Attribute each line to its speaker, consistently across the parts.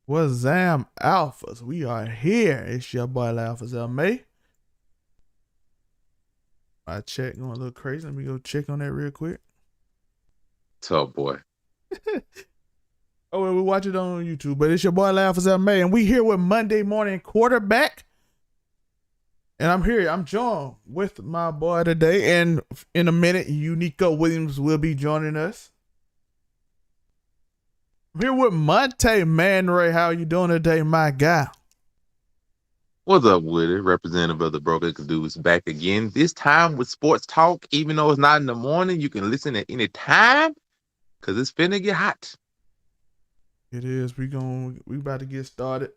Speaker 1: What's Zam Alphas? We are here. It's your boy Alphas L May. I check going a little crazy. Let me go check on that real quick.
Speaker 2: Tough boy.
Speaker 1: Oh, well, we watch it on YouTube, but it's your boy Alphas L May, and we here with Monday Morning Quarterback. And I'm here. I'm joined with my boy today, and in a minute, Unico Williams will be joining us. I'm here with Monte Man Ray. How you doing today, my guy?
Speaker 2: What's up with it? Representative of the Broker Dudes back again. This time with sports talk. Even though it's not in the morning, you can listen at any time because it's finna get hot.
Speaker 1: It is. We about to get started.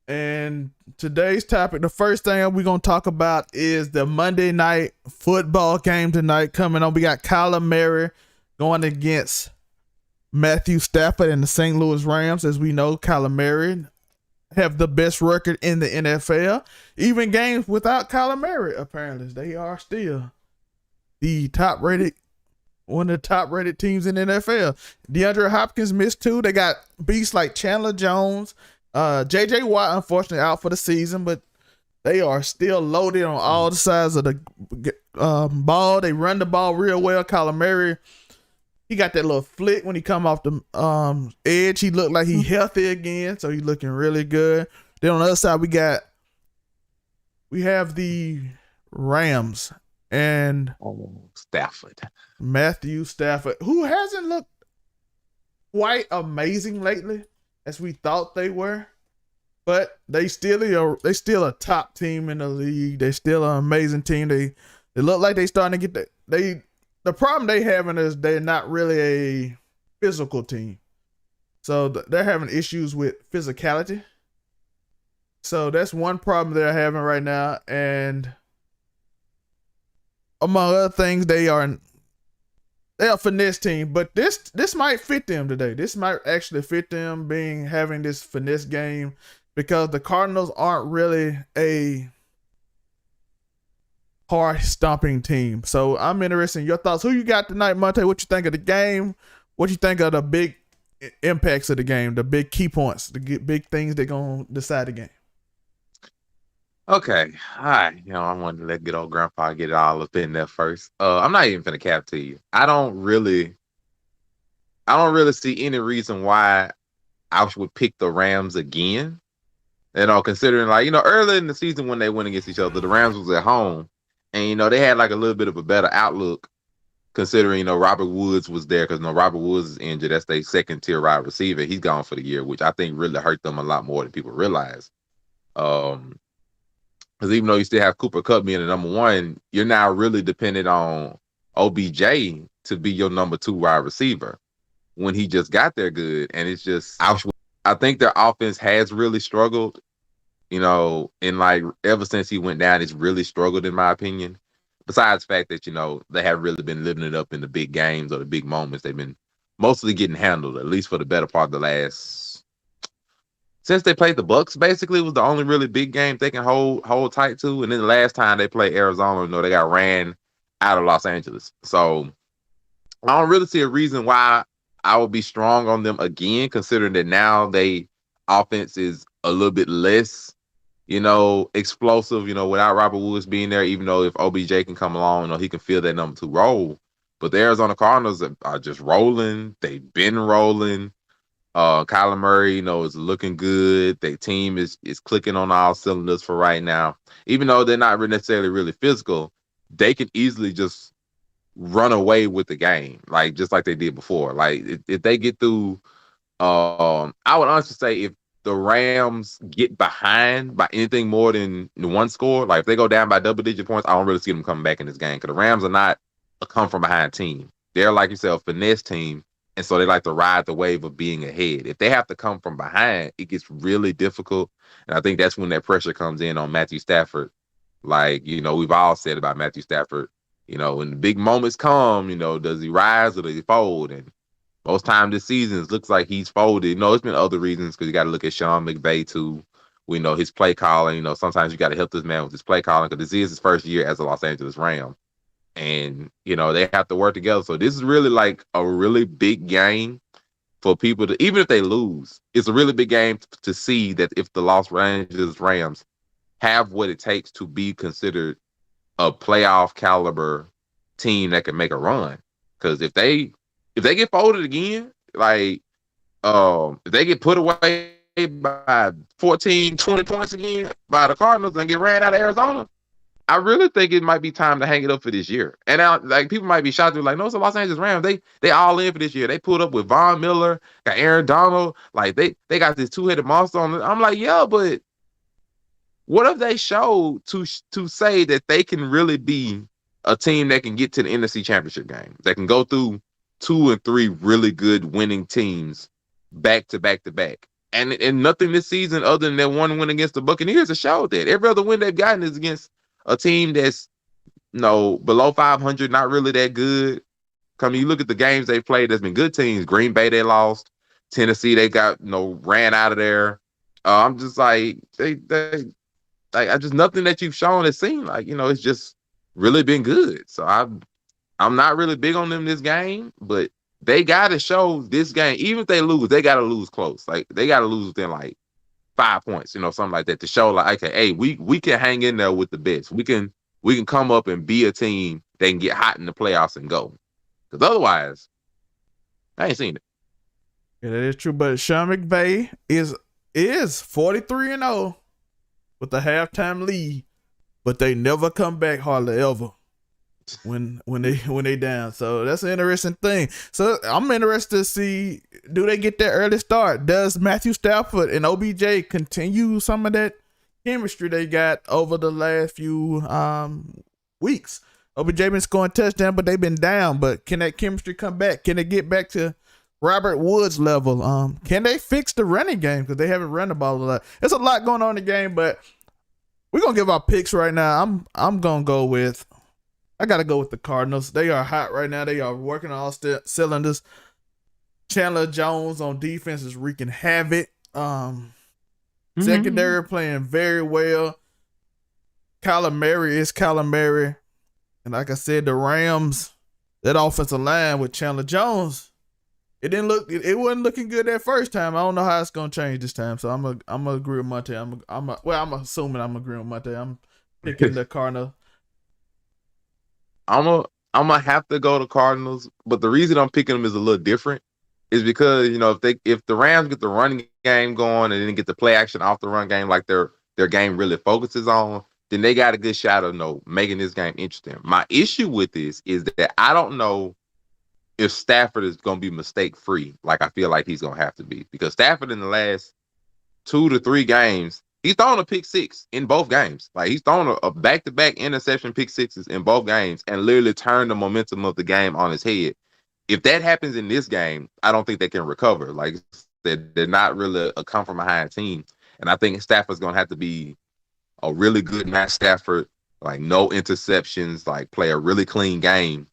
Speaker 1: And today's topic, the first thing we're going to talk about is the Monday night football game tonight coming on. We got Kyler Murray going against Matthew Stafford and the St. Louis Rams. As we know, Kyler Murray have the best record in the NFL. Even games without Kyler Murray, apparently, they are still the one of the top rated teams in the NFL. DeAndre Hopkins missed 2. They got beasts like Chandler Jones. J.J. Watt, unfortunately, out for the season, but they are still loaded on all the sides of the ball. They run the ball real well. Kyler Murray, he got that little flick when he come off the edge. He looked like he healthy again, so he's looking really good. Then on the other side, we have the Rams and
Speaker 2: Stafford.
Speaker 1: Matthew Stafford, who hasn't looked quite amazing lately as we thought they were, but they still a top team in the league. They still an amazing team. They look like they starting to get the problem they having is they're not really a physical team, so they're having issues with physicality. So that's one problem they're having right now, and among other things, they're a finesse team, but this might fit them today. This might actually fit them having this finesse game because the Cardinals aren't really a hard stomping team. So I'm interested in your thoughts. Who you got tonight, Monte? What you think of the game? What you think of the big impacts of the game, the big key points, the big things that gonna decide the game?
Speaker 2: Okay. All right. I wanted to let good old grandpa get it all up in there first. I'm not even finna cap to you. I don't really see any reason why I would pick the Rams again. Considering early in the season when they went against each other, the Rams was at home. And, they had like a little bit of a better outlook considering, Robert Woods was there because, Robert Woods is injured. That's their second tier wide receiver. He's gone for the year, which I think really hurt them a lot more than people realize. Because even though you still have Cooper Kupp being the number 1, you're now really dependent on OBJ to be your number 2 wide receiver when he just got there good. And it's just, I think their offense has really struggled, and ever since he went down, it's really struggled in my opinion. Besides the fact that, they haven't really been living it up in the big games or the big moments. They've been mostly getting handled, at least for the better part of the last, since they played the Bucks, basically was the only really big game they can hold tight to. And then the last time they played Arizona, they got ran out of Los Angeles. So I don't really see a reason why I would be strong on them again, considering that now they offense is a little bit less, explosive, without Robert Woods being there, even though if OBJ can come along, he can fill that number 2 role. But the Arizona Cardinals are just rolling. They've been rolling. Kyler Murray, is looking good. Their team is clicking on all cylinders for right now. Even though they're not necessarily really physical, they can easily just run away with the game, just like they did before. If they get through, I would honestly say if the Rams get behind by anything more than 1 score, if they go down by double-digit points, I don't really see them coming back in this game because the Rams are not a come-from-behind team. They're, like you said, a finesse team. And so they like to ride the wave of being ahead. If they have to come from behind, it gets really difficult. And I think that's when that pressure comes in on Matthew Stafford. We've all said about Matthew Stafford, when the big moments come, does he rise or does he fold? And most time this season, it looks like he's folded. It's been other reasons because you got to look at Sean McVay too. We know his play calling. Sometimes you got to help this man with his play calling because this is his first year as a Los Angeles Ram. And, they have to work together. So this is really like a really big game for people to, even if they lose, it's a really big game to see that if the Los Angeles Rams have what it takes to be considered a playoff caliber team that can make a run. Because if they get folded again, like if they get put away by 14, 20 points again by the Cardinals and get ran out of Arizona, I really think it might be time to hang it up for this year. And now, like, people might be shocked. They're like, no, it's the Los Angeles Rams. They all in for this year. They pulled up with Von Miller, got Aaron Donald. Like, they got this two-headed monster on it. I'm like, yeah, but what if they showed to say that they can really be a team that can get to the NFC Championship game, that can go through 2 and 3 really good winning teams back to back to back? And nothing this season other than that one win against the Buccaneers has showed that. Every other win they've gotten is against a team that's below 500, not really that good. I mean, you look at the games they played, there's been good teams. Green Bay, they lost. Tennessee, they got ran out of there. I'm just like, they I just, nothing that you've shown has seemed like, it's just really been good. So I'm not really big on them this game, but they gotta show this game. Even if they lose, they gotta lose close. Like, they gotta lose within like 5 points, something like that, to show like, okay, hey, we can hang in there with the best. We can come up and be a team that can get hot in the playoffs and go. Because otherwise, I ain't seen it.
Speaker 1: Yeah, that is true. But Sean McVay is 43-0 with a halftime lead, but they never come back hardly ever when they down. So that's an interesting thing. So I'm interested to see, do they get that early start? Does Matthew Stafford and OBJ continue some of that chemistry they got over the last few weeks? OBJ been scoring touchdowns, but they've been down. But can that chemistry come back? Can they get back to Robert Woods level? Can they fix the running game? Because they haven't run the ball a lot. There's a lot going on in the game, but we're gonna give our picks right now. I'm gonna go with, I gotta go with the Cardinals. They are hot right now. They are working on all cylinders. Chandler Jones on defense is wreaking havoc. Secondary playing very well. Kyler Murray is Kyler Murray. And like I said, the Rams, that offensive line with Chandler Jones, it wasn't looking good that first time. I don't know how it's gonna change this time. So I'm gonna agree with Monte. I'm assuming I'm agreeing with Monte. I'm picking the Cardinals.
Speaker 2: I'm gonna have to go to Cardinals, but the reason I'm picking them is a little different. Is because if the Rams get the running game going and then get the play action off the run game like their game really focuses on, then they got a good shot of making this game interesting. My issue with this is that I don't know if Stafford is going to be mistake free like I feel like he's going to have to be, because Stafford in the last 2 to 3 games, he's thrown a pick six in both games. Like, he's thrown a back-to-back interception pick sixes in both games and literally turned the momentum of the game on his head. If that happens in this game, I don't think they can recover. Like, they're not really a come from behind team. And I think Stafford's going to have to be a really good Matt Stafford, like no interceptions, like play a really clean game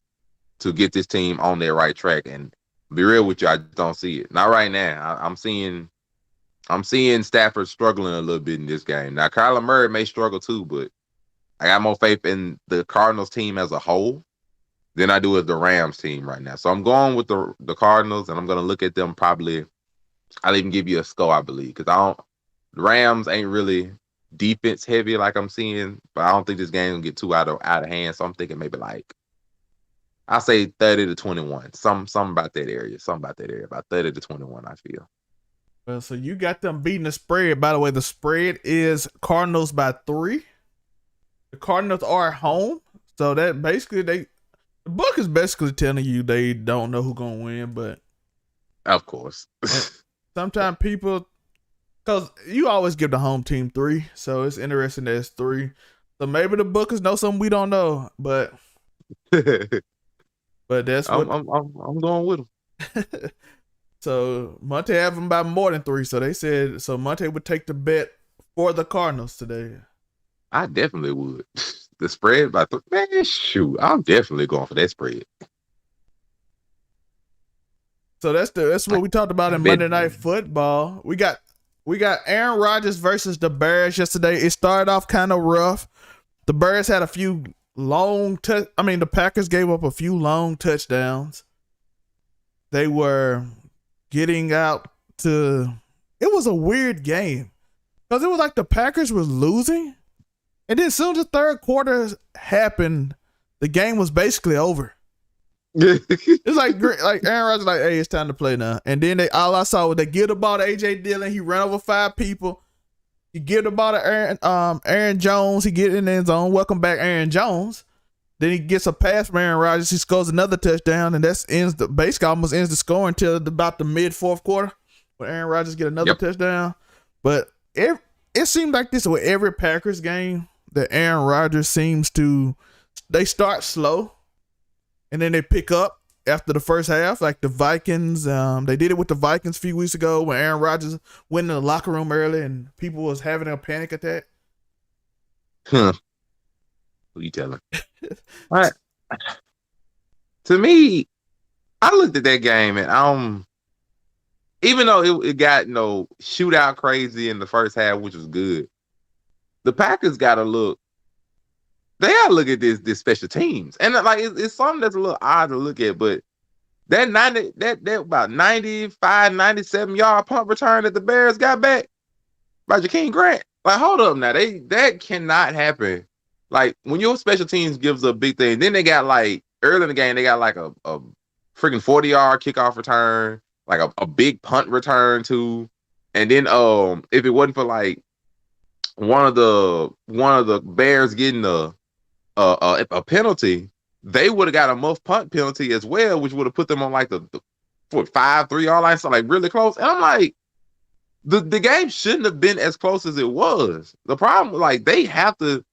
Speaker 2: to get this team on their right track. And be real with you, I don't see it. Not right now. I'm seeing Stafford struggling a little bit in this game. Now, Kyler Murray may struggle too, but I got more faith in the Cardinals team as a whole than I do with the Rams team right now. So I'm going with the Cardinals, and I'm going to look at them probably. I'll even give you a score, I believe, because the Rams ain't really defense heavy like I'm seeing, but I don't think this game will get too out of hand. So I'm thinking maybe like, I'll say 30-21. Something about that area. About 30-21, I feel.
Speaker 1: Well, so you got them beating the spread. By the way, the spread is Cardinals by 3. The Cardinals are at home. So that basically the book is basically telling you they don't know who's gonna win, but
Speaker 2: of course.
Speaker 1: Sometimes people, because you always give the home team 3, so it's interesting that it's 3. So maybe the bookers know something we don't know, but that's what
Speaker 2: I'm going with them.
Speaker 1: So Monte have them by more than 3. So they said Monte would take the bet for the Cardinals today.
Speaker 2: I definitely would. The spread by 3, man, shoot, I'm definitely going for that spread.
Speaker 1: So that's what we talked about in Monday Night Football. We got Aaron Rodgers versus the Bears yesterday. It started off kind of rough. The Bears had a few the Packers gave up a few long touchdowns. They were getting out to. It was a weird game because it was like the Packers was losing, and then as soon as the third quarter happened, the game was basically over. It's like Aaron Rodgers like, hey, it's time to play now. And then all I saw was they give the ball to AJ Dillon. He ran over 5 people. He give the ball to Aaron Jones. He get in the end zone. Welcome back, Aaron Jones. Then he gets a pass from Aaron Rodgers. He scores another touchdown, and basically almost ends the score until about the mid fourth quarter when Aaron Rodgers get another touchdown. But it seemed like this with every Packers game that Aaron Rodgers seems to they start slow, and then they pick up after the first half, like the Vikings. They did it with the Vikings a few weeks ago when Aaron Rodgers went in the locker room early and people was having a panic attack.
Speaker 2: Huh. Who you telling? Right. To me, I looked at that game and even though it got shootout crazy in the first half, which was good, the Packers gotta look. They gotta look at this special teams, and like it's something that's a little odd to look at, but that about 95, 97 yard punt return that the Bears got back by Jakeem Grant. Like, hold up now, that cannot happen. Like when your special teams gives a big thing, then they got like early in the game they got like a freaking 40-yard kickoff return, like a big punt return too, and then if it wasn't for like one of the Bears getting a penalty, they would have got a muff punt penalty as well, which would have put them on like the 5 3-yard line, so like really close. And I'm like, the game shouldn't have been as close as it was. The problem, like, they have to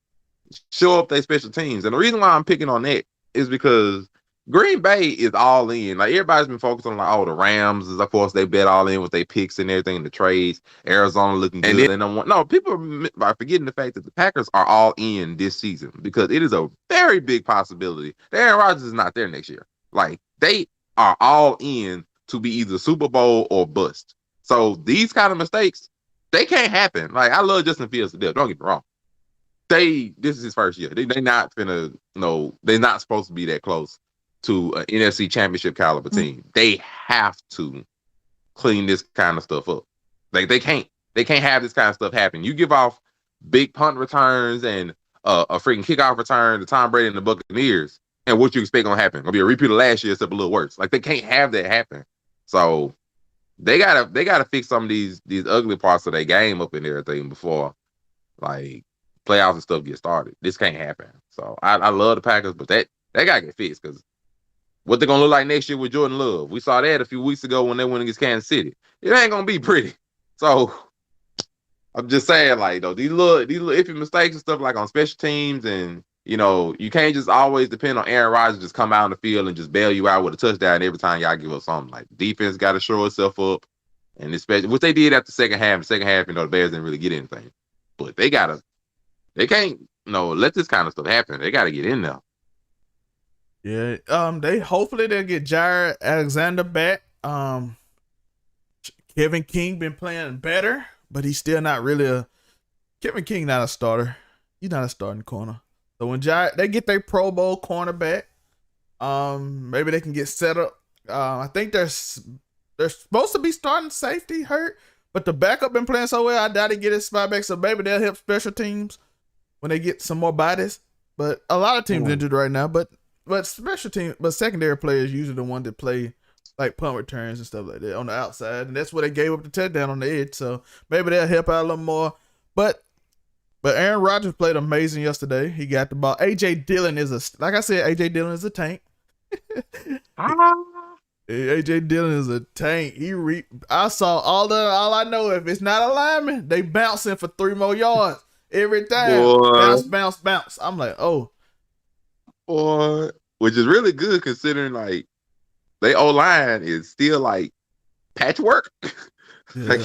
Speaker 2: show up their special teams, and the reason why I'm picking on that is because Green Bay is all in. Like, everybody's been focused on like, the Rams is, of course, they bet all in with their picks and everything, the trades. Arizona looking good. And then people are forgetting the fact that the Packers are all in this season because it is a very big possibility that Aaron Rodgers is not there next year. Like, they are all in to be either Super Bowl or bust. So these kind of mistakes, they can't happen. Like, I love Justin Fields to death. Don't get me wrong. This is his first year. They're not supposed to be that close to an NFC Championship caliber team. They have to clean this kind of stuff up. Like, they can't have this kind of stuff happen. You give off big punt returns and a freaking kickoff return to Tom Brady and the Buccaneers, and what you expect gonna happen? Gonna be a repeat of last year, except a little worse. Like, they can't have that happen. So they gotta fix some of these ugly parts of their game up and everything before like playoffs and stuff get started. This can't happen. So I love the Packers, but that gotta get fixed because what they're gonna look like next year with Jordan Love. We saw that a few weeks ago when they went against Kansas City. It ain't gonna be pretty. So I'm just saying, like, though, these little iffy mistakes and stuff like on special teams, and you can't just always depend on Aaron Rodgers just come out on the field and just bail you out with a touchdown every time y'all give up something. Like, defense got to show itself up, and especially what they did after the second half. The second half, the Bears didn't really get anything, but they can't let this kind of stuff happen. They got to get in there.
Speaker 1: Yeah, hopefully they'll get Jair Alexander back. Kevin King been playing better, but he's still not really Kevin King not a starter. He's not a starting corner. So when they get their Pro Bowl corner back, maybe they can get set up. I think they're supposed to be starting safety hurt, but the backup been playing so well, I doubt he get his spot back. So maybe they'll help special teams when they get some more bodies. But a lot of teams injured right now, but secondary players usually the one that play like punt returns and stuff like that on the outside, and that's where they gave up the touchdown on the edge. So maybe they'll help out a little more. But Aaron Rodgers played amazing yesterday. He got the ball. AJ Dillon is AJ Dillon is a tank. AJ Dillon is a tank. I saw all I know, if it's not a lineman, they bouncing for 3 more yards every time. Boy. Bounce. I'm like, oh.
Speaker 2: Boy, which is really good considering like they O-line is still like patchwork. Yeah.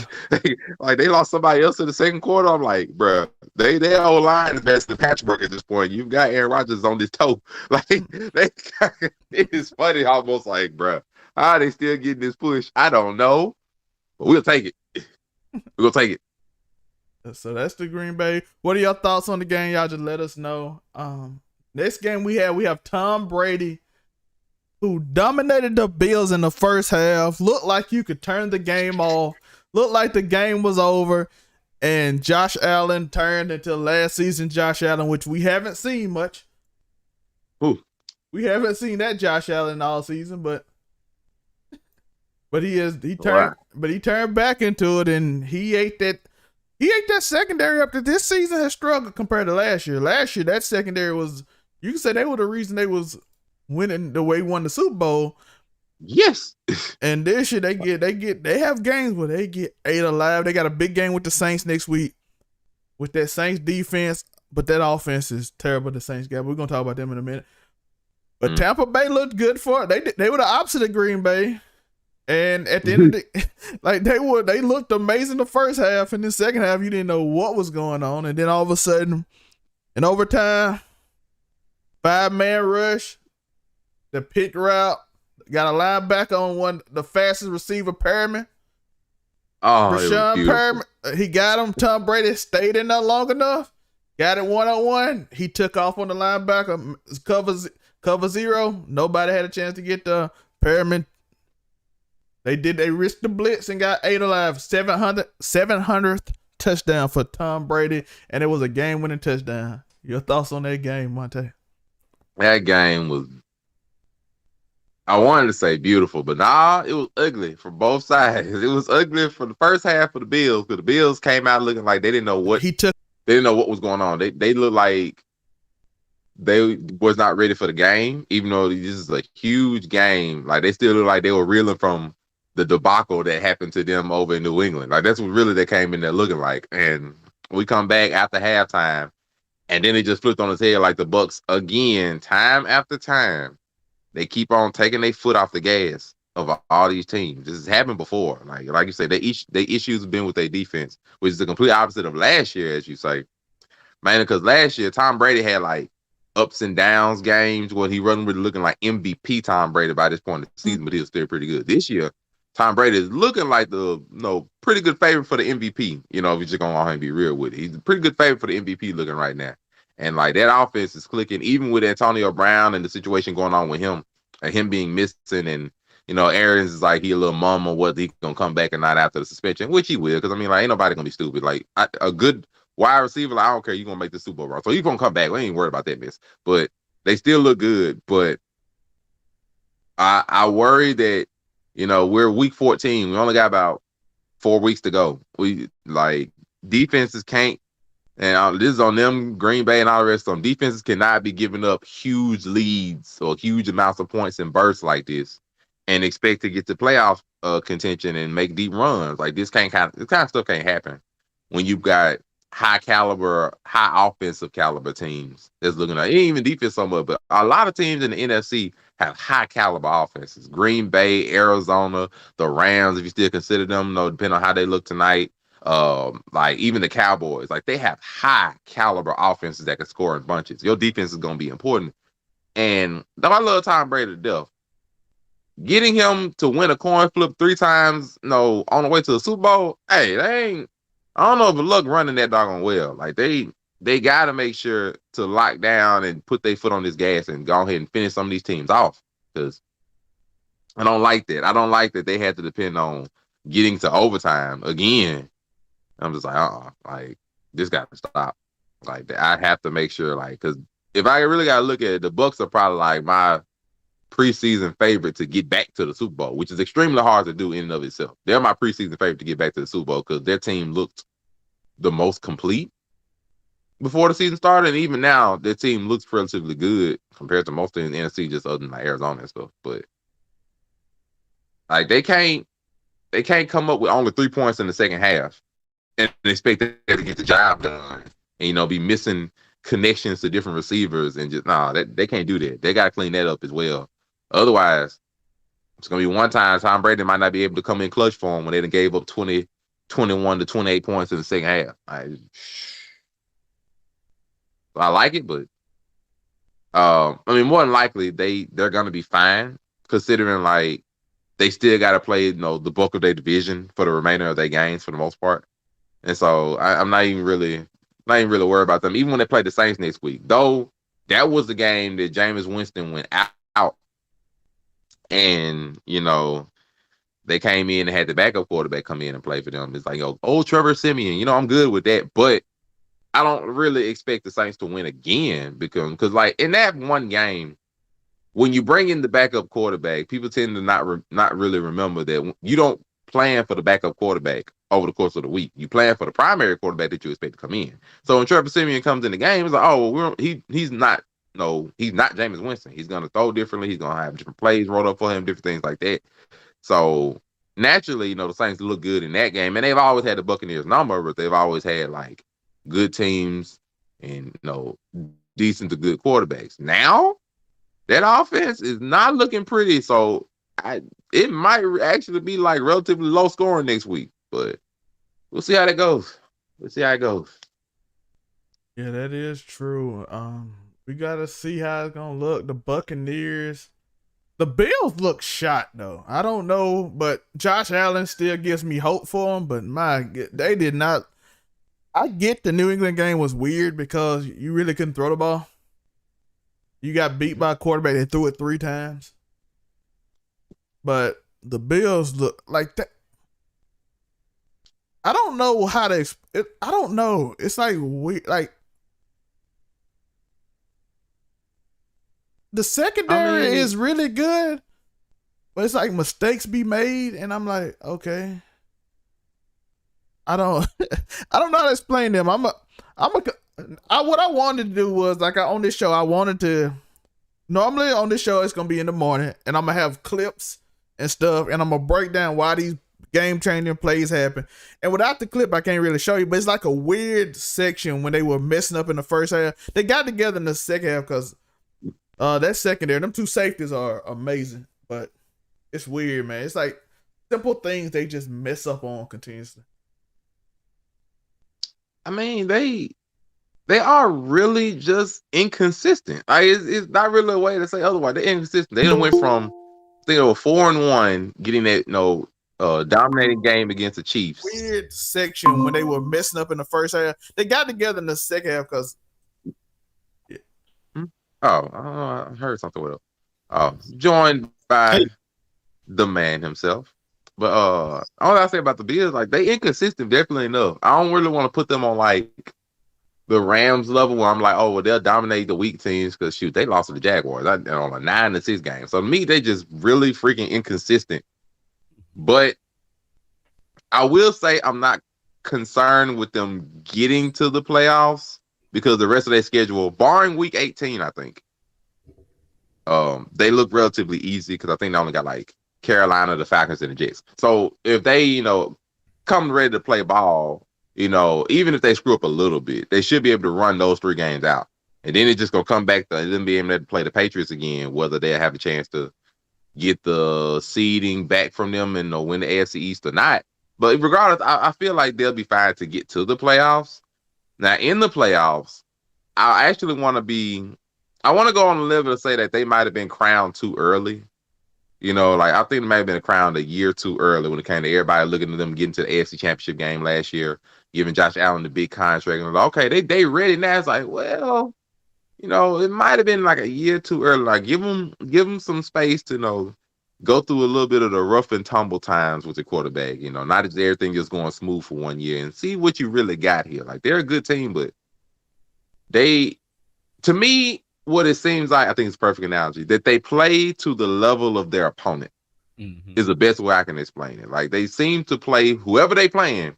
Speaker 2: like they lost somebody else in the second quarter. I'm like, bro, their O-line is best than patchwork at this point. You've got Aaron Rodgers on this toe. Like it is funny, almost like, bro, how are they still getting this push? I don't know, but we'll take it. We'll take it.
Speaker 1: So that's the Green Bay. What are your thoughts on the game? Y'all just let us know. Next game we have Tom Brady, who dominated the Bills in the first half, looked like you could turn the game off, looked like the game was over, and Josh Allen turned into last season Josh Allen, which we haven't seen much.
Speaker 2: Ooh.
Speaker 1: We haven't seen that Josh Allen all season, but he turned back into it, and he ate that secondary up that this season has struggled compared to last year. Last year that secondary was, you can say they were the reason they was winning the way he won the Super Bowl.
Speaker 2: Yes.
Speaker 1: And this year they have games where they get 8 alive. They got a big game with the Saints next week with that Saints defense, but that offense is terrible. The Saints got. We're gonna talk about them in a minute. But Tampa Bay looked good for it. They were the opposite of Green Bay. And at the end of the like they looked amazing the first half, and the second half you didn't know what was going on. And then all of a sudden, in overtime, 5-man rush, the pick route, got a linebacker on the fastest receiver, Perriman.
Speaker 2: Oh,
Speaker 1: Rashawn Perriman, he got him. Tom Brady stayed in there long enough. Got it 1-on-1. He took off on the linebacker, cover zero. Nobody had a chance to get the Perriman. They risked the blitz and got 8 alive. 700th touchdown for Tom Brady, and it was a game-winning touchdown. Your thoughts on that game, Monte?
Speaker 2: That game was, I wanted to say beautiful, but nah, it was ugly for both sides. It was ugly for the first half of the Bills, because the Bills came out looking like they didn't know what they didn't know what was going on. They looked like they was not ready for the game, even though this is a huge game. Like, they still look like they were reeling from the debacle that happened to them over in New England. Like, that's what really they came in there looking like. And we come back after halftime, and then it just flipped on its head, like the Bucs again, time after time. They keep on taking their foot off the gas of all these teams. This has happened before. Like you said, they issues have been with their defense, which is the complete opposite of last year, as you say. Man, because last year Tom Brady had like ups and downs games where he wasn't really looking like MVP Tom Brady by this point in the season, but he was still pretty good. This year, Tom Brady is looking like the pretty good favorite for the MVP. If you're just gonna go ahead and be real with it, he's a pretty good favorite for the MVP looking right now. And like that offense is clicking, even with Antonio Brown and the situation going on with him and him being missing. And Arians is like he a little mum or what, he gonna come back or not after the suspension, which he will, because I mean, like, ain't nobody gonna be stupid. Like, a good wide receiver, like, I don't care, you gonna make the Super Bowl run, so you gonna come back. We ain't worried about that mess. But they still look good. But I worry that we're week 14. We only got about 4 weeks to go. We like defenses can't. And this is on them, Green Bay and all the rest of them. Defenses cannot be giving up huge leads or huge amounts of points in bursts like this and expect to get to playoff contention and make deep runs. Like, this kind of stuff can't happen when you've got high offensive caliber teams that's looking at, even defense so much, but a lot of teams in the NFC have high caliber offenses. Green Bay, Arizona, the Rams, if you still consider them, depending on how they look tonight. Like even the Cowboys, like, they have high caliber offenses that can score in bunches. Your defense is going to be important. And though I love Tom Brady to death, getting him to win a coin flip 3 times, on the way to the Super Bowl, hey, I don't know if luck running that doggone well. Like, they got to make sure to lock down and put their foot on this gas and go ahead and finish some of these teams off, because I don't like that. I don't like that they had to depend on getting to overtime again. I'm just like, like, this got to stop. Like, I have to make sure, like, because if I really got to look at it, the Bucs are probably like my preseason favorite to get back to the Super Bowl, which is extremely hard to do in and of itself. They're my preseason favorite to get back to the Super Bowl because their team looked the most complete before the season started, and even now their team looks relatively good compared to most in the NFC, just other than like Arizona and stuff. But like, they can't come up with only 3 points in the second half and expect them to get the job done and be missing connections to different receivers, and just they can't do that. They got to clean that up as well. Otherwise, it's gonna be one time Tom Brady might not be able to come in clutch for him when they done gave up 20, 21 to 28 points in the second half. I like it, but I mean, more than likely they're gonna be fine, considering like they still got to play the bulk of their division for the remainder of their games for the most part. And so I'm not even really worried about them. Even when they play the Saints next week, though, that was the game that Jameis Winston went out And they came in and had the backup quarterback come in and play for them. It's like, Trevor Simeon, I'm good with that, but I don't really expect the Saints to win again because like in that one game, when you bring in the backup quarterback, people tend to not really remember that you don't plan for the backup quarterback over the course of the week. You plan for the primary quarterback that you expect to come in. So when Trevor Simeon comes in the game, it's like, oh, well, he's not. No, he's not Jameis Winston. He's gonna throw differently. He's gonna have different plays rolled up for him, different things like that. So naturally, the Saints look good in that game, and they've always had the Buccaneers number, but they've always had like good teams and decent to good quarterbacks. Now that offense is not looking pretty, so it might actually be like relatively low scoring next week, but we'll see how that goes. We'll see how it goes.
Speaker 1: Yeah, that is true. We gotta see how it's gonna look. The Buccaneers, the Bills look shot though. I don't know, but Josh Allen still gives me hope for them. But they did not. I get the New England game was weird because you really couldn't throw the ball. You got beat by a quarterback that threw it 3 times. But the Bills look like that. I don't know how to. I don't know. It's like weird. Like the secondary is really good, but it's like mistakes be made, and I'm like, okay. I don't know how to explain them. What I wanted to do was like on this show, I wanted to. Normally on this show, it's gonna be in the morning, and I'm gonna have clips and stuff, and I'm gonna break down why these game changing plays happen. And without the clip, I can't really show you, but it's like a weird section when they were messing up in the first half. They got together in the second half because that secondary, them 2 safeties are amazing, but it's weird, man. It's like simple things they just mess up on continuously.
Speaker 2: I mean, they are really just inconsistent. It's not really a way to say otherwise. They're inconsistent. They went from 4-1, getting that dominating game against the Chiefs.
Speaker 1: Weird section when they were messing up in the first half. They got together in the second half because.
Speaker 2: Yeah. I heard something with it. Joined by the man himself. But all I say about the Bills, like they inconsistent, definitely enough. I don't really want to put them on like the Rams level where I'm like, oh, well, they'll dominate the weak teams because shoot, they lost to the Jaguars on a 9-6 game. So to me, they just really freaking inconsistent. But I will say I'm not concerned with them getting to the playoffs because the rest of their schedule, barring week 18, I think, they look relatively easy because I think they only got like Carolina, the Falcons, and the Jets. So if they, come ready to play ball, even if they screw up a little bit, they should be able to run those 3 games out. And then it's just going to come back to them being able to play the Patriots again, whether they have a chance to get the seeding back from them and win the AFC East or not. But regardless, I feel like they'll be fine to get to the playoffs. Now, in the playoffs, I actually want to go on the level to say that they might have been crowned too early. Like I think they might have been crowned a year too early when it came to everybody looking at them getting to the AFC Championship game last year, giving Josh Allen the big contract. And like, okay, they ready now. It's like, well, it might have been like a year too early. Like give them some space to go through a little bit of the rough and tumble times with the quarterback. Not just everything just going smooth for 1 year and see what you really got here. Like they're a good team, but to me, what it seems like, I think it's a perfect analogy, that they play to the level of their opponent is the best way I can explain it. Like they seem to play whoever they playing,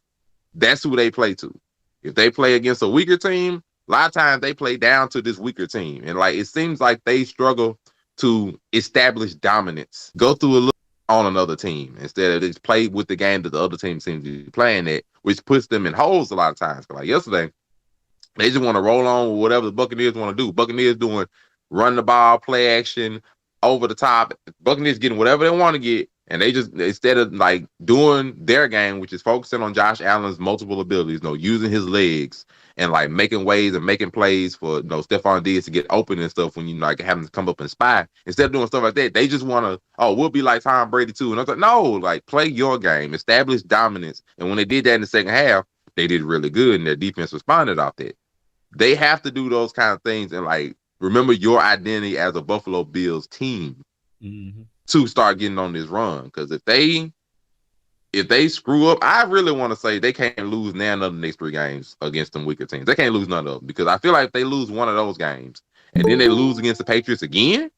Speaker 2: that's who they play to. If they play against a weaker team, a lot of times they play down to this weaker team. And like it seems like they struggle to establish dominance, go through a little on another team instead of just play with the game that the other team seems to be playing at, which puts them in holes a lot of times. Like yesterday, they just want to roll on with whatever the Buccaneers want to do. Buccaneers doing run the ball, play action, over the top. Buccaneers getting whatever they want to get, and they just, instead of like doing their game, which is focusing on Josh Allen's multiple abilities, using his legs and like making ways and making plays for Stephon Diggs to get open and stuff when you like having to come up and spy. Instead of doing stuff like that, they just want to, we'll be like Tom Brady too. And I was like, no, like play your game, establish dominance. And when they did that in the second half, they did really good, and their defense responded off that. They have to do those kind of things and like remember your identity as a Buffalo Bills team to start getting on this run. Because if they screw up, I really want to say they can't lose none of the next 3 games against them weaker teams. They can't lose none of them because I feel like if they lose one of those games and then they lose against the Patriots again,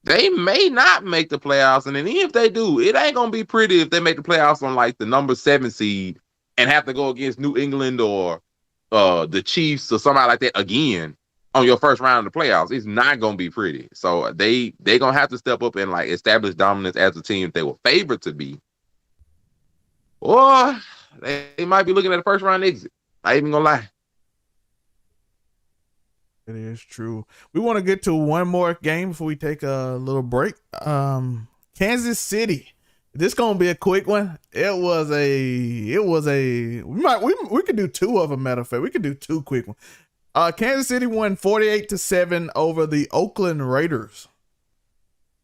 Speaker 2: they may not make the playoffs. And then if they do, it ain't gonna be pretty if they make the playoffs on like the number 7 seed and have to go against New England or the Chiefs or somebody like that again on your first round of the playoffs. It's not gonna be pretty. So they gonna have to step up and like establish dominance as a team they were favored to be. Or they might be looking at a first round exit. I ain't even gonna lie.
Speaker 1: It is true. We want to get to one more game before we take a little break. Kansas City. This gonna be a quick one. It was a we could do 2 of them, matter of fact. We could do 2 quick ones. Kansas City won 48-7 over the Oakland Raiders.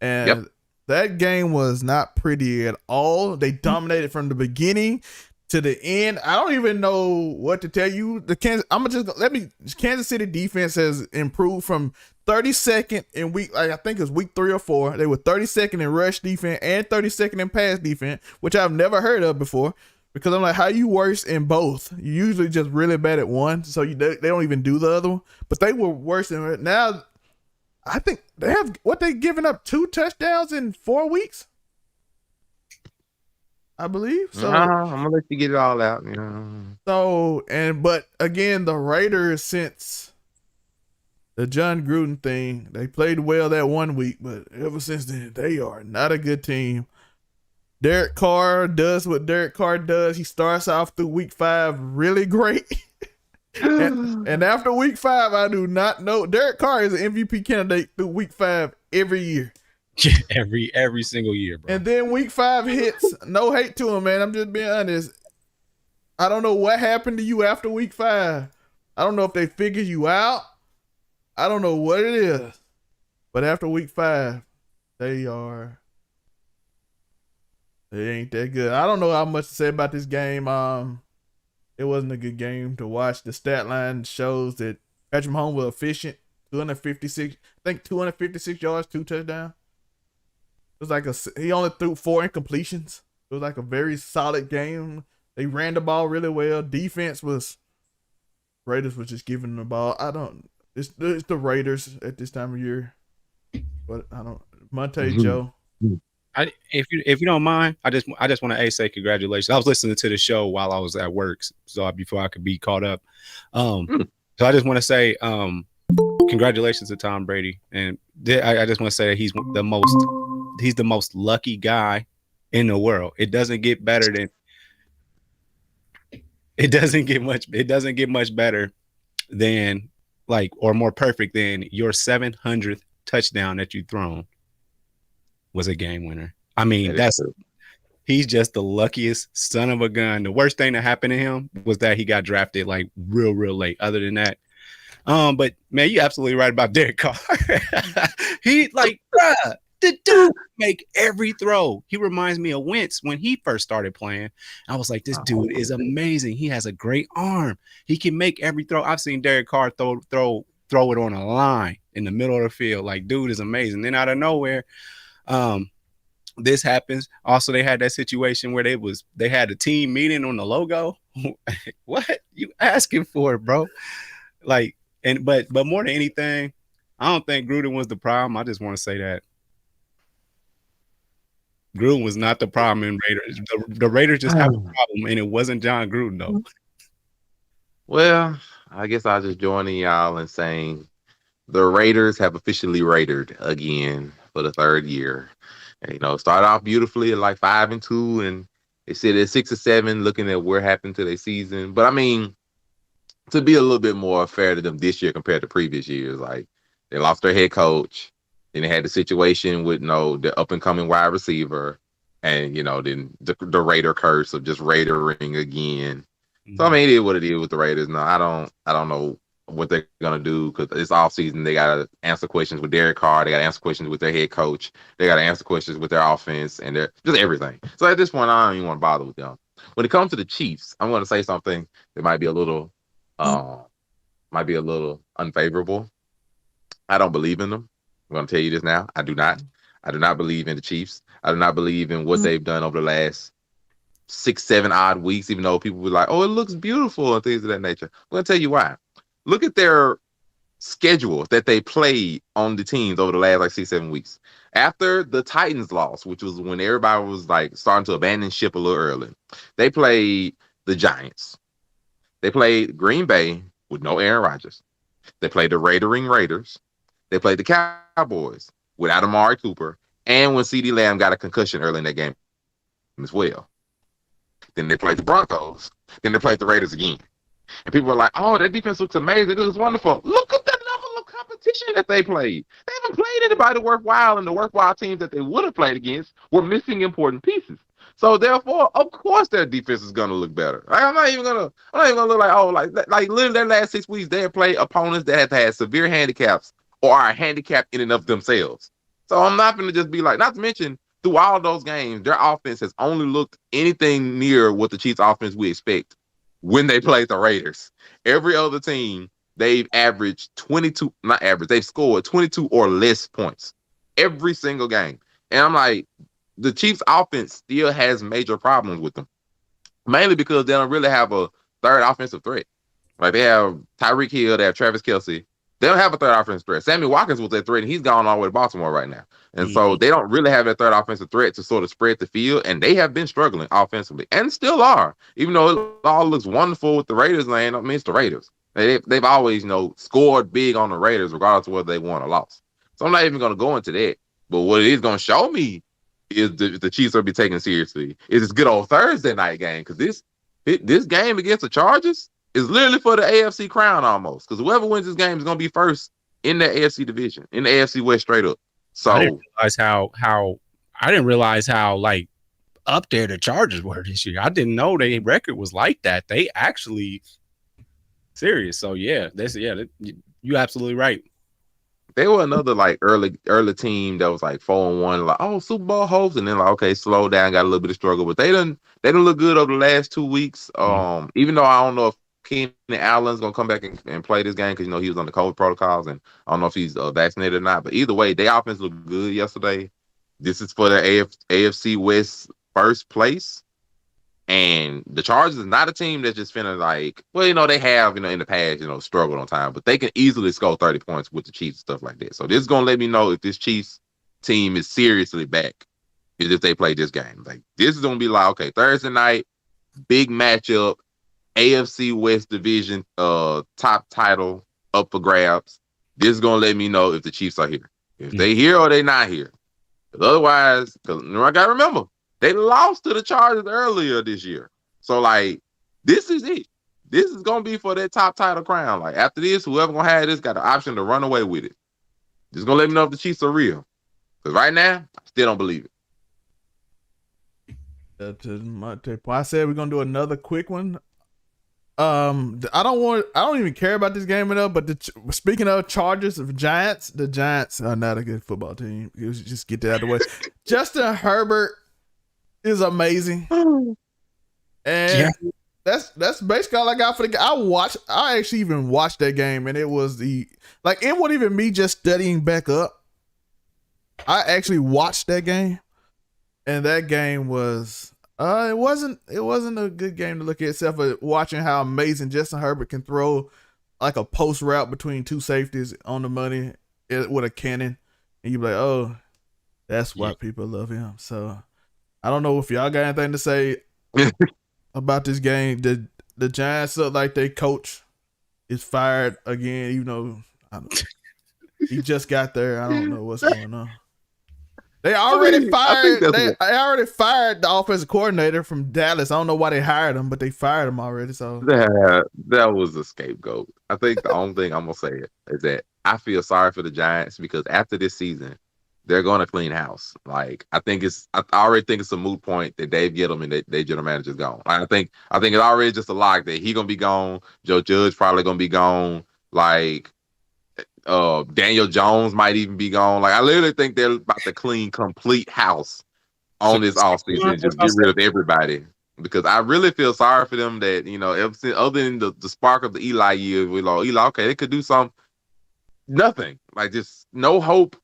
Speaker 1: And that game was not pretty at all. They dominated from the beginning to the end. I don't even know what to tell you. Kansas City defense has improved from 32nd in I think it was week 3 or 4. They were 32nd in rush defense and 32nd in pass defense, which I've never heard of before. Because I'm like, how you worse in both? You usually just really bad at one, so they don't even do the other one. But they were worse than it. Now. I think they giving up 2 touchdowns in 4 weeks. I believe so.
Speaker 2: I'm gonna let you get it all out.
Speaker 1: So but again, the Raiders, since the John Gruden thing, they played well that 1 week, but ever since then, they are not a good team. Derek Carr does what Derek Carr does. He starts off through week 5 really great. And after week 5, I do not know. Derek Carr is an MVP candidate through week 5 every year.
Speaker 3: every single year, bro.
Speaker 1: And then week 5 hits. No hate to him, man. I'm just being honest. I don't know what happened to you after week 5. I don't know if they figured you out. I don't know what it is. But after week 5, they ain't that good. I don't know how much to say about this game. It wasn't a good game to watch. The stat line shows that Patrick Mahomes was efficient. 256 yards, 2 touchdowns. It was he only threw 4 incompletions. It was like a very solid game. They ran the ball really well. Raiders was just giving the ball. It's the Raiders at this time of year. But I don't. Monte Joe.
Speaker 3: If you don't mind, I just want to say congratulations. I was listening to the show while I was at work, so before I could be caught up. So I just want to say congratulations to Tom Brady, and I just want to say that he's the most lucky guy in the world. It doesn't get much better than or more perfect than your 700th touchdown that you thrown was a game winner. I mean, he's just the luckiest son of a gun. The worst thing that happened to him was that he got drafted real late. Other than that, but man, you're absolutely right about Derek Carr. He the dude make every throw. He reminds me of Wentz when he first started playing. I was like, this dude is amazing. He has a great arm. He can make every throw. I've seen Derek Carr throw it on a line in the middle of the field. Dude is amazing. Then out of nowhere, this happens. Also, they had that situation where they had a team meeting on the logo. What you asking for, bro? But more than anything, I don't think Gruden was the problem. I just want to say that Gruden was not the problem in Raiders. The Raiders just have a problem, and it wasn't John Gruden though.
Speaker 2: Well, I guess I'll just join in y'all in saying the Raiders have officially Raidered again for the 3rd year. And, started off beautifully at 5-2, and they sit at 6-7, looking at what happened to their season. But I mean, to be a little bit more fair to them this year compared to previous years, they lost their head coach, then they had the situation with the up and coming wide receiver, and then the Raider curse of just Raidering again. Mm-hmm. So I mean, it is what it is with the Raiders. No, I don't know what they're gonna do because it's off season. They gotta answer questions with Derek Carr. They gotta answer questions with their head coach. They gotta answer questions with their offense and their just everything. So at this point, I don't even want to bother with them. When it comes to the Chiefs, I'm gonna say something that might be a little unfavorable. I don't believe in them. I'm gonna tell you this now. I do not. I do not believe in the Chiefs. I do not believe in what they've done over the last 6, 7 odd weeks, even though people were like, oh, it looks beautiful and things of that nature. I'm going to tell you why. Look at their schedule that they played on the teams over the last like 6, 7 weeks. After the Titans lost, which was when everybody was like starting to abandon ship a little early, they played the Giants. They played Green Bay with no Aaron Rodgers. They played the Raiders. They played the Cowboys without Amari Cooper, and when CeeDee Lamb got a concussion early in that game as well. Then they played the Broncos. Then they played the Raiders again. And people were like, oh, that defense looks amazing. It looks wonderful. Look at the level of competition that they played. They haven't played anybody worthwhile, and the worthwhile teams that they would have played against were missing important pieces. So therefore, of course, their defense is gonna look better. Like, I'm not even gonna look like, oh, like literally their last 6 weeks, they have played opponents that have had severe handicaps or are handicapped in and of themselves. So I'm not gonna just be like, not to mention through all those games, their offense has only looked anything near what the Chiefs offense we expect when they played the Raiders. Every other team, they've averaged 22, not average, they've scored 22 or less points every single game. And I'm like, the Chiefs offense still has major problems with them, mainly because they don't really have a third offensive threat. Like, they have Tyreek Hill, they have Travis Kelce. They don't have a third offensive threat. Sammy Watkins was their threat, and he's gone all the way to Baltimore right now. And so they don't really have that third offensive threat to sort of spread the field, and they have been struggling offensively and still are. Even though it all looks wonderful with the Raiders lane, I mean, it's the Raiders. They've always, scored big on the Raiders regardless of whether they won or lost. So I'm not even going to go into that. But what it is going to show me is the Chiefs will be taken seriously is this good old Thursday night game, because this game against the Chargers is literally for the AFC crown almost, because whoever wins this game is going to be first in the AFC division, in the AFC West straight up. So
Speaker 3: I didn't realize how like up there the Chargers were this year. I didn't know their record was like that. They actually serious. So yeah, you're absolutely right.
Speaker 2: They were another like early team that was like 4-1, like, oh, Super Bowl hopes, and then like, okay, slow down, got a little bit of struggle, but they didn't look good over the last 2 weeks. Even though I don't know if Keenan Allen's gonna come back and play this game, because he was on the COVID protocols, and I don't know if he's vaccinated or not. But either way, their offense looked good yesterday. This is for the AFC West first place. And the Chargers is not a team that's just finna like, well, they have, in the past, struggled on time, but they can easily score 30 points with the Chiefs and stuff like that. So this is going to let me know if this Chiefs team is seriously back, is if they play this game. Like, this is going to be like, okay, Thursday night, big matchup, AFC West division, top title up for grabs. This is going to let me know if the Chiefs are here. If they here or they not here. Because otherwise, I got to remember, they lost to the Chargers earlier this year. So, like, this is it. This is going to be for their top title crown. Like, after this, whoever going to have this got the option to run away with it. Just going to let me know if the Chiefs are real. Because right now, I still don't believe
Speaker 1: it. I said we're going to do another quick one. I don't even care about this game enough, but speaking of Chargers of Giants, the Giants are not a good football team. Just get that out of the way. Justin Herbert is amazing, and that's basically all I got for the game. I actually even watched that game, and it was it wasn't even me just studying back up. I actually watched that game, and that game was it wasn't a good game to look at, except for watching how amazing Justin Herbert can throw like a post route between two safeties on the money with a cannon, and you be like, oh, that's why people love him. So I don't know if y'all got anything to say about this game. The Giants look like their coach is fired again, even though he just got there. I don't know what's going on. They already fired. They already fired the offensive coordinator from Dallas. I don't know why they hired him, but they fired him already. So
Speaker 2: that was a scapegoat. I think the only thing I'm gonna say is that I feel sorry for the Giants, because after this season, they're going to clean house. Like, I already think it's a moot point that Dave Gettleman, their general manager's gone. I think it's already just a lock that he's gonna be gone. Joe Judge probably gonna be gone. Like, Daniel Jones might even be gone. Like, I literally think they're about to clean complete house on this offseason and just get rid of everybody. Because I really feel sorry for them that, other than the spark of the Eli years, we lost Eli, okay, they could do something. Nothing. Like, just no hope.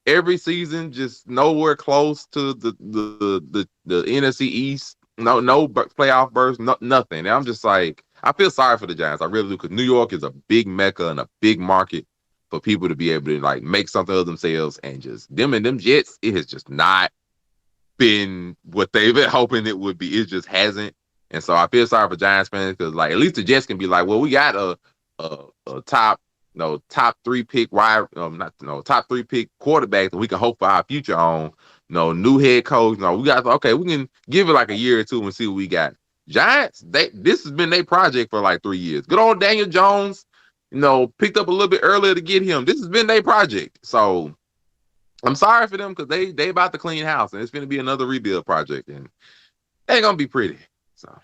Speaker 2: every season, just nowhere close to the NFC East. No playoff berth, nothing. And I'm just like, I feel sorry for the Giants. I really do, because New York is a big mecca and a big market for people to be able to like make something of themselves, and just them and them Jets, it has just not been what they've been hoping it would be. It just hasn't. And so I feel sorry for Giants fans, because like at least the Jets can be like, well, we got a top three pick top three pick quarterback that we can hope for our future on. New head coach. We got we can give it like a year or two and see what we got. Giants, this has been their project for like 3 years. Good old Daniel Jones, picked up a little bit earlier to get him. This has been their project. So I'm sorry for them, because they about to clean house, and it's going to be another rebuild project, and it ain't gonna be pretty. So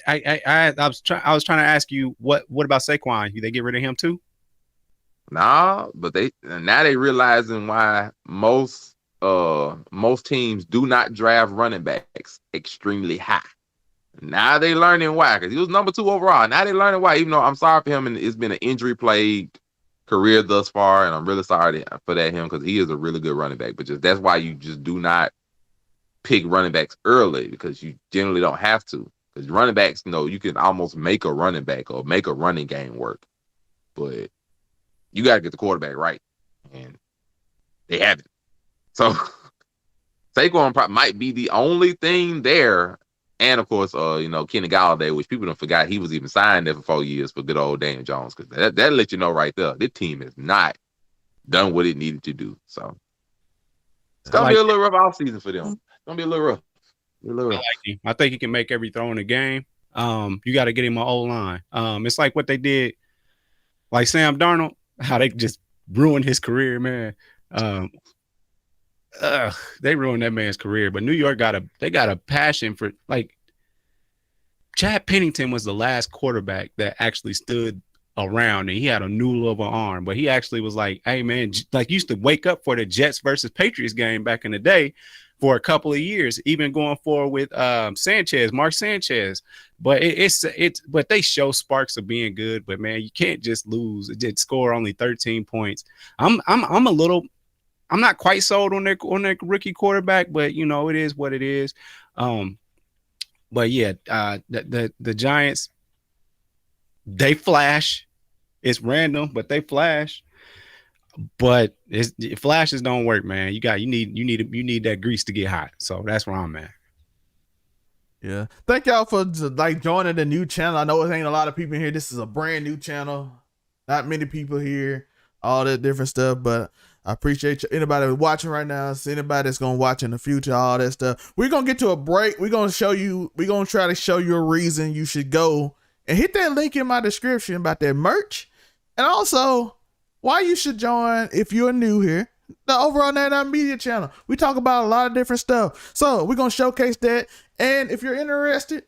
Speaker 3: I was trying to ask you, what about Saquon? They get rid of him too?
Speaker 2: Nah, but now they realizing why most teams do not draft running backs extremely high. Now they learning why, because he was number 2 overall. Now they learning why, even though I'm sorry for him, and it's been an injury-plagued career thus far, and I'm really sorry for him, because he is a really good running back. But that's why you just do not pick running backs early, because you generally don't have to. Because running backs, you can almost make a running back or make a running game work. But you got to get the quarterback right, and they haven't. So Saquon might be the only thing there. And of course, Kenny Galladay, which people don't forgot he was even signed there for 4 years for good old Daniel Jones, because that let you know right there, this team has not done what it needed to do. So it's gonna be a little rough offseason for them. It's gonna be a little rough.
Speaker 3: I think he can make every throw in the game. You got to get him an O-line. It's like what they did, like Sam Darnold, how they just ruined his career, man. They ruined that man's career. But New York got a passion for, like, Chad Pennington was the last quarterback that actually stood around, and he had a noodle of an arm, but he actually was like, hey man, like, used to wake up for the Jets versus Patriots game back in the day for a couple of years, even going forward with Mark Sanchez. But but they show sparks of being good. But man, you can't just lose. It did score only 13 points. I'm not quite sold on their rookie quarterback, but it is what it is. But yeah, the Giants, they flash. It's random, but they flash. But flashes don't work, man. You need that grease to get hot. So that's where I'm at.
Speaker 1: Yeah. Thank y'all for joining the new channel. I know it ain't a lot of people in here. This is a brand new channel. Not many people here. All that different stuff, but I appreciate anybody watching right now. It's anybody that's gonna watch in the future, all that stuff. We're gonna get to a break. We're gonna try to show you a reason you should go and hit that link in my description about that merch, and also why you should join, if you're new here, the Overall 99 Media channel. We talk about a lot of different stuff, so we're gonna showcase that. And if you're interested,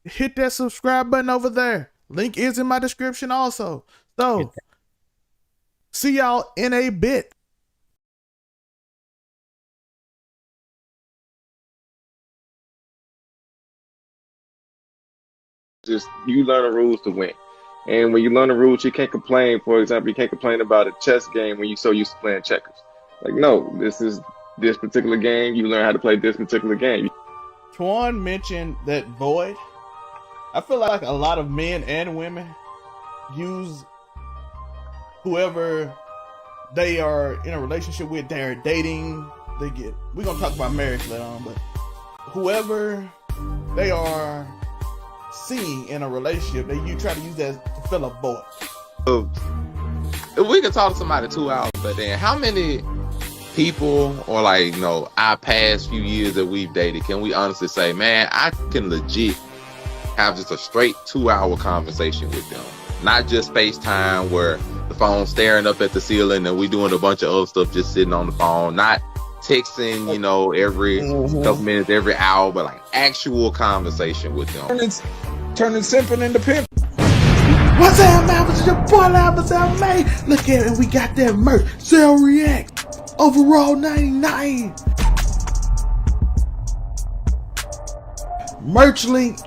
Speaker 1: hit that subscribe button over there. Link is in my description also. So see y'all in a bit.
Speaker 4: Just you learn the rules to win. And when you learn the rules, you can't complain. For example, you can't complain about a chess game when you're so used to playing checkers. Like, no, this is this particular game. You learn how to play this particular game.
Speaker 1: Twan mentioned that void. I feel like a lot of men and women use whoever they are in a relationship with, they're dating, we're going to talk about marriage later on, but whoever they are seeing in a relationship, you try to use that to fill a void.
Speaker 2: If we could talk to somebody 2 hours, but then how many people, or our past few years that we've dated, can we honestly say, man, I can legit have just a straight 2-hour conversation with them? Not just FaceTime where the phone's staring up at the ceiling and we doing a bunch of other stuff just sitting on the phone. Not texting, every couple minutes, every hour, but like actual conversation with them.
Speaker 5: Turning simping into pimp.
Speaker 1: What's up, man? What's your boy, What's up, man? Look at it, we got that merch. Sell React. Overall 99. Merch link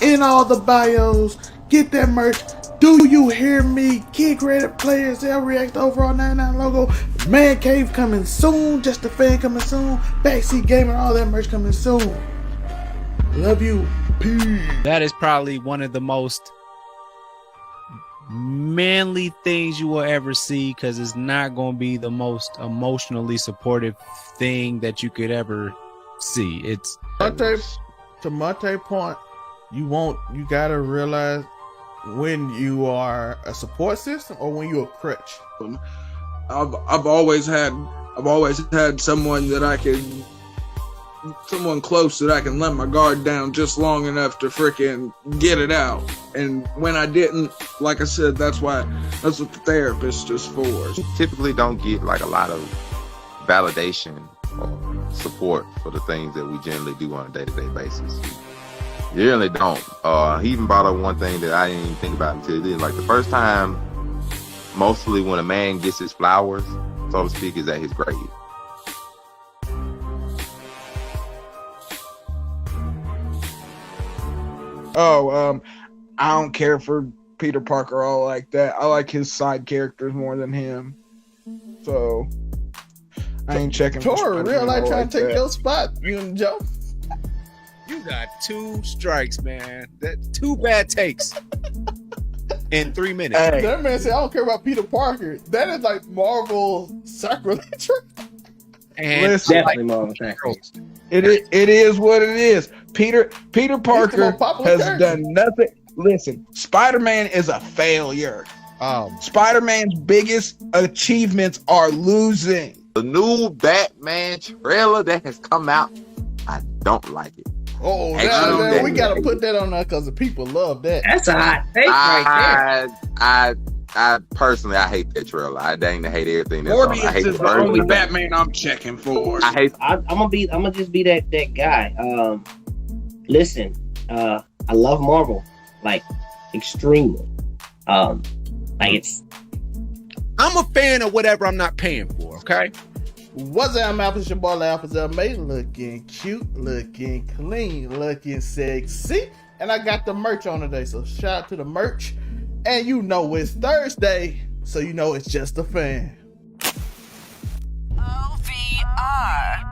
Speaker 1: in all the bios. Get that merch. Do you hear me? Kid Credit Players, Sell React, Overall 99 logo. Man Cave coming soon. Just a Fan coming soon. Backseat Gaming, all that merch coming soon. Love you. Peace.
Speaker 3: That is probably one of the most manly things you will ever see, because it's not going to be the most emotionally supportive thing that you could ever see. It's
Speaker 1: to Monte's point, you gotta realize when you are a support system or when you're a crutch.
Speaker 5: I've always had someone close that I can let my guard down just long enough to freaking get it out. And when I didn't, like I said, that's what the therapist is for.
Speaker 2: Typically don't get like a lot of validation or support for the things that we generally do on a day-to-day basis. You really don't. He even brought up one thing that I didn't even think about until then. Like the first time, mostly when a man gets his flowers, so to speak, is at his grave.
Speaker 5: I don't care for Peter Parker all like that. I like his side characters more than him. So I ain't checking for
Speaker 1: Tor, real life
Speaker 5: all
Speaker 1: trying
Speaker 5: like
Speaker 1: to take
Speaker 5: that.
Speaker 1: your spot, you and Joe.
Speaker 3: You got 2 strikes, man. That 2 bad takes in 3 minutes.
Speaker 5: Hey.
Speaker 1: That man said, I don't care about Peter Parker. That is like Marvel sacrilege.
Speaker 3: And
Speaker 5: Listen,
Speaker 6: Definitely Marvel sacrilege.
Speaker 5: It is what it is. Peter Parker
Speaker 1: most popular
Speaker 5: has
Speaker 1: character.
Speaker 5: done nothing. Listen, Spider-Man is a failure. Spider-Man's biggest achievements are losing.
Speaker 2: The new Batman trailer that has come out, I don't like it.
Speaker 1: Oh,
Speaker 2: Actually,
Speaker 1: we gotta put that on there because the people love that.
Speaker 6: That's a hot take right there.
Speaker 2: I personally, I hate that trailer. I dang to hate everything that's on. I
Speaker 5: Morbius
Speaker 2: hate
Speaker 5: is the
Speaker 2: version.
Speaker 5: only Batman I'm checking for.
Speaker 2: I hate.
Speaker 6: I'm gonna just be that guy. Listen, I love Marvel, like extremely. Like it's.
Speaker 3: I'm a fan of whatever I'm not paying for, okay?
Speaker 1: What's up, Malcolm? It's your boy, Alpha May, looking cute, looking clean, looking sexy. And I got the merch on today, so shout out to the merch. And you know it's Thursday, so you know it's just a fan.
Speaker 7: OVR.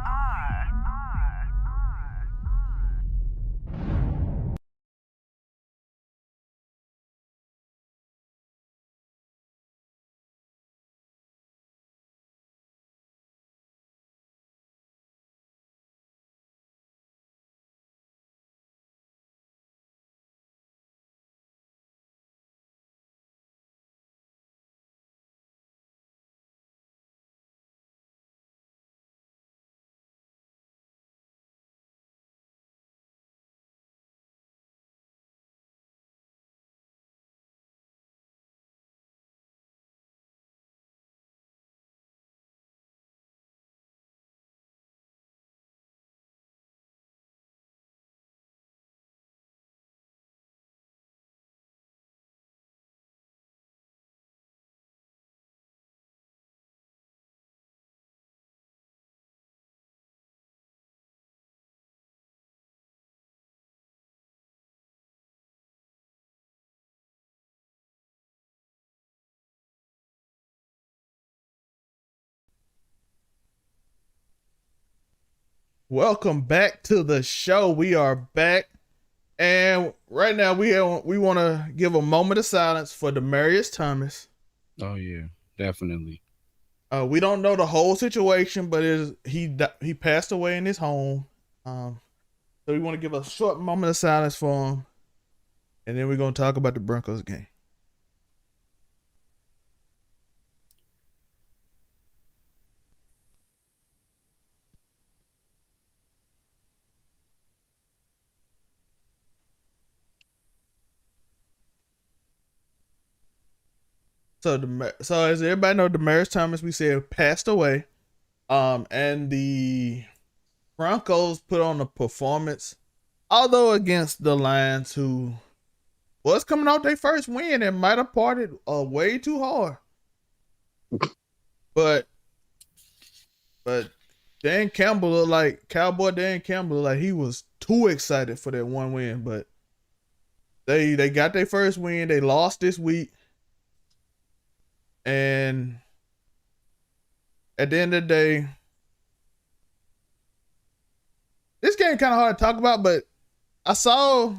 Speaker 1: Welcome back to the show. We are back, and right now we want to give a moment of silence for Demaryius Thomas.
Speaker 3: Oh yeah, definitely.
Speaker 1: We don't know the whole situation, but he passed away in his home. So we want to give a short moment of silence for him, and then we're gonna talk about the Broncos game. So as everybody know, Demaryius Thomas, we said, passed away. And the Broncos put on a performance, although against the Lions, who was coming off their first win and might have partied way too hard. But Dan Campbell looked like Cowboy Dan Campbell looked like he was too excited for that one win. But they got their first win. They lost this week. And at the end of the day, this game kind of hard to talk about, but I saw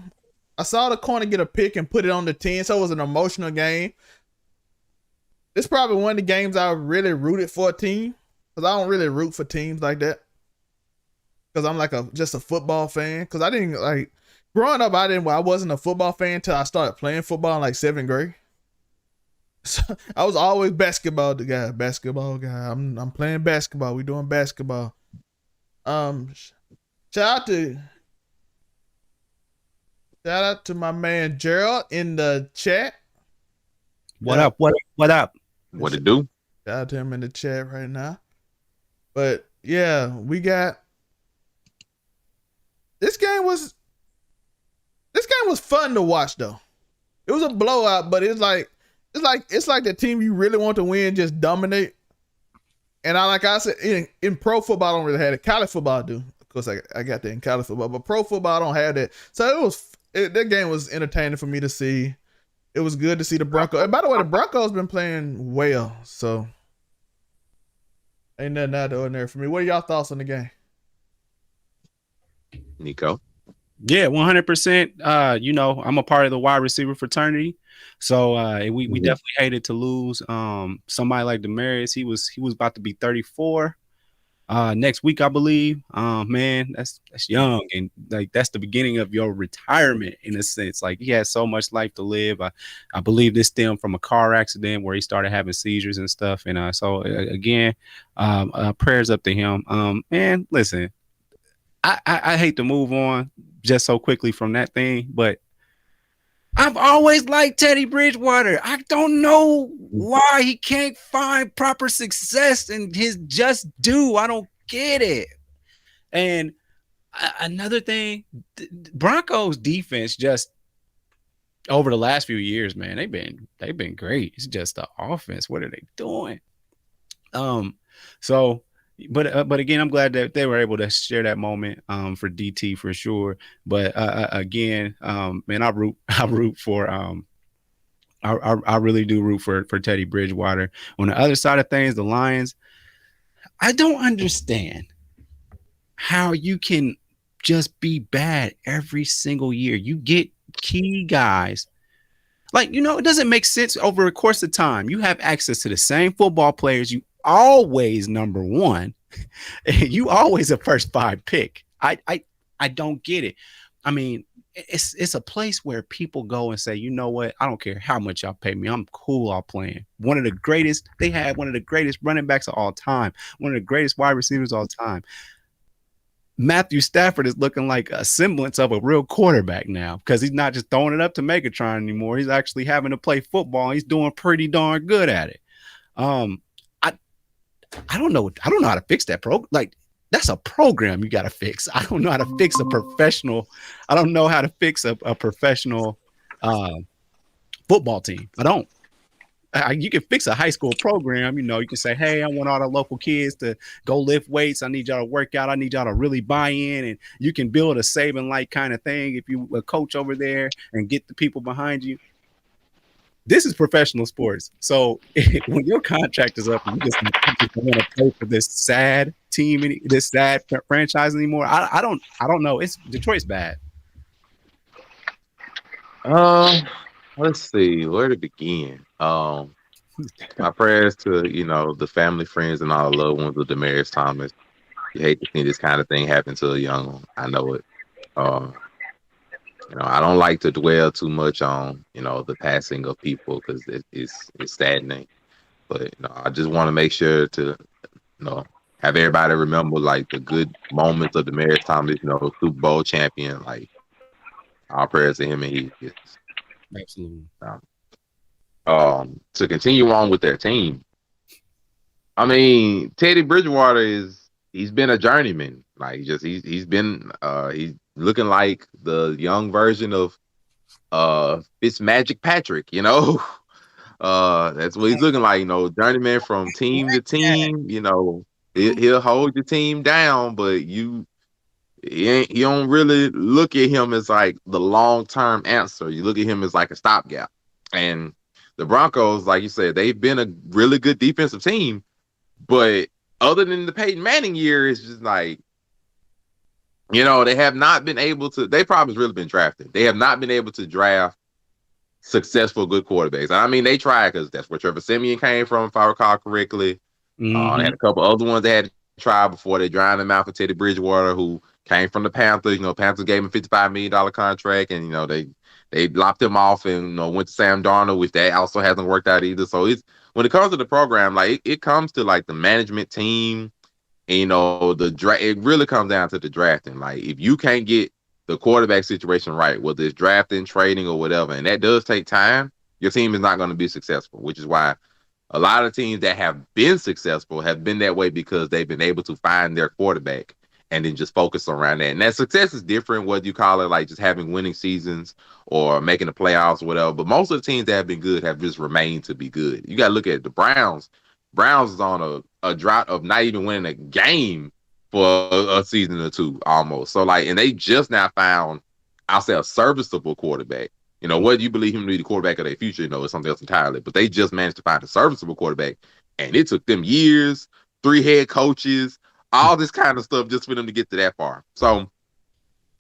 Speaker 1: the corner get a pick and put it on the 10, so it was an emotional game. It's probably one of the games I really rooted for a team, because I don't really root for teams like that. Because I'm like just a football fan. Because I didn't like growing up. I wasn't a football fan until I started playing football in like 7th grade. So I was always basketball guy. I'm playing basketball. We doing basketball. Shout out to my man Gerald in the chat.
Speaker 3: What up? What up?
Speaker 2: What it do?
Speaker 1: Shout out to him in the chat right now. But yeah, we got this game was fun to watch though. It was a blowout, but it's like the team you really want to win just dominate. And I said in pro football I don't really have it. College football I do. Of course I got that in college football, but pro football I don't have that. So that game was entertaining for me to see. It was good to see the Broncos. And by the way, the Broncos been playing well, so ain't nothing out of the ordinary for me. What are y'all thoughts on the game?
Speaker 2: Nico?
Speaker 3: Yeah, 100%. You know, I'm a part of the wide receiver fraternity, so we definitely hated to lose somebody like Demarius. He was about to be 34 next week, I believe. Man, that's young, and like that's the beginning of your retirement in a sense. Like he had so much life to live. I believe this stemmed from a car accident where he started having seizures and stuff. And so again, prayers up to him. Man, listen, I hate to move on just so quickly from that thing, but I've always liked Teddy Bridgewater. I don't know why he can't find proper success in his just due. I don't get it. And another thing, Broncos defense just over the last few years, man, they've been great. It's just the offense. What are they doing? So. But again, I'm glad that they were able to share that moment for DT for sure. But again, man, I root for I really do root for Teddy Bridgewater. On the other side of things, the Lions, I don't understand how you can just be bad every single year. You get key guys. Like, you know, it doesn't make sense over a course of time. You have access to the same football players. You always number one. You always a first 5 pick. I don't get it. I mean, it's a place where people go and say, you know what? I don't care how much y'all pay me. I'm cool all playing. They had one of the greatest running backs of all time. One of the greatest wide receivers of all time. Matthew Stafford is looking like a semblance of a real quarterback now because he's not just throwing it up to Megatron anymore. He's actually having to play football. He's doing pretty darn good at it. I don't know how to fix that program. Like, that's a program you got to fix. I don't know how to fix a professional. I don't know how to fix a professional football team. I don't. You can fix a high school program. You know, you can say, hey, I want all the local kids to go lift weights. I need y'all to work out. I need y'all to really buy in. And you can build a save and light kind of thing if you a coach over there and get the people behind you. This is professional sports. So when your contract is up and you just don't want to play for this sad team, this sad franchise anymore, I don't know. Detroit's bad.
Speaker 2: Let's see where to begin. My prayers to the family, friends, and all the loved ones of Demarius Thomas. You hate to see this kind of thing happen to a young one. I know it. I don't like to dwell too much on, the passing of people because it's saddening. But I just want to make sure to, have everybody remember like the good moments of Demarius Thomas, Super Bowl champion. Like, our prayers to him and he is.
Speaker 3: Absolutely.
Speaker 2: To continue on with their team, I mean, Teddy Bridgewater he's been a journeyman. Like, he's looking like the young version of Fitzmagic Patrick, that's what he's looking like, journeyman from team to team. He'll hold your team down, but you don't really look at him as like the long-term answer. You look at him as like a stopgap. And the Broncos, like you said, they've been a really good defensive team, but other than the Peyton Manning year, it's just like, they have not been able to. They probably really been drafted. They have not been able to draft successful, good quarterbacks. I mean, they tried because that's where Trevor Simeon came from, if I recall correctly. They had a couple other ones they had to try before they drowned him out for Teddy Bridgewater, who came from the Panthers. Panthers gave him a $55 million contract, and they lopped him off and went to Sam Darnold, which that also hasn't worked out either. So it's when it comes to the program, like it comes to like the management team, and it really comes down to the drafting. Like if you can't get the quarterback situation right, whether it's drafting, trading, or whatever, and that does take time, your team is not going to be successful, which is why a lot of teams that have been successful have been that way because they've been able to find their quarterback and then just focus around that. And that success is different, whether you call it like just having winning seasons or making the playoffs or whatever. But most of the teams that have been good have just remained to be good. You got to look at the Browns. Browns is on a drought of not even winning a game for a season or two almost. So and they just now found, I'll say, a serviceable quarterback. Whether you believe him to be the quarterback of their future, it's something else entirely. But they just managed to find a serviceable quarterback, and it took them years, 3 head coaches, all this kind of stuff just for them to get to that far. So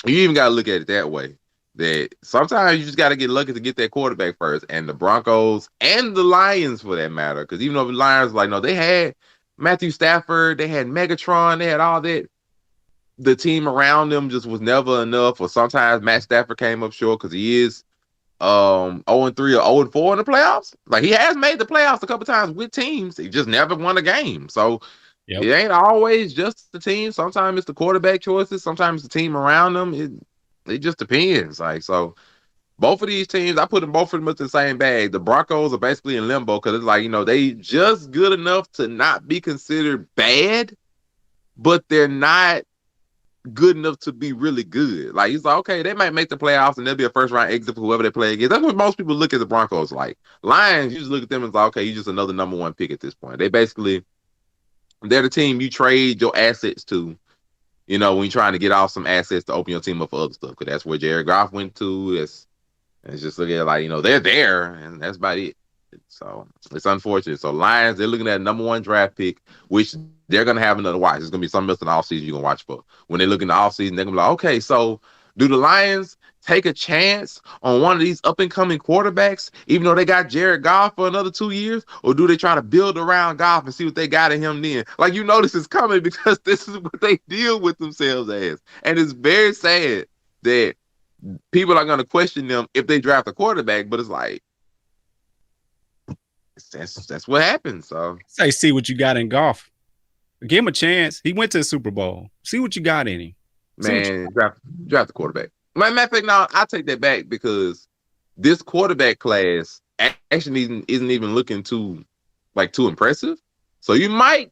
Speaker 2: you even got to look at it that way, that sometimes you just got to get lucky to get that quarterback first. And the Broncos and the Lions, for that matter, because even though the Lions, they had Matthew Stafford, they had Megatron, they had all that, the team around them just was never enough. Or sometimes Matt Stafford came up short because he is 0-3 or 0-4 in the playoffs. Like he has made the playoffs a couple times with teams. He just never won a game. So It ain't always just the team. Sometimes it's the quarterback choices. Sometimes the team around them. It just depends. So both of these teams, I put them both of them in the same bag. The Broncos are basically in limbo because it's they just good enough to not be considered bad, but they're not good enough to be really good. He's okay, they might make the playoffs and they'll be a first round exit for whoever they play against. That's what most people look at the Broncos like. Lions, you just look at them and okay, you're just another number 1 pick at this point. They're the team you trade your assets to, when you're trying to get off some assets to open your team up for other stuff. Because that's where Jared Goff went to. It's just looking at they're there and that's about it. So it's unfortunate. So Lions, they're looking at a number 1 draft pick, which they're going to have another watch. It's going to be something else in the offseason you're going to watch for. When they look in the offseason, they're going to be like, okay, so do the Lions take a chance on one of these up-and-coming quarterbacks, even though they got Jared Goff for another 2 years? Or do they try to build around Goff and see what they got in him then? This is coming because this is what they deal with themselves as. And it's very sad that people are going to question them if they draft a quarterback, but it's that's what happens. So
Speaker 3: say, see what you got in Goff. Give him a chance. He went to the Super Bowl. See what you got in him.
Speaker 2: Man, draft the quarterback. Matter of fact, no, I'll take that back because this quarterback class actually isn't even looking too impressive. So you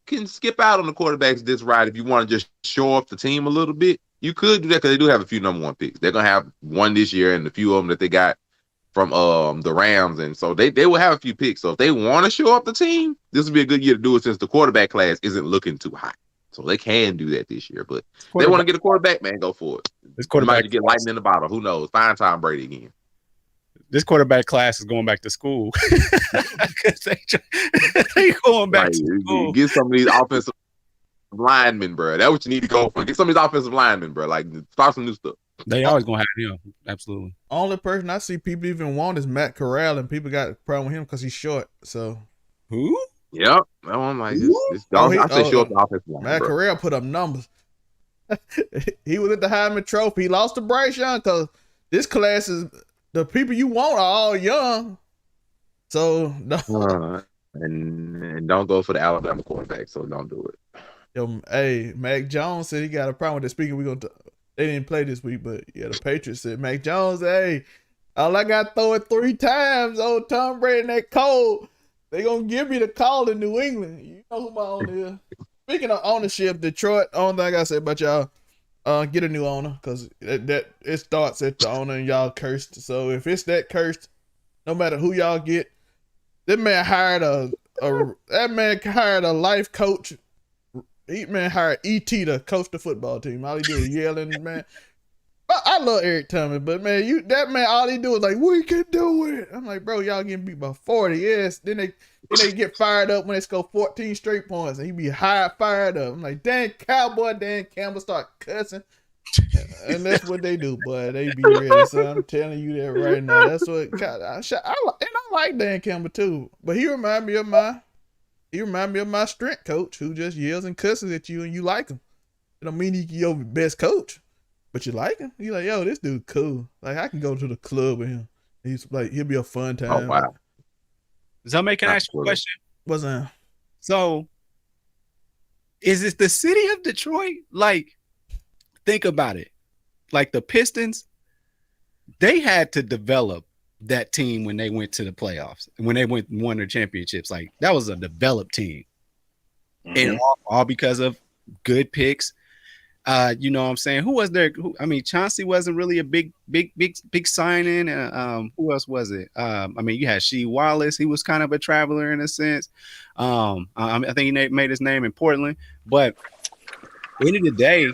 Speaker 2: can skip out on the quarterbacks this ride if you want to just show off the team a little bit. You could do that because they do have a few number 1 picks. They're gonna have one this year and a few of them that they got from the Rams, and so they will have a few picks. So if they want to show up the team, this would be a good year to do it since the quarterback class isn't looking too hot. So they can do that this year. But if they want to get a quarterback, man, go for it.
Speaker 3: This quarterback
Speaker 2: might get lightning in the bottle. Who knows? Find Tom Brady again.
Speaker 3: This quarterback class is going back to school. they going back to school.
Speaker 2: Get some of these offensive linemen, bro. That's what you need to go for. Get some of these offensive linemen, bro. Start some new stuff.
Speaker 3: They always gonna have him. Absolutely.
Speaker 1: Only person I see people even want is Matt Corral, and people got a problem with him because he's short. So
Speaker 3: who?
Speaker 2: Yep. I'm I say short the offensive line.
Speaker 1: Matt Corral put up numbers. He was at the Heisman Trophy. He lost to Bryce Young because this class is the people you want are all young. So no.
Speaker 2: And don't go for the Alabama quarterback. So don't do it.
Speaker 1: Yo, hey, Mac Jones said he got a problem with that. Speaking, they didn't play this week, but yeah, the Patriots said, Mac Jones, hey, all I got to throw it 3 times. Old Tom Brady and that cold. They going to give me the call in New England. You know who my owner is. Speaking of ownership, Detroit, only thing I gotta say about y'all, get a new owner because that it starts at the owner and y'all cursed. So if it's that cursed, no matter who y'all get, that man hired a life coach. He hired ET to coach the football team. All he do is yelling, man. I love Eric Thomas, but man, that man, all he do is like, we can do it. I'm like, bro, y'all getting beat by 40. Yes. Then they get fired up when they score 14 straight points, and he be fired up. I'm like, Dan Campbell start cussing. And that's what they do, boy. They be ready. So I'm telling you that right now. That's what I like Dan Campbell too. But he remind me of my strength coach who just yells and cusses at you and you like him. It don't mean he's your best coach, but you like him. You like, yo, this dude cool. Like I can go to the club with him. He's like, he'll be a fun time.
Speaker 2: Oh wow.
Speaker 3: So can I ask you a question?
Speaker 1: What's that?
Speaker 3: So is it the city of Detroit? Like, think about it. Like the Pistons, they had to develop that team when they went to the playoffs, when they won their championships. Like that was a developed team. And all because of good picks. You know what I'm saying? Who was there? Chauncey wasn't really a big signing. Who else was it? You had Shea Wallace. He was kind of a traveler in a sense. I think he made his name in Portland. But end of the day,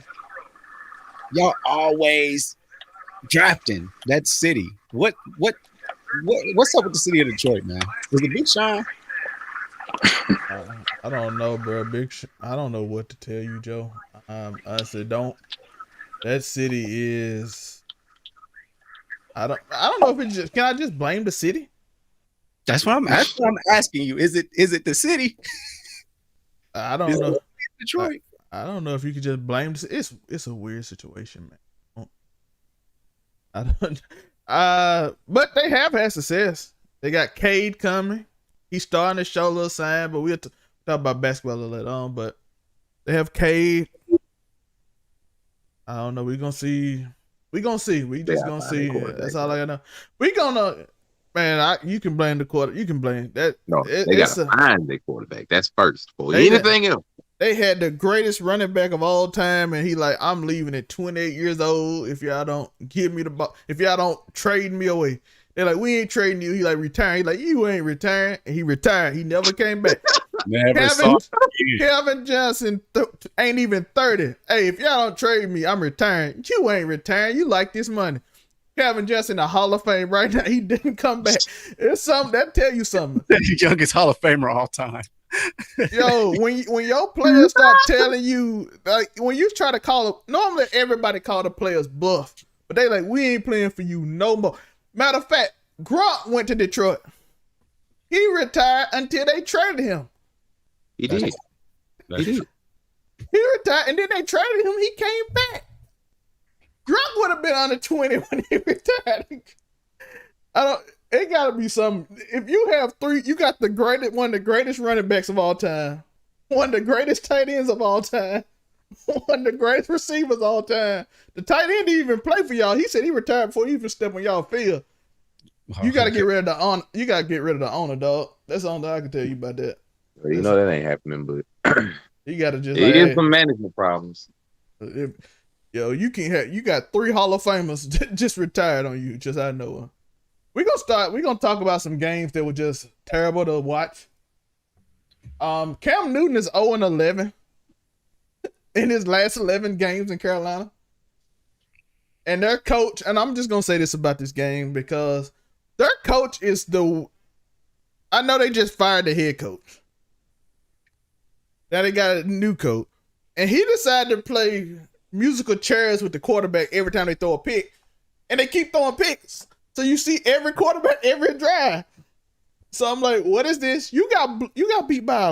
Speaker 3: y'all always drafting that city. What's up with the city of Detroit, man? Is it Big Sean?
Speaker 1: I don't know, bro. I don't know what to tell you, Joe. Honestly, don't. That city is. I don't know if it's just. Can I just blame the city?
Speaker 3: That's what I'm asking you. Is it the city?
Speaker 1: I don't know.
Speaker 3: Detroit.
Speaker 1: I don't know if you could just blame. It's a weird situation, man. I don't. But they have had success. They got Cade coming. He's starting to show a little sign, but we'll talk about basketball a little later on. But they have Cade. I don't know. We're gonna see. We just gonna see. That's all I know. We gonna, man. You can blame the quarter. You can blame that.
Speaker 2: No, they gotta find their quarterback. That's first for anything else.
Speaker 1: They had the greatest running back of all time, and he like, I'm leaving at 28 years old if y'all don't give me the ball. If y'all don't trade me away. They're like, we ain't trading you. He like retiring. He like, you ain't retiring. And he retired. He never came back. Kevin Johnson ain't even 30. Hey, if y'all don't trade me, I'm retiring. You ain't retiring. You like this money. Kevin Johnson, the Hall of Fame right now. He didn't come back. It's something that tell you something.
Speaker 3: The youngest Hall of Famer all time.
Speaker 1: Yo, when your players start telling you, like when you try to call them, normally everybody call the players bluff, but they like, we ain't playing for you no more. Matter of fact, Gronk went to Detroit. He retired until they traded him.
Speaker 2: He did.
Speaker 1: He retired, and then they traded him. He came back. Gronk would have been under 20 when he retired. It gotta be something. If you have three, you got one of the greatest running backs of all time, one of the greatest tight ends of all time, one of the greatest receivers of all time. The tight end didn't even play for y'all. He said he retired before he even stepped on y'all field. You gotta get rid of the owner. You gotta get rid of the owner, dog. That's the only thing I can tell you about that.
Speaker 2: You know that ain't happening, but
Speaker 1: you gotta just.
Speaker 2: It is some management problems.
Speaker 1: You got 3 Hall of Famers just retired on you. Just I know. We're gonna talk about some games that were just terrible to watch. Cam Newton is 0-11 in his last 11 games in Carolina. And their coach, and I'm just gonna say this about this game because their coach is I know they just fired the head coach. Now they got a new coach. And he decided to play musical chairs with the quarterback every time they throw a pick. And they keep throwing picks. So you see every quarterback, every drive. So I'm like, what is this? You got beat by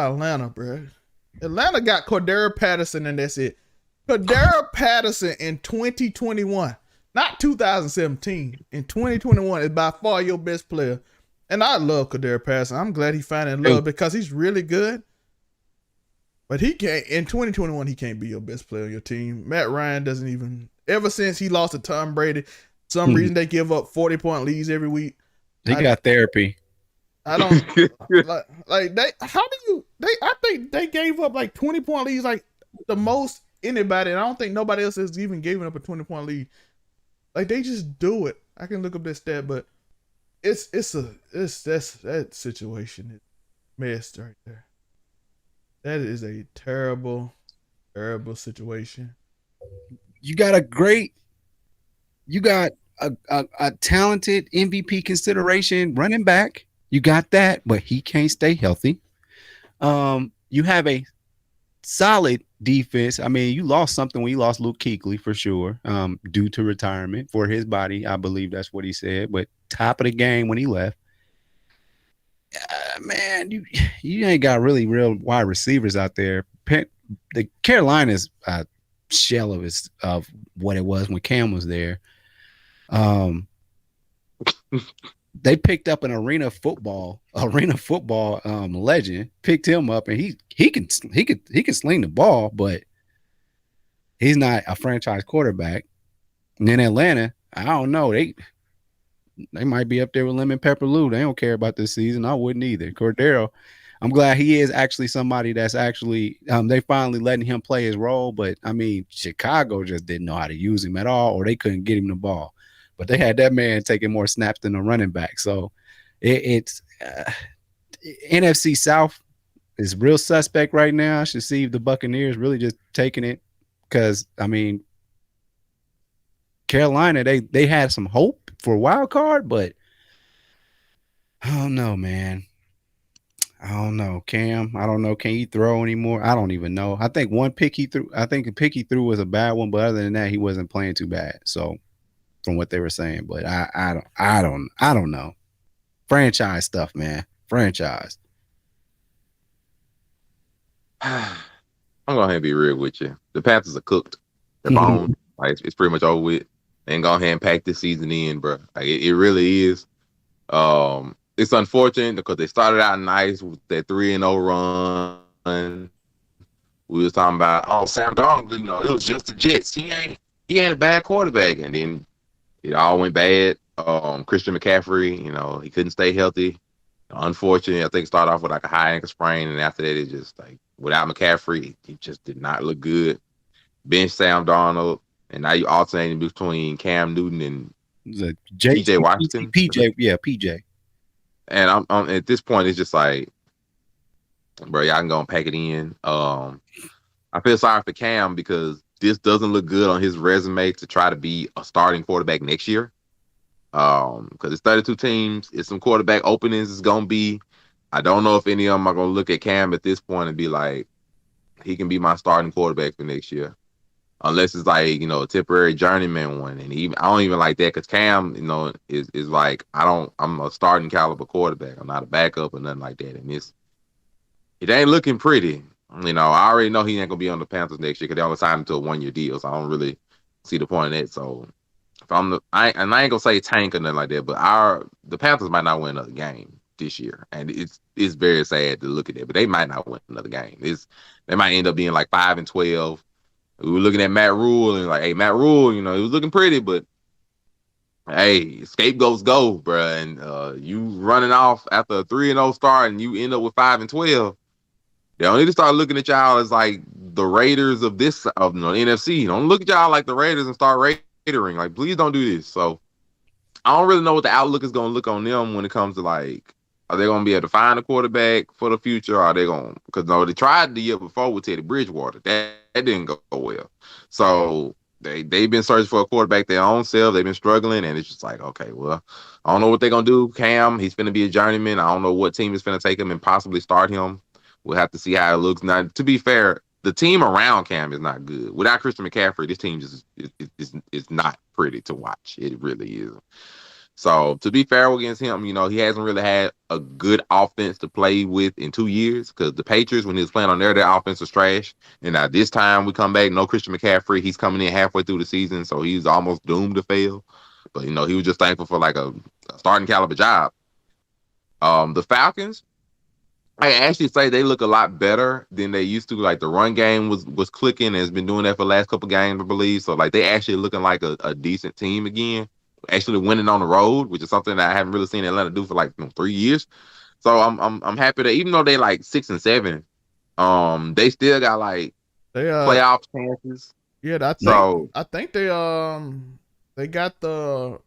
Speaker 1: Atlanta, bro. Atlanta got Cordero Patterson, and that's it. Cordero Patterson in 2021, not 2017. In 2021 is by far your best player. And I love Cordero Patterson. I'm glad he finding love because he's really good. But he can't, in 2021, he can't be your best player on your team. Matt Ryan doesn't even, ever since he lost to Tom Brady, some reason they give up 40-point leads every week.
Speaker 3: He got therapy.
Speaker 1: I don't I think they gave up like 20-point leads, like the most anybody, and I don't think nobody else has even given up a 20-point lead. Like they just do it. I can look up that stat, but that situation is messed right there. That is a terrible, terrible situation.
Speaker 3: you got a talented MVP consideration running back. You got that, but he can't stay healthy. You have a solid defense. I mean, you lost something when you lost Luke Kuechly for sure, due to retirement for his body. I believe that's what he said. But top of the game when he left, man, you ain't got really real wide receivers out there. The Carolina's a shell of what it was when Cam was there. They picked up an arena football legend, picked him up, and he can sling the ball, but he's not a franchise quarterback. And then Atlanta, I don't know, they might be up there with Lemon Pepper Lou. They don't care about this season. I wouldn't either. Cordero, I'm glad he is actually somebody that's actually they finally letting him play his role, but I mean Chicago just didn't know how to use him at all, or they couldn't get him the ball. But they had that man taking more snaps than a running back. So it's NFC South is real suspect right now. I should see if the Buccaneers really just taking it, because I mean Carolina, they had some hope for a wild card, but I don't know, man. I don't know, Cam. I don't know. Can he throw anymore? I don't even know. I think one pick he threw. I think the pick he threw was a bad one, but other than that, he wasn't playing too bad. So, from what they were saying, but I don't know. Franchise stuff, man. Franchise.
Speaker 2: I'm gonna be real with you. The Panthers are cooked. They're boned. Like it's pretty much over with. They ain't gonna hand pack this season in, bro. Like it really is. It's unfortunate because they started out nice with that 3-0 run. We was talking about, Sam Darnold, it was just the Jets. He ain't a bad quarterback, and then it all went bad. Christian McCaffrey, he couldn't stay healthy. Unfortunately, I think it started off with like a high ankle sprain, and after that, it just like without McCaffrey, he just did not look good. Bench Sam Darnold, and now you alternating between Cam Newton and PJ Washington.
Speaker 3: PJ.
Speaker 2: And I'm at this point, it's just like, bro, y'all can go and pack it in. I feel sorry for Cam because this doesn't look good on his resume to try to be a starting quarterback next year. Because it's 32 teams, it's some quarterback openings. It's gonna be. I don't know if any of them are gonna look at Cam at this point and be like, he can be my starting quarterback for next year, unless it's like a temporary journeyman one. And I don't even like that because Cam, is like I'm a starting caliber quarterback. I'm not a backup or nothing like that. And it ain't looking pretty. I already know he ain't gonna be on the Panthers next year because they only signed him to a 1-year deal. So I don't really see the point in that. So if I ain't gonna say tank or nothing like that, but the Panthers might not win another game this year, and it's very sad to look at that. But they might not win another game. They might end up being like 5-12. We were looking at Matt Rule and like, hey, Matt Rule, he was looking pretty, but hey, scapegoats go, bro. And you running off after a 3-0 start and you end up with 5-12. They don't need to start looking at y'all as like the Raiders of the NFC. Don't look at y'all like the Raiders and start raidering. Like, please don't do this. So I don't really know what the outlook is going to look on them when it comes to like, are they going to be able to find a quarterback for the future? Or are they going? Because they tried the year before with Teddy Bridgewater. That didn't go well. So they've been searching for a quarterback their own self. They've been struggling, and it's just like, okay, well, I don't know what they're gonna do. Cam, he's gonna be a journeyman. I don't know what team is gonna take him and possibly start him. We'll have to see how it looks. Now, to be fair, the team around Cam is not good. Without Christian McCaffrey, this team is not pretty to watch. It really is. So to be fair against him, he hasn't really had a good offense to play with in 2 years because the Patriots, when he was playing on their offense was trash. And now this time we come back, no Christian McCaffrey. He's coming in halfway through the season, so he's almost doomed to fail. But, he was just thankful for like a starting caliber job. The Falcons, I actually say they look a lot better than they used to. Like the run game was clicking and has been doing that for the last couple games, I believe. So like they actually looking like a decent team again. Actually winning on the road, which is something that I haven't really seen Atlanta do for like 3 years. So I'm happy that even though they like 6-7, they still got like playoff chances.
Speaker 1: Yeah, I think they got the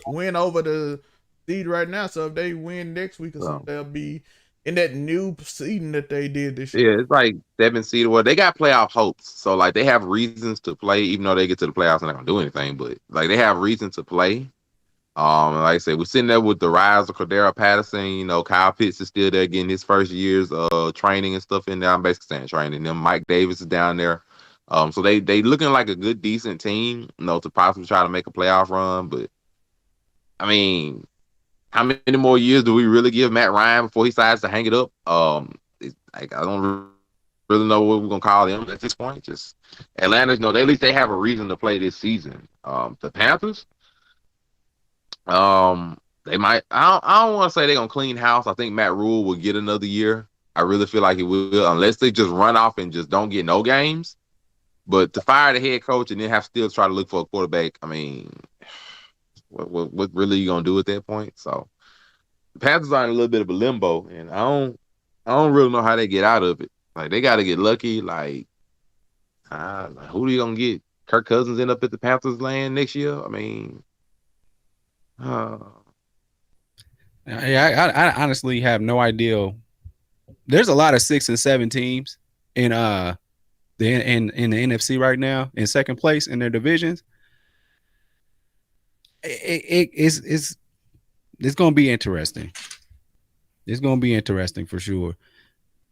Speaker 1: win over the seed right now. So if they win next week or something, they'll be in that new season that they did this year.
Speaker 2: Yeah, it's like 7 seed. Well, they got playoff hopes, so like they have reasons to play, even though they get to the playoffs and they're not gonna do anything. But like they have reason to play. Like I said, we're sitting there with the rise of Cordero Patterson. You know, Kyle Pitts is still there getting his first year's training and stuff in there. I'm basically saying training. Then Mike Davis is down there. So they looking like a good, decent team, you know, to possibly try to make a playoff run. But I mean, how many more years do we really give Matt Ryan before he decides to hang it up? Like I don't really know what we're gonna call them at this point. Just Atlanta, you know, at least they have a reason to play this season. The Panthers. They might. I don't want to say they're gonna clean house. I think Matt Rule will get another year. I really feel like he will, unless they just run off and just don't get no games. But to fire the head coach and then have still try to look for a quarterback, I mean, what really you gonna do at that point? So the Panthers are in a little bit of a limbo, and I don't really know how they get out of it. Like they got to get lucky. Like who are you gonna get? Kirk Cousins end up at the Panthers land next year? I mean.
Speaker 3: I honestly have no idea. There's a lot of 6 and 7 teams in the NFC right now in second place in their divisions. It's going to be interesting. It's going to be interesting for sure.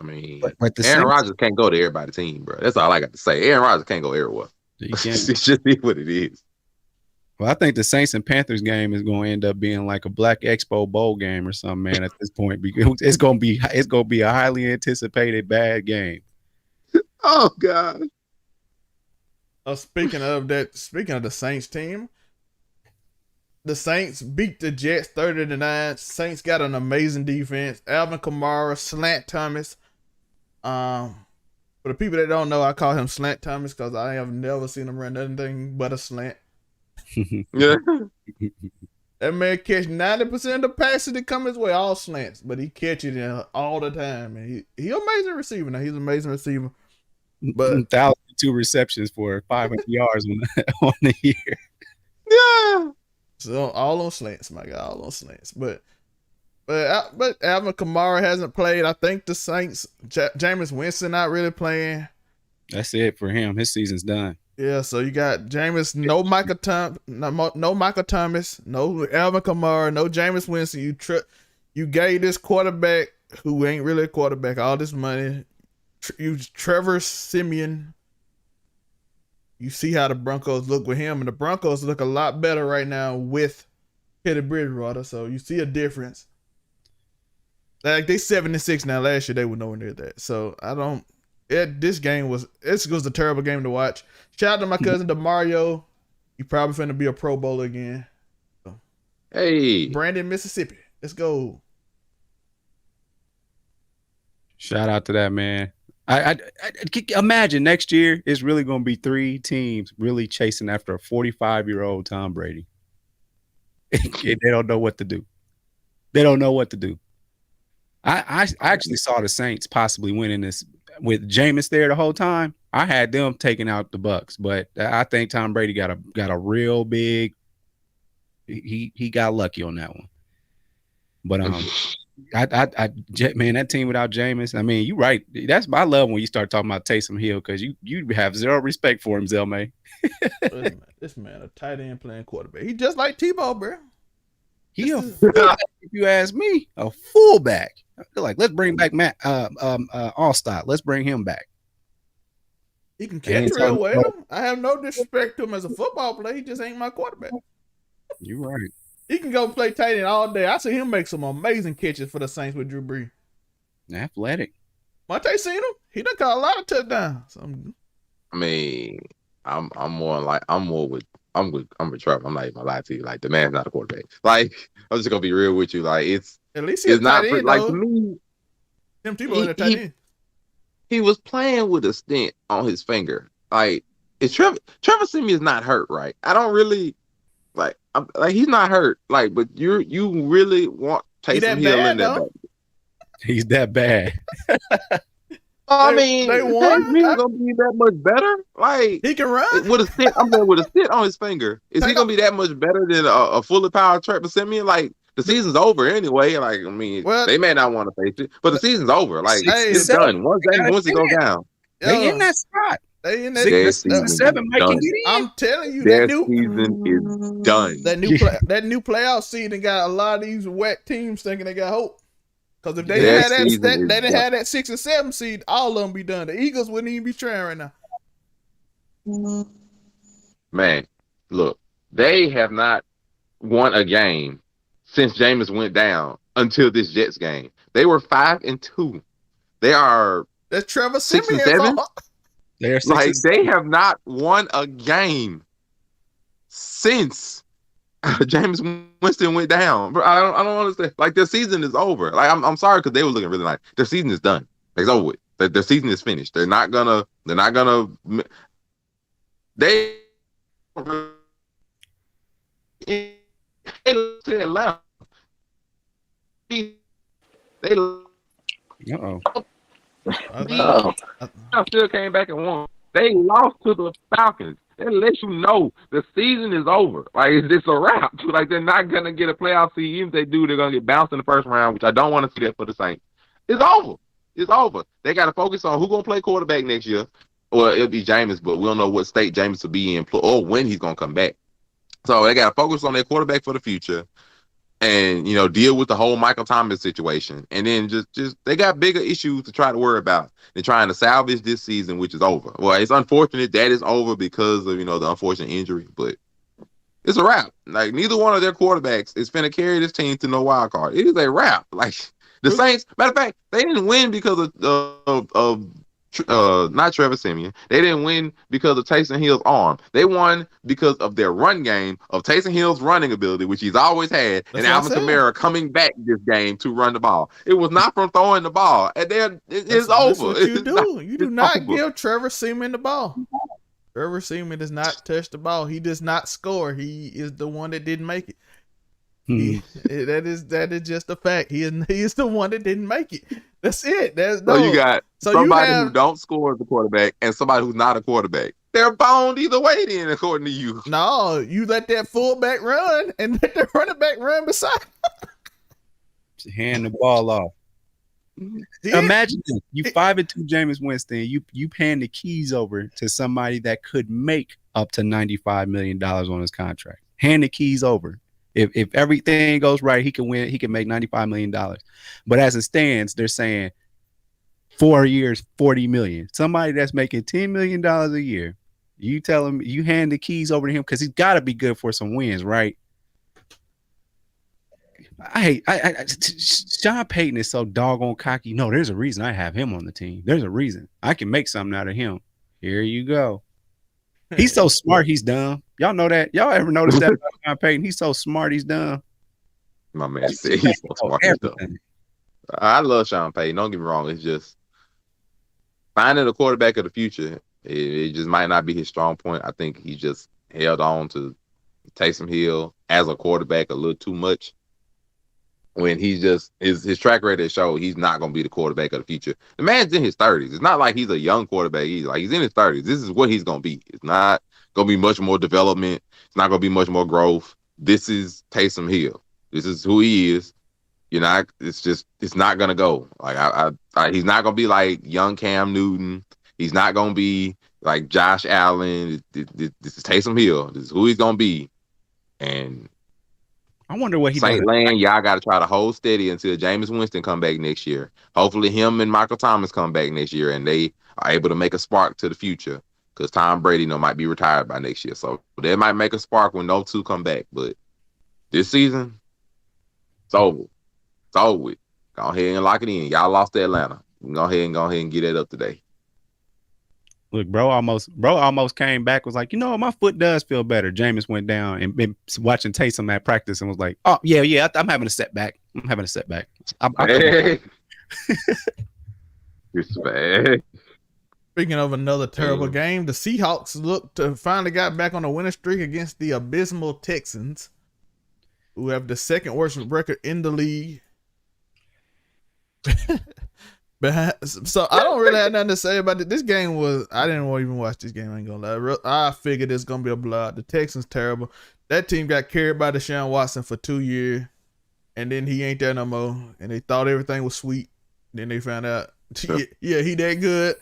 Speaker 2: I mean,
Speaker 3: but
Speaker 2: Aaron Rodgers can't go to everybody's team, bro. That's all I got to say. Aaron Rodgers can't go everywhere. It's just what it is.
Speaker 3: Well, I think the Saints and Panthers game is going to end up being like a Black Expo Bowl game or something, man. At this point, because it's going to be a highly anticipated bad game.
Speaker 2: Oh God!
Speaker 1: Speaking of the Saints team, the Saints beat the Jets 30-9. Saints got an amazing defense. Alvin Kamara, Slant Thomas. For the people that don't know, I call him Slant Thomas because I have never seen him run anything but a slant.
Speaker 2: Yeah.
Speaker 1: That man catch 90% of the passes that come his way, all slants, but he catches it all the time. And he amazing receiver. Now he's an amazing receiver. But
Speaker 3: 1,002 receptions for 500 yards on the year.
Speaker 2: Yeah.
Speaker 1: So all on slants, my God, all on slants. But Alvin Kamara hasn't played. I think the Saints, Jameis Winston not really playing.
Speaker 3: That's it for him. His season's done.
Speaker 1: Yeah, so you got Jameis, no Michael Thomas, no Alvin Kamara, no Jameis Winston. You gave this quarterback who ain't really a quarterback all this money. You Trevor Simeon. You see how the Broncos look with him, and the Broncos look a lot better right now with Teddy Bridgewater. So you see a difference. Like they 7-6 now. Last year they were nowhere near that. So this was a terrible game to watch. Shout out to my cousin DeMario. You probably finna be a Pro Bowler again. So,
Speaker 2: hey,
Speaker 1: Brandon, Mississippi. Let's go.
Speaker 3: Shout out to that man. I imagine next year it's really going to be 3 teams really chasing after a 45-year-old Tom Brady. They don't know what to do. They don't know what to do. I actually saw the Saints possibly winning this with Jameis there the whole time. I had them taking out the Bucks, but I think Tom Brady got a real big. He got lucky on that one. But man, that team without Jameis, I mean, you're right. That's my love when you start talking about Taysom Hill because you have zero respect for him, Zelmay.
Speaker 1: This man, a tight end playing quarterback. He just like Tebow, bro.
Speaker 3: If you ask me, a fullback. I feel like let's bring back Matt Allstott. Let's bring him back.
Speaker 1: He can catch real well. I have no disrespect to him as a football player. He just ain't my quarterback.
Speaker 3: You're right.
Speaker 1: He can go play tight end all day. I see him make some amazing catches for the Saints with Drew Brees.
Speaker 3: Athletic.
Speaker 1: Monte seen him. He done caught a lot of touchdowns.
Speaker 2: I mean, I'm with Trevor. I'm not even gonna lie to you. Like the man's not a quarterback. Like I'm just gonna be real with you. Like
Speaker 1: at least he's
Speaker 2: not
Speaker 1: tight end,
Speaker 2: like
Speaker 1: though.
Speaker 2: to me.
Speaker 1: Tim Tebow in a tight end.
Speaker 2: He was playing with a stent on his finger. Like it's Trevor Simmons is not hurt, right? I don't really like he's not hurt. Like, but you really want Taysom Hill in that back.
Speaker 3: He's that bad.
Speaker 2: I mean,
Speaker 1: they won.
Speaker 2: He's gonna be that much better. Like
Speaker 1: he can run
Speaker 2: with a stick. I'm saying with a stick on his finger. Is he gonna be that much better than a fully powered Trevor Simeon? Like The season's over anyway. Like, I mean,
Speaker 1: Well,
Speaker 2: they may not want to face it, but the season's over. Like, it's
Speaker 3: Seven.
Speaker 2: done. Once it goes down,
Speaker 3: They in that spot.
Speaker 1: They in
Speaker 2: their
Speaker 1: that.
Speaker 2: season is
Speaker 3: 7 might
Speaker 2: done.
Speaker 3: can get in.
Speaker 1: I'm telling you,
Speaker 2: Their
Speaker 1: that
Speaker 2: season is done.
Speaker 1: that new playoff season got a lot of these wet teams thinking they got hope. Because if they didn't have that 6 and 7 seed, all of them be done. The Eagles wouldn't even be trying right now.
Speaker 2: Man, look, they have not won a game since Jameis went down until this Jets game. They were 5-2. They are
Speaker 1: That's Trevor
Speaker 2: 6 and
Speaker 1: Simmons.
Speaker 2: 7.
Speaker 3: They're 6
Speaker 2: Like,
Speaker 3: and 7.
Speaker 2: they have not won a game since Jameis Winston went down. Bro, I don't understand. Like, their season is over. Like, I'm sorry because they were looking really nice. Their season is done. It's over with. Their season is finished. They lost to Atlanta. They still came back and won. They lost to the Falcons. That lets you know the season is over. Like, it's a wrap. Like, they're not gonna get a playoff seed. Even if they do, they're gonna get bounced in the first round, which I don't want to see that for the Saints. It's over. It's over. They got to focus on who's gonna play quarterback next year. Well, it'll be Jameis, but we don't know what state Jameis will be in or when he's gonna come back. So they got to focus on their quarterback for the future, and deal with the whole Michael Thomas situation. And then just they got bigger issues to try to worry about. They're trying to salvage this season, which is over. Well, it's unfortunate that it's over because of the unfortunate injury, but it's a wrap. Like, neither one of their quarterbacks is finna carry this team to no wild card. It is a wrap. Like, the Saints, matter of fact, they didn't win because of not Trevor Simeon. They didn't win because of Taysom Hill's arm. They won because of their run game, of Taysom Hill's running ability, which he's always had, and Alvin Kamara coming back this game to run the ball. It was not from throwing the ball. And it's over.
Speaker 1: That's what you do. You do not give Trevor Simeon the ball. Trevor Simeon does not touch the ball. He does not score. He is the one that didn't make it. That is just a fact. He is the one that didn't make it. That's it. So
Speaker 2: you got somebody who don't score as a quarterback and somebody who's not a quarterback. They're boned either way then, according to you.
Speaker 1: No, you let that fullback run and let the running back run beside him.
Speaker 3: Hand the ball off. Imagine this. You 5-2 Jameis Winston. You hand the keys over to somebody that could make up to $95 million on his contract. Hand the keys over. If everything goes right, he can win. He can make $95 million. But as it stands, they're saying 4 years, $40 million. Somebody that's making $10 million a year, you tell him, you hand the keys over to him because he's got to be good for some wins, right? Sean Payton is so doggone cocky. No, there's a reason I have him on the team. There's a reason I can make something out of him. Here you go. He's so smart, he's dumb. Y'all know that? Y'all ever notice that about Sean Payton? He's so smart, he's dumb.
Speaker 2: My man said he's so smart, he's dumb. I love Sean Payton. Don't get me wrong. It's just finding a quarterback of the future. It just might not be his strong point. I think he just held on to Taysom Hill as a quarterback a little too much. When he's just his track record showed he's not going to be the quarterback of the future. The man's in his 30s. It's not like he's a young quarterback. He's in his 30s. This is what he's going to be. It's not going to be much more development. It's not going to be much more growth. This is Taysom Hill. This is who he is. It's not going to go. Like he's not going to be like young Cam Newton. He's not going to be like Josh Allen. This is Taysom Hill. This is who he's going to be. And
Speaker 3: I wonder what he does.
Speaker 2: St. Land, y'all got to try to hold steady until Jameis Winston come back next year. Hopefully him and Michael Thomas come back next year and they are able to make a spark to the future because Tom Brady might be retired by next year. So they might make a spark when those two come back. But this season, it's over. It's over with. Go ahead and lock it in. Y'all lost to Atlanta. Go ahead and get it up today.
Speaker 3: Look, bro almost came back, was like, my foot does feel better. Jameis went down and been watching Taysom at practice and was like, oh, yeah, I'm having a setback.
Speaker 2: Hey. It's bad.
Speaker 1: Speaking of another terrible game, the Seahawks finally got back on a winning streak against the abysmal Texans, who have the second worst record in the league. So I don't really have nothing to say about it. This game I didn't even watch this game. I ain't gonna lie. I figured it's gonna be a blowout. The Texans terrible. That team got carried by Deshaun Watson for 2 years. and then he ain't there no more, and they thought everything was sweet. Then they found out, yeah, he that good.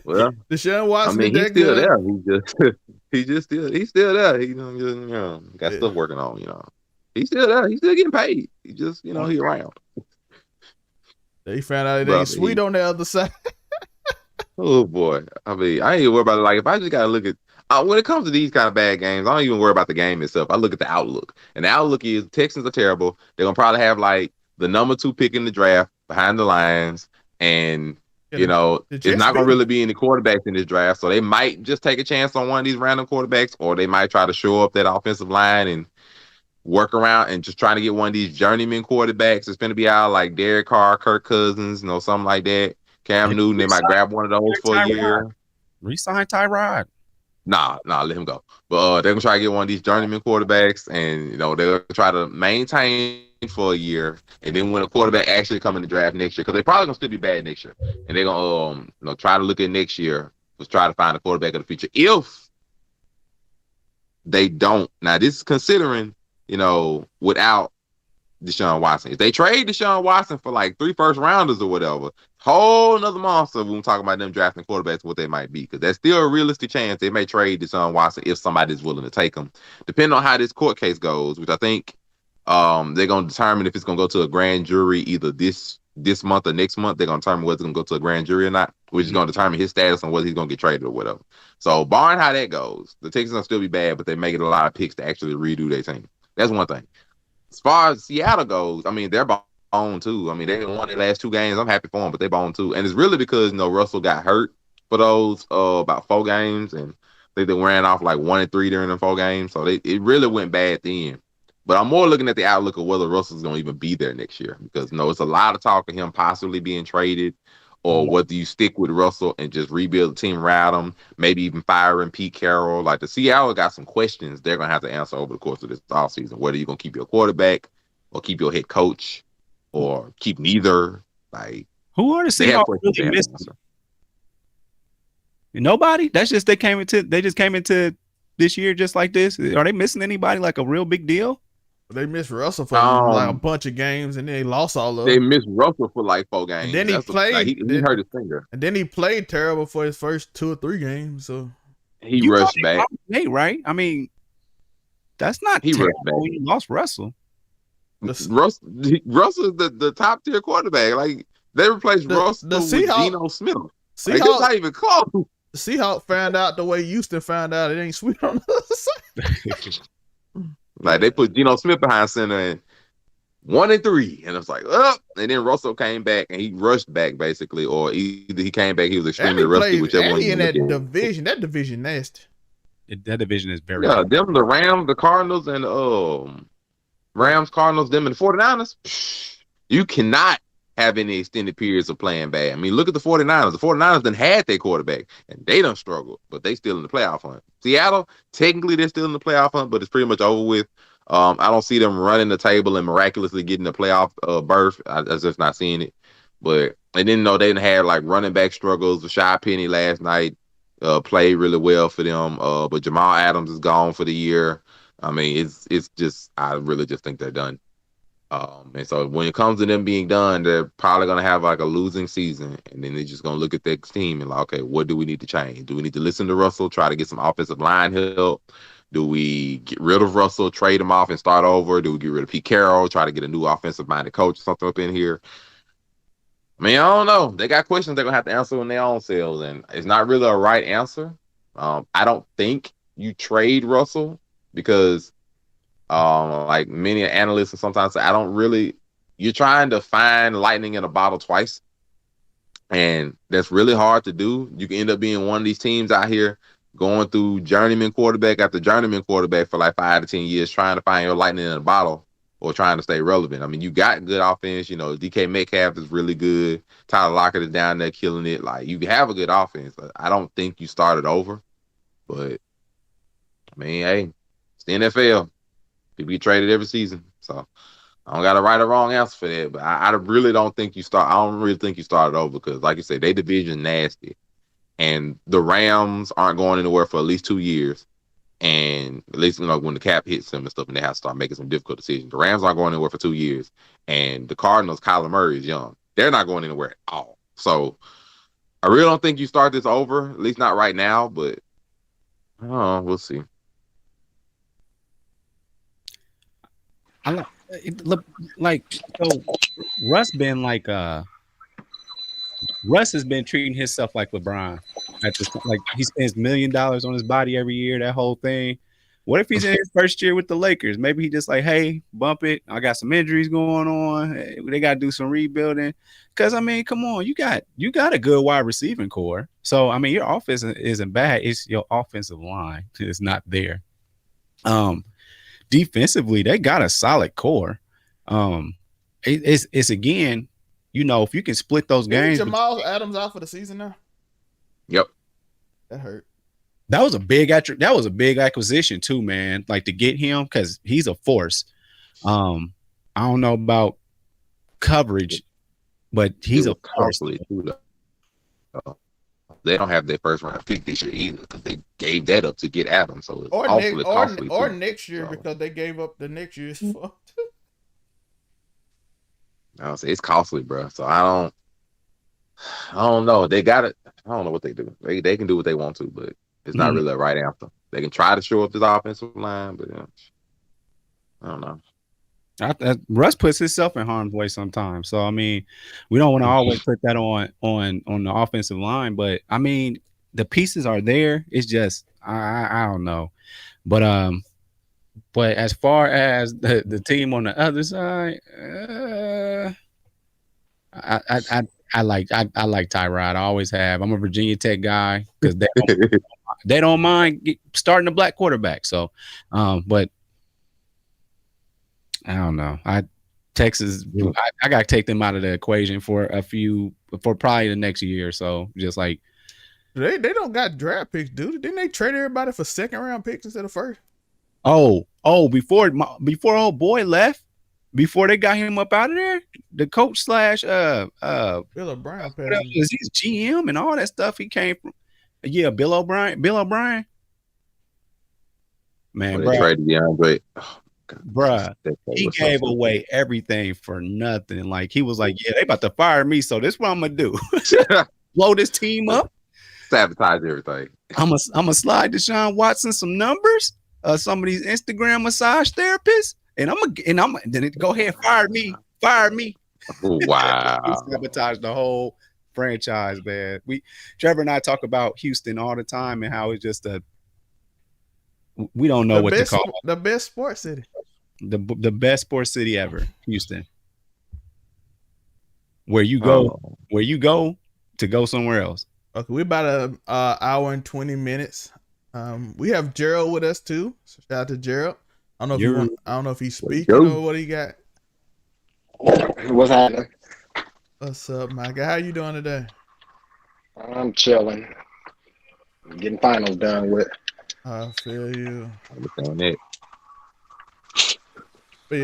Speaker 2: Well,
Speaker 1: Deshaun Watson
Speaker 2: I mean,
Speaker 1: is
Speaker 2: he's
Speaker 1: that
Speaker 2: still
Speaker 1: good.
Speaker 2: there. He's still there. He got stuff working on. He's still there. He's still getting paid. He just he around.
Speaker 1: They found out it ain't sweet on the other side.
Speaker 2: Oh boy, I mean, I ain't even worried about it. Like, if I just gotta look at when it comes to these kind of bad games, I don't even worry about the game itself. I look at the outlook, and the outlook is Texans are terrible. They're gonna probably have like the number 2 pick in the draft behind the Lions, and it's not gonna really be any quarterbacks in this draft, so they might just take a chance on one of these random quarterbacks, or they might try to show up that offensive line and work around and just trying to get one of these journeyman quarterbacks that's going to be out, like Derek Carr, Kirk Cousins, something like that. Cam Newton, they might grab one of those for a year.
Speaker 3: Resign Tyrod.
Speaker 2: Nah, let him go. But they're gonna try to get one of these journeyman quarterbacks, and they're gonna try to maintain for a year, and then when a quarterback actually come in the draft next year, because they're probably gonna still be bad next year, and they're gonna try to look at next year, just try to find a quarterback of the future. If they don't, now this is considering without Deshaun Watson. If they trade Deshaun Watson for like 3 first rounders or whatever, whole nother monster when we're talking about them drafting quarterbacks, what they might be. Because there's still a realistic chance they may trade Deshaun Watson if somebody's willing to take him. Depending on how this court case goes, which I think they're going to determine if it's going to go to a grand jury either this month or next month. They're going to determine whether it's going to go to a grand jury or not, which is going to determine his status on whether he's going to get traded or whatever. So barring how that goes, the Texans will still be bad, but they may get a lot of picks to actually redo their team. That's one thing. As far as Seattle goes, I mean, they're boned too. I mean, they won their last 2 games. I'm happy for them, but they boned too. And it's really because Russell got hurt for those about 4 games, and they ran off like 1-3 during the 4 games. So it really went bad then. But I'm more looking at the outlook of whether Russell's going to even be there next year, because it's a lot of talk of him possibly being traded, or whether you stick with Russell and just rebuild the team around him, maybe even firing Pete Carroll. Like, the Seattle got some questions they're going to have to answer over the course of this offseason, whether you're going to keep your quarterback or keep your head coach or keep neither. Like,
Speaker 3: who are the Seahawks really missing? Nobody? That's just they just came into this year just like this. Are they missing anybody like a real big deal?
Speaker 1: They missed Russell for like a bunch of games, and then they lost all of them.
Speaker 2: They missed Russell for like 4 games.
Speaker 1: And then he played.
Speaker 2: He hurt his finger.
Speaker 1: And then he played terrible for his first 2 or 3 games. So
Speaker 2: he rushed back.
Speaker 3: Hey, right? I mean, that's not terrible when you lost Russell.
Speaker 2: Russell's the top tier quarterback. Like, they replaced Russell with Geno Smith. Like, it's not even close.
Speaker 1: The Seahawks found out the way Houston found out it ain't sweet on the other side.
Speaker 2: Like, they put Geno Smith behind center and 1-3, and it's like, and then Russell came back and he rushed back basically, or either he came back, he was extremely rusty, whichever one.
Speaker 1: In that division nasty.
Speaker 3: That division is very
Speaker 2: them, the Rams, the Cardinals, and Rams, Cardinals, them, and the 49ers. You cannot have any extended periods of playing bad. I mean, look at the 49ers. The 49ers done had their quarterback, and they done struggled, but they still in the playoff hunt. Seattle, technically, they're still in the playoff hunt, but it's pretty much over with. I don't see them running the table and miraculously getting the playoff berth. I just not seeing it. But they didn't know they didn't have like running back struggles. Rashad Penny last night played really well for them, but Jamal Adams is gone for the year. I mean, it's just, I really just think they're done. And so when it comes to them being done, they're probably going to have like a losing season, and then they're just going to look at their team and like, okay, what do we need to change? Do we need to listen to Russell, try to get some offensive line help? Do we get rid of Russell, trade him off and start over? Do we get rid of Pete Carroll, try to get a new offensive-minded coach or something up in here? I mean, I don't know. They got questions they're going to have to answer in their own selves, and it's not really a right answer. I don't think you trade Russell because like many analysts and sometimes say, you're trying to find lightning in a bottle twice, and that's really hard to do. You can end up being one of these teams out here going through journeyman quarterback after journeyman quarterback for like 5 to 10 years, trying to find your lightning in a bottle or trying to stay relevant. I mean, you got good offense. DK Metcalf is really good. Tyler Lockett is down there killing it. Like, you have a good offense. I don't think you started over, but I mean, hey, it's the NFL. People get traded every season, so I don't got a right or wrong answer for that. But I really don't think you start. I don't really think you started over because, like you said, they division nasty, and the Rams aren't going anywhere for at least 2 years. And at least when the cap hits them and stuff, and they have to start making some difficult decisions. The Rams aren't going anywhere for 2 years, and the Cardinals, Kyler Murray is young. They're not going anywhere at all. So I really don't think you start this over, at least not right now. But we'll see.
Speaker 3: I like so Russ been like Russ has been treating himself like LeBron at this point. Like he spends $1 million on his body every year, that whole thing. What if he's in his first year with the Lakers? Maybe he just like, hey, bump it. I got some injuries going on. They got to do some rebuilding. Because I mean, come on, you got a good wide receiving core. So I mean, your offense isn't bad. It's your offensive line is not there. Defensively, they got a solid core. It's again, you know, if you can split those games.
Speaker 1: Jamal Adams out for the season now.
Speaker 2: Yep,
Speaker 1: that hurt.
Speaker 3: That was a big acquisition too, man. Like to get him because he's a force. I don't know about coverage, but he's a force.
Speaker 2: They don't have their first round pick this year either because they gave that up to get Adams. So it's
Speaker 1: or next year because they gave up the next year's.
Speaker 2: I don't say it's costly, bro. So I don't know. They got it. I don't know what they do. They can do what they want to, but it's not really a right answer. They can try to shore up this offensive line, but I don't know.
Speaker 3: Russ puts himself in harm's way sometimes. So I mean, we don't want to always put that on the offensive line, but I mean, the pieces are there. It's just I don't know, but as far as the team on the other side, I like Tyrod. I always have. I'm a Virginia Tech guy because they don't mind starting a black quarterback. So, but I don't know. Texas, I got to take them out of the equation for probably the next year or so. Just like
Speaker 1: they don't got draft picks, dude. Didn't they trade everybody for second round picks instead of first?
Speaker 3: Oh, before old boy left, before they got him up out of there, the coach / Bill
Speaker 1: O'Brien
Speaker 3: is his GM and all that stuff. He came from, yeah, Bill O'Brien. Man,
Speaker 2: bro, traded DeAndre.
Speaker 3: Bruh, he gave away everything for nothing. Like he was like, yeah, they about to fire me, so this is what I'm gonna do. Blow this team up,
Speaker 2: sabotage everything.
Speaker 3: I'm gonna slide Deshaun Watson some numbers, some of these Instagram massage therapists, and I'm then go ahead and fire me.
Speaker 2: Wow.
Speaker 3: Sabotage the whole franchise, man. Trevor and I talk about Houston all the time and how it's just we don't know what to call it.
Speaker 1: The best sports city.
Speaker 3: The best sports city ever, Houston. Where you go to go somewhere else.
Speaker 1: Okay, we're about an hour and 20 minutes. We have Gerald with us too. So shout out to Gerald. I don't know if he's speaking or what he got.
Speaker 7: What's happening?
Speaker 1: What's up, my guy? How you doing today?
Speaker 7: I'm chilling. Getting finals done with.
Speaker 1: I feel you.
Speaker 2: Understand it.
Speaker 1: But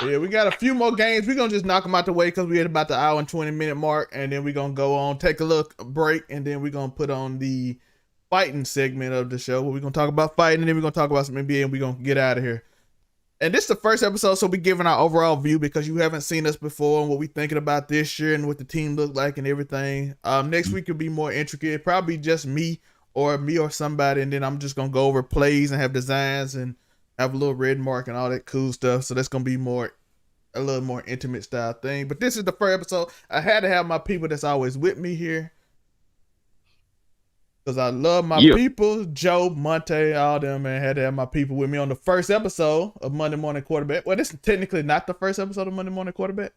Speaker 1: yeah, we got a few more games. We're going to just knock them out the way because we're at about the hour and 20-minute mark. And then we're going to go on, take a little break. And then we're going to put on the fighting segment of the show where we're going to talk about fighting. And then we're going to talk about some NBA and we're going to get out of here. And this is the first episode, so we're giving our overall view because you haven't seen us before and what we're thinking about this year and what the team looked like and everything. Next week will be more intricate. Probably just me or somebody. And then I'm just going to go over plays and have designs and have a little red mark and all that cool stuff. So that's going to be a little more intimate style thing. But this is the first episode. I had to have my people that's always with me here. Because I love my people, Joe, Monte, all them, man. Had to have my people with me on the first episode of Monday Morning Quarterback. Well, this is technically not the first episode of Monday Morning Quarterback.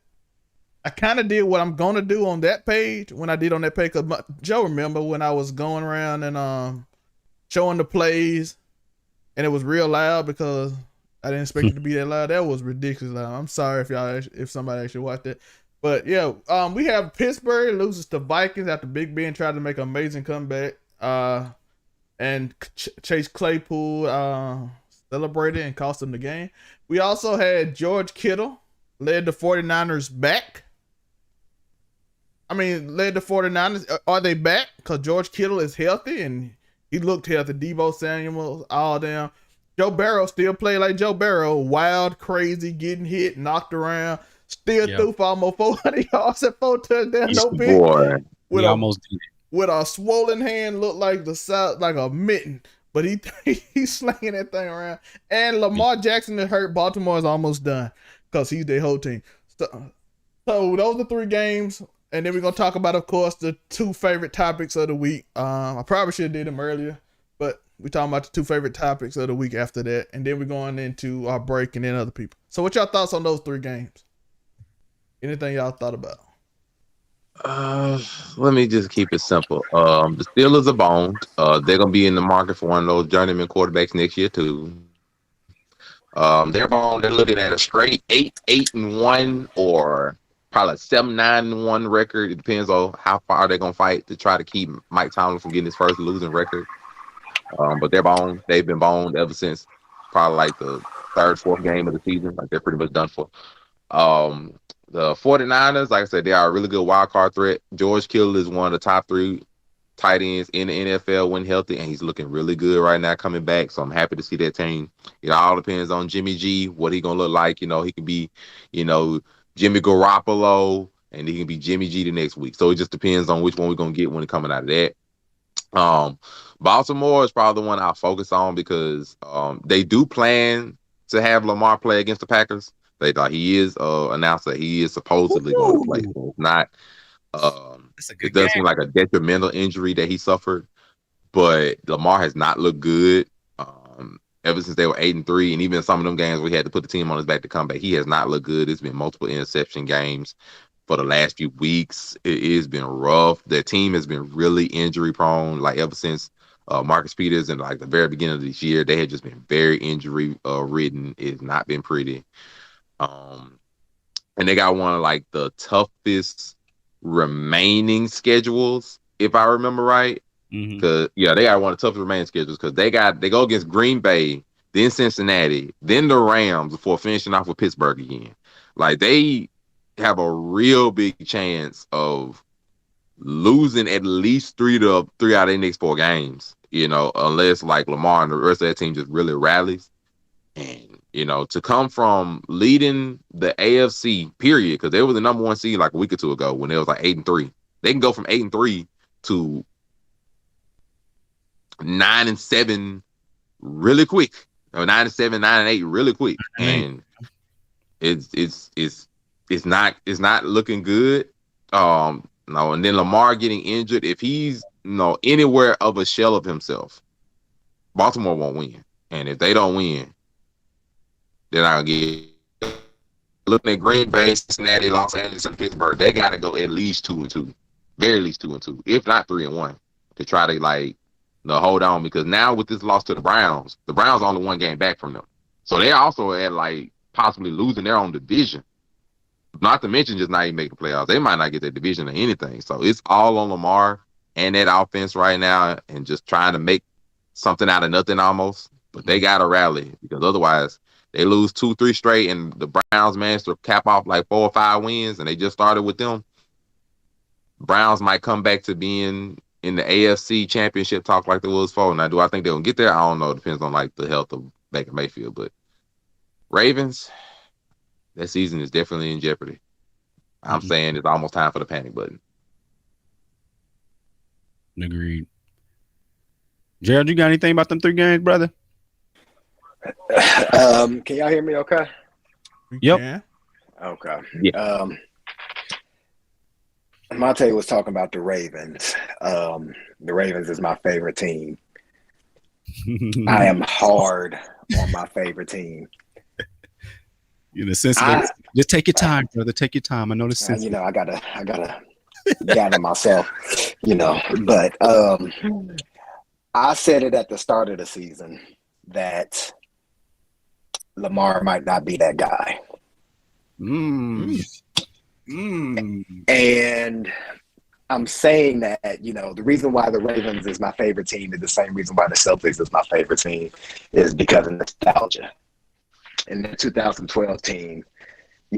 Speaker 1: I kind of did what I'm going to do on that page when I did on that page. Because Joe, remember when I was going around and showing the plays and it was real loud because I didn't expect it to be that loud. That was ridiculous loud. I'm sorry if somebody actually watched it. But yeah, we have Pittsburgh loses to Vikings after Big Ben tried to make an amazing comeback. And Chase Claypool celebrated and cost him the game. We also had George Kittle led the 49ers back. Led the 49ers. Are they back? Because George Kittle is healthy and He looked healthy. Deebo Samuel, all them. Joe Burrow still played like Joe Burrow. Wild, crazy, getting hit, knocked around. Still threw for almost 400 yards and 4 touchdowns. No pick.
Speaker 2: Boy,
Speaker 1: With
Speaker 3: he almost did it.
Speaker 1: With a swollen hand, looked like the size, like a mitten. But he's slinging that thing around. And Lamar Jackson is hurt. Baltimore is almost done because he's their whole team. So those are 3 games. And then we're going to talk about, of course, the 2 favorite topics of the week. I probably should have did them earlier, but we're talking about the 2 favorite topics of the week after that. And then we're going into our break and then other people. So what y'all thoughts on those 3 games? Anything y'all thought about?
Speaker 2: Let me just keep it simple. The Steelers are boned. They're going to be in the market for one of those journeyman quarterbacks next year, too. They're boned. They're looking at a straight 8-1 or probably a 7-9-1 record. It depends on how far they're gonna fight to try to keep Mike Tomlin from getting his first losing record. But they're boned. They've been boned ever since probably like the 3rd, 4th game of the season. Like they're pretty much done for. The 49ers, like I said, they are a really good wild card threat. George Kittle is one of the top 3 tight ends in the NFL when healthy, and he's looking really good right now coming back. So I'm happy to see that team. It all depends on Jimmy G, what he gonna look like. He can be, Jimmy Garoppolo, and he can be Jimmy G the next week. So it just depends on which one we're going to get when coming out of that. Baltimore is probably the one I'll focus on because they do plan to have Lamar play against the Packers. He is announced that he is supposedly going to play. So it's not. It does seem like a detrimental injury that he suffered, but Lamar has not looked good. Ever since they were 8-3, and even some of them games where he had to put the team on his back to come back, he has not looked good. It's been multiple interception games for the last few weeks. It has been rough. Their team has been really injury prone. Like ever since Marcus Peters and like the very beginning of this year, they had just been very injury ridden. It's not been pretty. And they got one of like the toughest remaining schedules, if I remember right. Because they got one of the toughest remaining schedules because they go against Green Bay, then Cincinnati, then the Rams before finishing off with Pittsburgh again. Like they have a real big chance of losing at least 3 out of their next 4 games. Unless like Lamar and the rest of that team just really rallies. And to come from leading the AFC period, because they were the number 1 seed like a week or 2 ago when it was like 8-3. They can go from 8-3 to 9-7 really quick. 9-7, 9-8 really quick. And it's not looking good. And then Lamar getting injured. If he's anywhere of a shell of himself, Baltimore won't win. And if they don't win, then I'll get looking at Green Bay, Cincinnati, Los Angeles, and Pittsburgh. They got to go at least 2-2, very least 2-2, if not 3-1, to try to hold on. Because now with this loss to the Browns only 1 game back from them, so they also at possibly losing their own division. Not to mention just not even making playoffs. They might not get their division or anything. So it's all on Lamar and that offense right now, and just trying to make something out of nothing almost. But they got to rally because otherwise. They lose 2-3 straight, and the Browns managed to cap off like 4 or 5 wins, and they just started with them. Browns might come back to being in the AFC Championship talk like they was before. Now, do I think they're going to get there? I don't know. It depends on the health of Baker Mayfield. But Ravens, that season is definitely in jeopardy. I'm saying it's almost time for the panic button.
Speaker 3: Agreed. Gerald, you got anything about them 3 games, brother?
Speaker 7: Can y'all hear me okay?
Speaker 3: Yep.
Speaker 1: Yeah.
Speaker 7: Okay.
Speaker 2: Yeah.
Speaker 7: Monte was talking about the Ravens. The Ravens is my favorite team. I am hard on my favorite team.
Speaker 3: Sensitive. Just take your time, brother. Take your time. I know this.
Speaker 7: I gotta gather myself. But I said it at the start of the season that Lamar might not be that guy. And I'm saying that, the reason why the Ravens is my favorite team is the same reason why the Celtics is my favorite team, is because of nostalgia. In the 2012 team,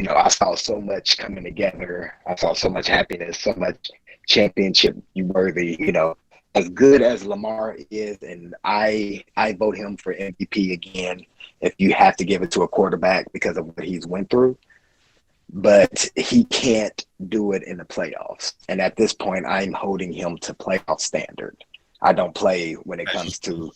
Speaker 7: I saw so much coming together. I saw so much happiness, so much championship worthy, as good as Lamar is, and I vote him for MVP again if you have to give it to a quarterback because of what he's went through. But he can't do it in the playoffs. And at this point, I'm holding him to playoff standard. I don't play when it comes to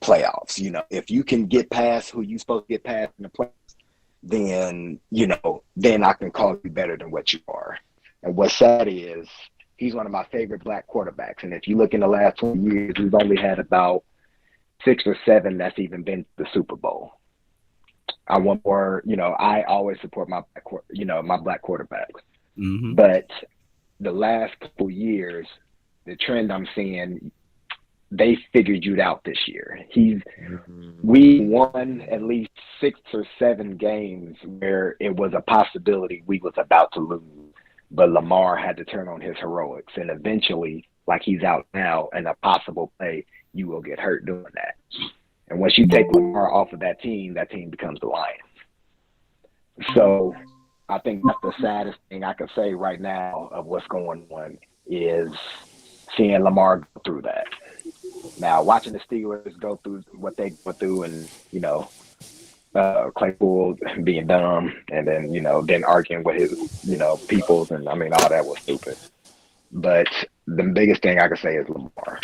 Speaker 7: playoffs. You know, if you can get past who you're supposed to get past in the playoffs, then, you know, then I can call you better than what you are. And what's sad is he's one of my favorite black quarterbacks. And if you look in the last 20 years, we've only had about 6 or 7 that's even been to the Super Bowl. I want more, you know, I always support my black quarterbacks.
Speaker 3: Mm-hmm.
Speaker 7: But the last couple years, the trend I'm seeing, they figured you out this year. We won at least 6 or 7 games where it was a possibility we was about to lose, but Lamar had to turn on his heroics, and eventually, like he's out now, and a possible play, you will get hurt doing that. And once you take Lamar off of that team becomes the Lions. So I think that's the saddest thing I could say right now of what's going on is seeing Lamar go through that. Now, watching the Steelers go through what they go through and, you know, Claypool being dumb and then, you know, then arguing with his, you know, peoples, and I mean, all that was stupid. But the biggest thing I could say is Lamar,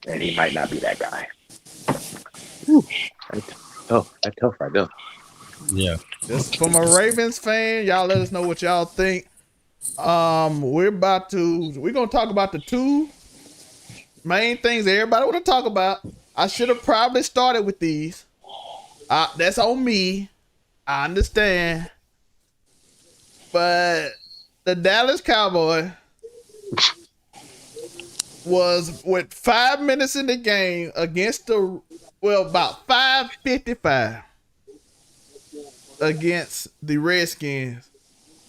Speaker 7: and he might not be that guy.
Speaker 2: That's tough right there.
Speaker 3: Yeah.
Speaker 1: Just from a Ravens fan, y'all let us know what y'all think. We're gonna talk about the 2 main things everybody want to talk about. I should have probably started with these. That's on me. I understand. But the Dallas Cowboys was with 5 minutes in the game against about 5:55 against the Redskins.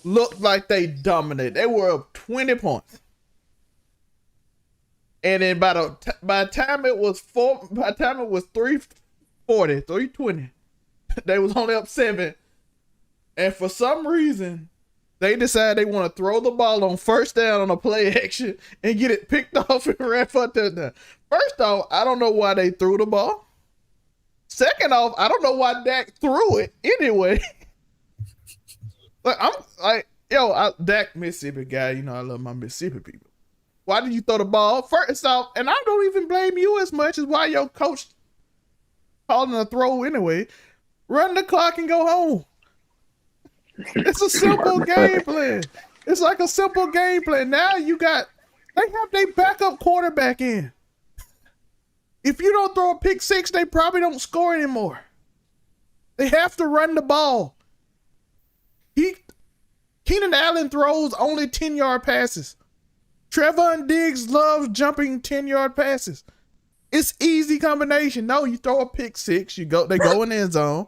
Speaker 1: Looked like they dominated. They were up 20 points. And then by the time it was 3:20, they was only up 7. And for some reason, they decided they want to throw the ball on first down on a play action and get it picked off and ran for a touchdown. First off, I don't know why they threw the ball. Second off, I don't know why Dak threw it anyway. Dak, Mississippi guy, you know I love my Mississippi people. Why did you throw the ball? First off, and I don't even blame you as much as why your coach calling a throw anyway. Run the clock and go home. It's a simple game plan. It's like a simple game plan. Now they have their backup quarterback in. If you don't throw a pick 6, they probably don't score anymore. They have to run the ball. Keenan Allen throws only 10-yard passes. Trevon Diggs loves jumping 10-yard passes. It's easy combination. No, you throw a pick 6, they go in the end zone.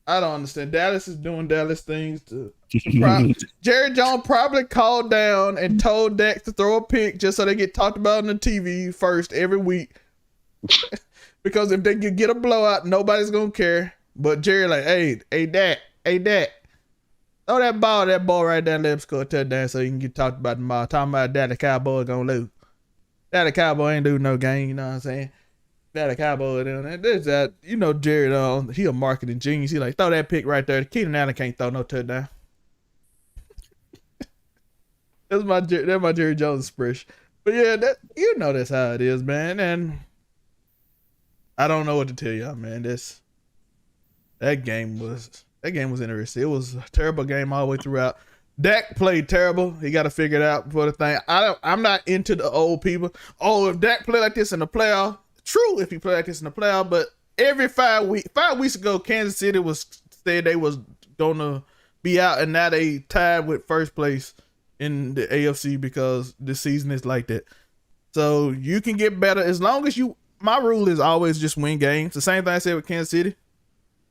Speaker 1: I don't understand. Dallas is doing Dallas things Jerry Jones probably called down and told Dak to throw a pick just so they get talked about on the TV first every week. Because if they get a blowout, nobody's gonna care. But Jerry like, hey Dak, throw that ball right down, let him score a touchdown so you can get talked about tomorrow. Talking about that the Cowboy gonna lose. That the Cowboy ain't do no game, you know what I'm saying? That a Cowboy doing that. There's that, you know, Jared, he a marketing genius. He like, throw that pick right there. Keenan Allen can't throw no touchdown. That's my Jerry Jones expression. But yeah, that's how it is, man. And I don't know what to tell y'all, man. That game was interesting. It was a terrible game all the way throughout. Dak played terrible. He got to figure it out for the thing. I'm not into the old people. Oh, if Dak played like this in the playoff, true if he played like this in the playoff, but every 5 weeks ago, Kansas City said they was gonna be out, and now they tied with first place in the AFC because the season is like that. So you can get better as long as my rule is always just win games. The same thing I said with Kansas City.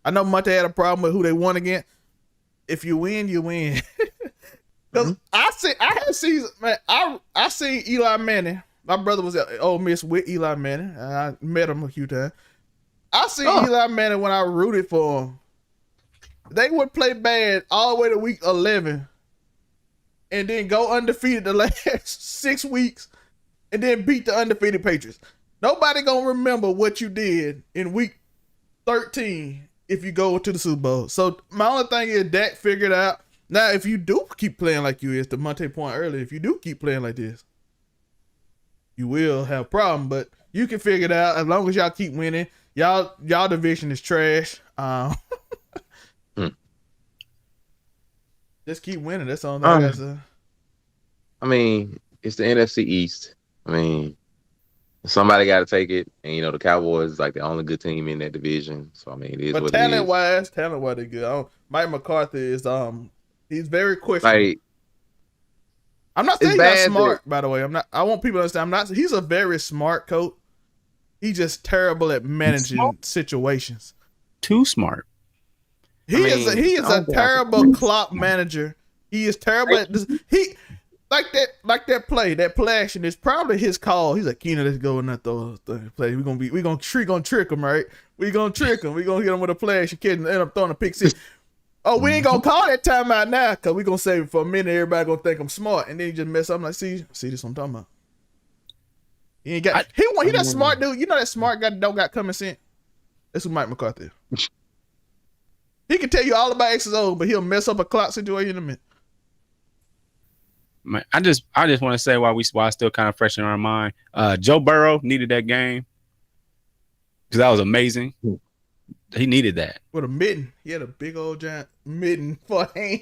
Speaker 1: I know Monte had a problem with who they won against. If you win, you win. Because I seen Eli Manning. My brother was at Ole Miss with Eli Manning. I met him a few times. I seen Eli Manning when I rooted for him. They would play bad all the way to week 11 and then go undefeated the last 6 weeks and then beat the undefeated Patriots. Nobody gonna remember what you did in week 13 if you go to the Super Bowl. So my only thing is Dak figured out. Now, if you do keep playing like you is, to Monte point earlier, if you do keep playing like this, you will have a problem. But you can figure it out as long as y'all keep winning. Y'all division is trash. Just keep winning. That's all I gotta say.
Speaker 2: I mean, it's the NFC East. I mean, somebody got to take it, and the Cowboys is like the only good team in that division. So I mean, it is
Speaker 1: but
Speaker 2: what
Speaker 1: talent
Speaker 2: it is.
Speaker 1: wise, they're good. Mike McCarthy is he's very questionable.
Speaker 2: Like,
Speaker 1: I'm not saying he's not smart, by the way. I want people to understand. He's a very smart coach. He's just terrible at managing situations.
Speaker 3: Too smart.
Speaker 1: He is a terrible clock manager. He is terrible at this. He like that play action is probably his call. He's like, Keenan, let's go and not throw the play. We're gonna trick him, right? We're gonna trick him. We're gonna hit him with a play action kid and end up throwing a pick six. Oh, we ain't gonna call that timeout now because we're gonna save it for a minute. Everybody gonna think I'm smart, and then he just mess up. I'm like, see this what I'm talking about. He ain't got he that smart dude. You know that smart guy that don't got common sense? That's who Mike McCarthy is. He can tell you all about X's O's, but he'll mess up a clock situation in a minute.
Speaker 3: Man, I just want to say while it's still kind of fresh in our mind, Joe Burrow needed that game because that was amazing. He needed that
Speaker 1: with a mitten. He had a big old giant mitten for a hand.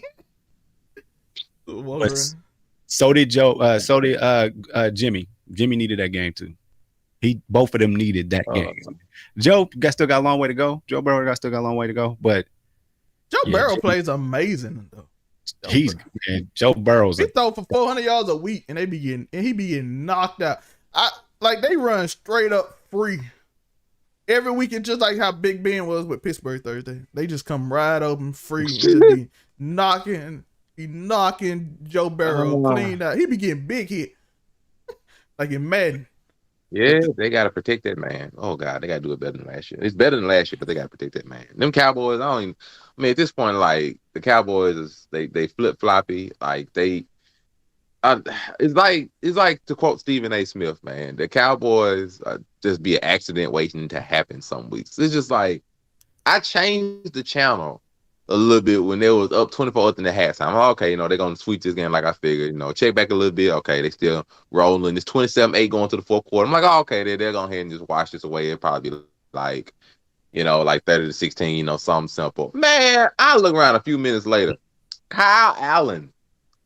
Speaker 3: So did Joe. So did Jimmy. Jimmy needed that game too. Both of them needed that game. Joe still got a long way to go. Joe Burrow still got a long way to go, but
Speaker 1: Burrow plays amazing though.
Speaker 3: Joe Burrow's
Speaker 1: he throw for 400 yards a week, and he be getting knocked out. They run straight up free every week. It's just like how Big Ben was with Pittsburgh Thursday. They just come right open free and just be knocking Joe Burrow clean out. He be getting big hit like in Madden.
Speaker 2: Yeah, they got to protect that man. Oh, God, they got to do it better than last year. It's better than last year, but they got to protect that man. Them Cowboys, at this point, like, the Cowboys, they flip-floppy. Like, it's like to quote Stephen A. Smith, man, the Cowboys just be an accident waiting to happen some weeks. It's just like, I changed the channel a little bit when they was up 24-0 in the halftime. Okay, they're going to sweep this game like I figured. Check back a little bit. Okay, they still rolling. It's 27-8 going to the fourth quarter. I'm like, okay, they're going ahead and just wash this away. It'll probably be like, like 30-16, something simple. Man, I look around a few minutes later. Kyle Allen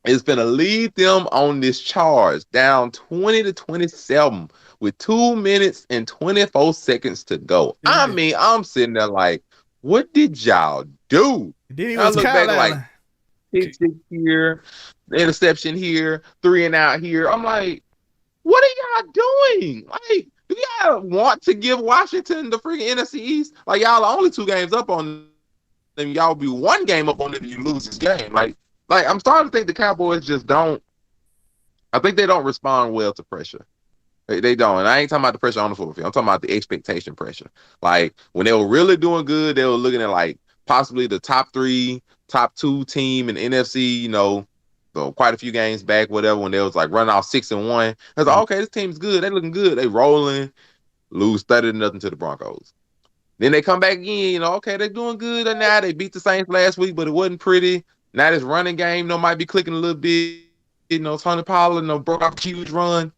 Speaker 2: is going to lead them on this charge down 20-27 with 2 minutes and 24 seconds to go. Yeah. I mean, I'm sitting there like, what did y'all do? I look back like pick six here, interception here, 3 and out here. I'm like, what are y'all doing? Like, do y'all want to give Washington the freaking NFC East? Like, y'all are only 2 games up on them. Y'all be 1 game up on them if you lose this game. Like I'm starting to think the Cowboys just don't. I think they don't respond well to pressure. They don't. And I ain't talking about the pressure on the football field. I'm talking about the expectation pressure. Like, when they were really doing good, they were looking at, like, possibly the top 3, top 2 team in the NFC, so quite a few games back, whatever, when they was, like, running off 6-1. I was like, okay, this team's good. They looking good. They rolling, lose 30-0 to the Broncos. Then they come back again, okay, they're doing good. And now they beat the Saints last week, but it wasn't pretty. Now this running game, might be clicking a little bit. Tony Pollard, broke off a huge run.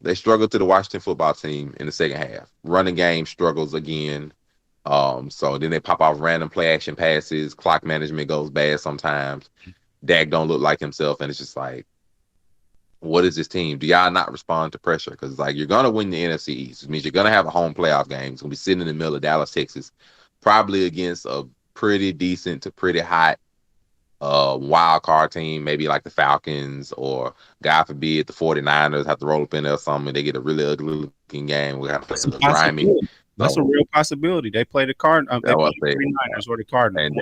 Speaker 2: They struggled to the Washington football team in the second half. Running game struggles again. So then they pop off random play action passes. Clock management goes bad sometimes. Dak don't look like himself, and it's just like, what is this team? Do y'all not respond to pressure? Because you're gonna win the NFC East. It means you're gonna have a home playoff game. It's gonna be sitting in the middle of Dallas, Texas, probably against a pretty decent to pretty hot wild card team, maybe like the Falcons, or God forbid the 49ers have to roll up in there or something. They get a really ugly looking game. We have to play some grimy.
Speaker 3: That's a real possibility. They play the Cardinals. They play the 49ers or the Cardinals.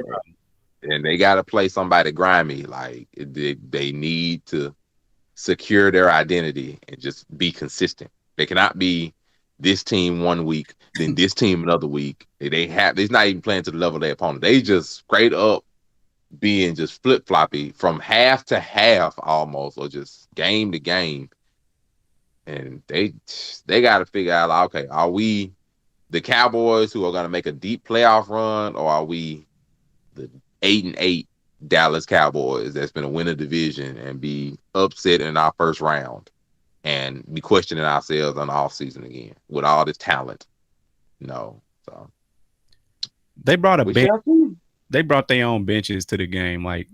Speaker 2: And they got to play somebody grimy. Like, they need to secure their identity and just be consistent. They cannot be this team 1 week, then this team another week. They're not even playing to the level of their opponent. They just straight up being just flip-floppy from half to half almost, or just game to game. and they got to figure out, like, okay, are we the Cowboys who are going to make a deep playoff run, or are we the 8-8 Dallas Cowboys that's going to win a division and be upset in our first round and be questioning ourselves on the offseason again with all this talent? No. So
Speaker 3: they brought a bench. They brought their own benches to the game. Like,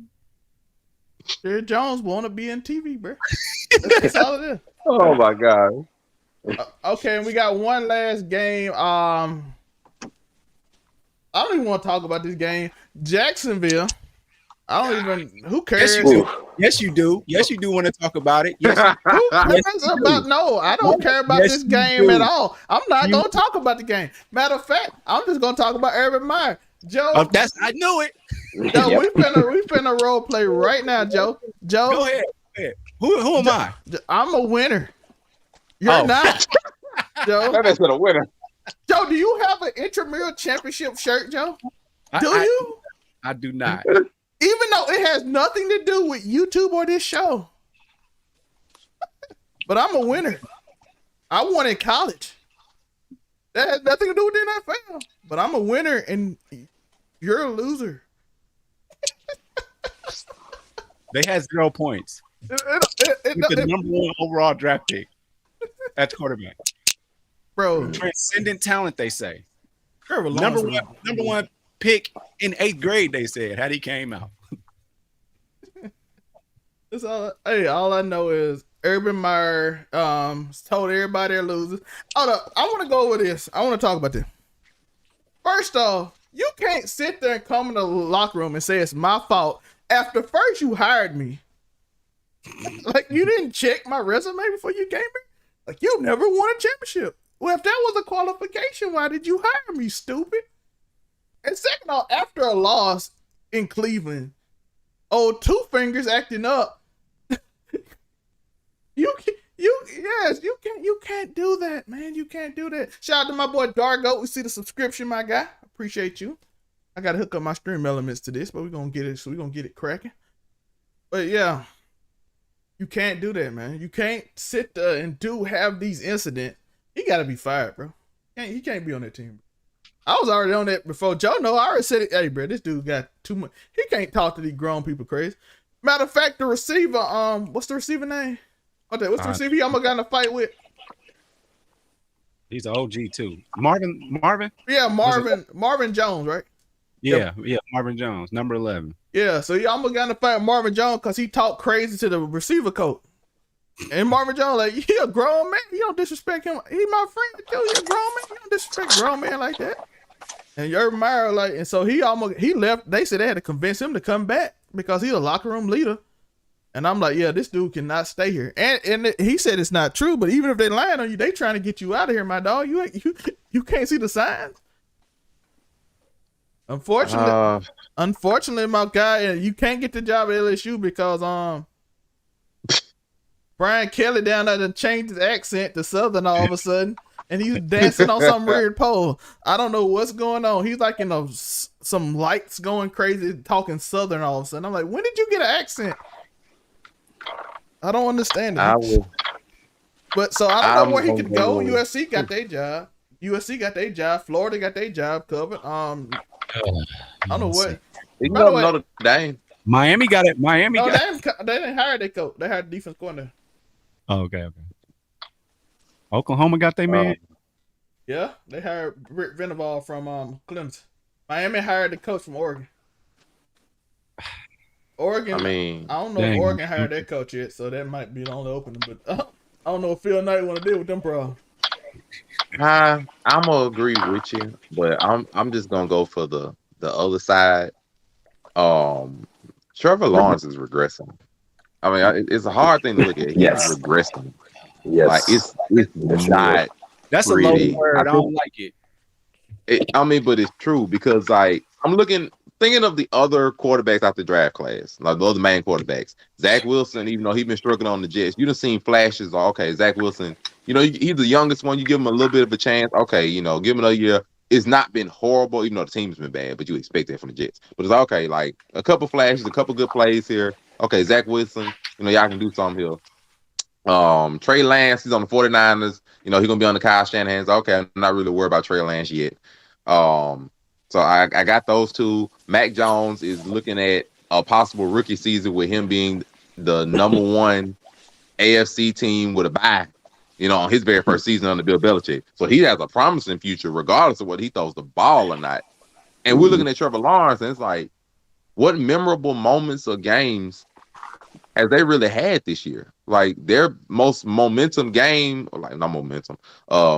Speaker 1: Jerry Jones want to be in TV, bro. That's all it is.
Speaker 2: Oh my God.
Speaker 1: Okay, and we got one last game. I don't even want to talk about this game. Jacksonville. I don't even. Who cares?
Speaker 3: Yes, you do. Yes, you do want to talk about it. Yes,
Speaker 1: who cares about? No, I don't care about this game at all. I'm not gonna talk about the game. Matter of fact, I'm just gonna talk about Urban Meyer. Joe,
Speaker 3: I knew it.
Speaker 1: Joe, we finna role play right now, Joe. Joe,
Speaker 3: go ahead. Who am I?
Speaker 1: I'm a winner. You're not, Joe.
Speaker 2: That makes it a winner.
Speaker 1: Joe, do you have an intramural championship shirt, Joe? Do you?
Speaker 3: I do not.
Speaker 1: Even though it has nothing to do with YouTube or this show. But I'm a winner. I won in college. That has nothing to do with the NFL. But I'm a winner and you're a loser.
Speaker 3: They had 0 points. With the number 1 overall draft pick. That's quarterback.
Speaker 1: Bro.
Speaker 3: Transcendent talent, they say. Number one pick in 8th grade, they said, had he came out.
Speaker 1: That's all. Hey, all I know is Urban Meyer told everybody they're losers. Hold up, I want to go with this. I want to talk about this. First off, you can't sit there and come in the locker room and say it's my fault after first you hired me. Like, you didn't check my resume before you came here. Like, you never won a championship. Well, if that was a qualification, why did you hire me, stupid? And second off, after a loss in Cleveland, Two Fingers acting up. You can't do that, man. You can't do that. Shout out to my boy Dargo. We see the subscription, my guy. Appreciate you. I gotta hook up my stream elements to this, but we're gonna get it. So we're gonna get it cracking. But yeah, you can't do that, man. You can't sit there and have these incidents. He gotta be fired, bro. He can't be on that team. I was already on that before. Joe, I already said it. Hey, bro, this dude got too much. He can't talk to these grown people crazy. Matter of fact, the receiver, what's the receiver name? What's the receiver he almost got in a fight with?
Speaker 3: He's an OG too. Marvin?
Speaker 1: Yeah, Marvin Jones, right?
Speaker 3: Yeah, Marvin Jones, number 11.
Speaker 1: Yeah, so he almost got in a fight with Marvin Jones because he talked crazy to the receiver coach. And Marvin Jones, like, he a grown man. You don't disrespect him. He my friend too. He a grown man. You don't disrespect grown man like that. And Urban Meyer, like, and so he left. They said they had to convince him to come back because he's a locker room leader. And I'm like, yeah, this dude cannot stay here. And he said it's not true, but even if they lying on you, they trying to get you out of here, my dog. You can't see the signs. Unfortunately, my guy, you can't get the job at LSU because Brian Kelly down there done changed his accent to Southern all of a sudden, and he's dancing on some weird pole. I don't know what's going on. He's like in some lights going crazy, talking Southern all of a sudden. I'm like, when did you get an accent? I don't understand it. But so I don't know where he could go. USC got their job. Florida got their job covered. I don't know what.
Speaker 2: You know Notre Dame.
Speaker 3: Miami got it.
Speaker 1: They didn't hire their coach. They hired defense coordinator.
Speaker 3: Oh, okay. Oklahoma got their man.
Speaker 1: Yeah, they hired Rick Venable from Clemson. Miami hired the coach from Oregon. Oregon. I don't know if Oregon hired their coach yet, so that might be the only opening. But I don't know if Phil Knight want to deal with them problems.
Speaker 2: I'm gonna agree with you, but I'm just gonna go for the other side. Trevor Lawrence is regressing. I mean, it's a hard thing to look at. He's regressing.
Speaker 7: Yes,
Speaker 2: like it's not.
Speaker 3: That's
Speaker 2: pretty.
Speaker 3: A low word. I don't like it.
Speaker 2: But it's true because like I'm thinking of the other quarterbacks out the draft class, like the other main quarterbacks. Zach Wilson, even though he's been struggling on the Jets, you done seen flashes. Okay, Zach Wilson, he's the youngest one. You give him a little bit of a chance. Okay, give him another year. It's not been horrible, even though the team's been bad, but you expect that from the Jets. But it's okay, like a couple flashes, a couple good plays here. Okay, Zach Wilson, y'all can do something here. Trey Lance, he's on the 49ers. You know, he's gonna be on the Kyle Shanahan's. Okay, I'm not really worried about Trey Lance yet. So I got those two. Mac Jones is looking at a possible rookie season with him being the number one AFC team with a bye, you know, on his very first season under Bill Belichick. So he has a promising future, regardless of whether he throws the ball or not. And we're looking at Trevor Lawrence, and it's like, what memorable moments or games has they really had this year? Like their most momentum game, or like not momentum,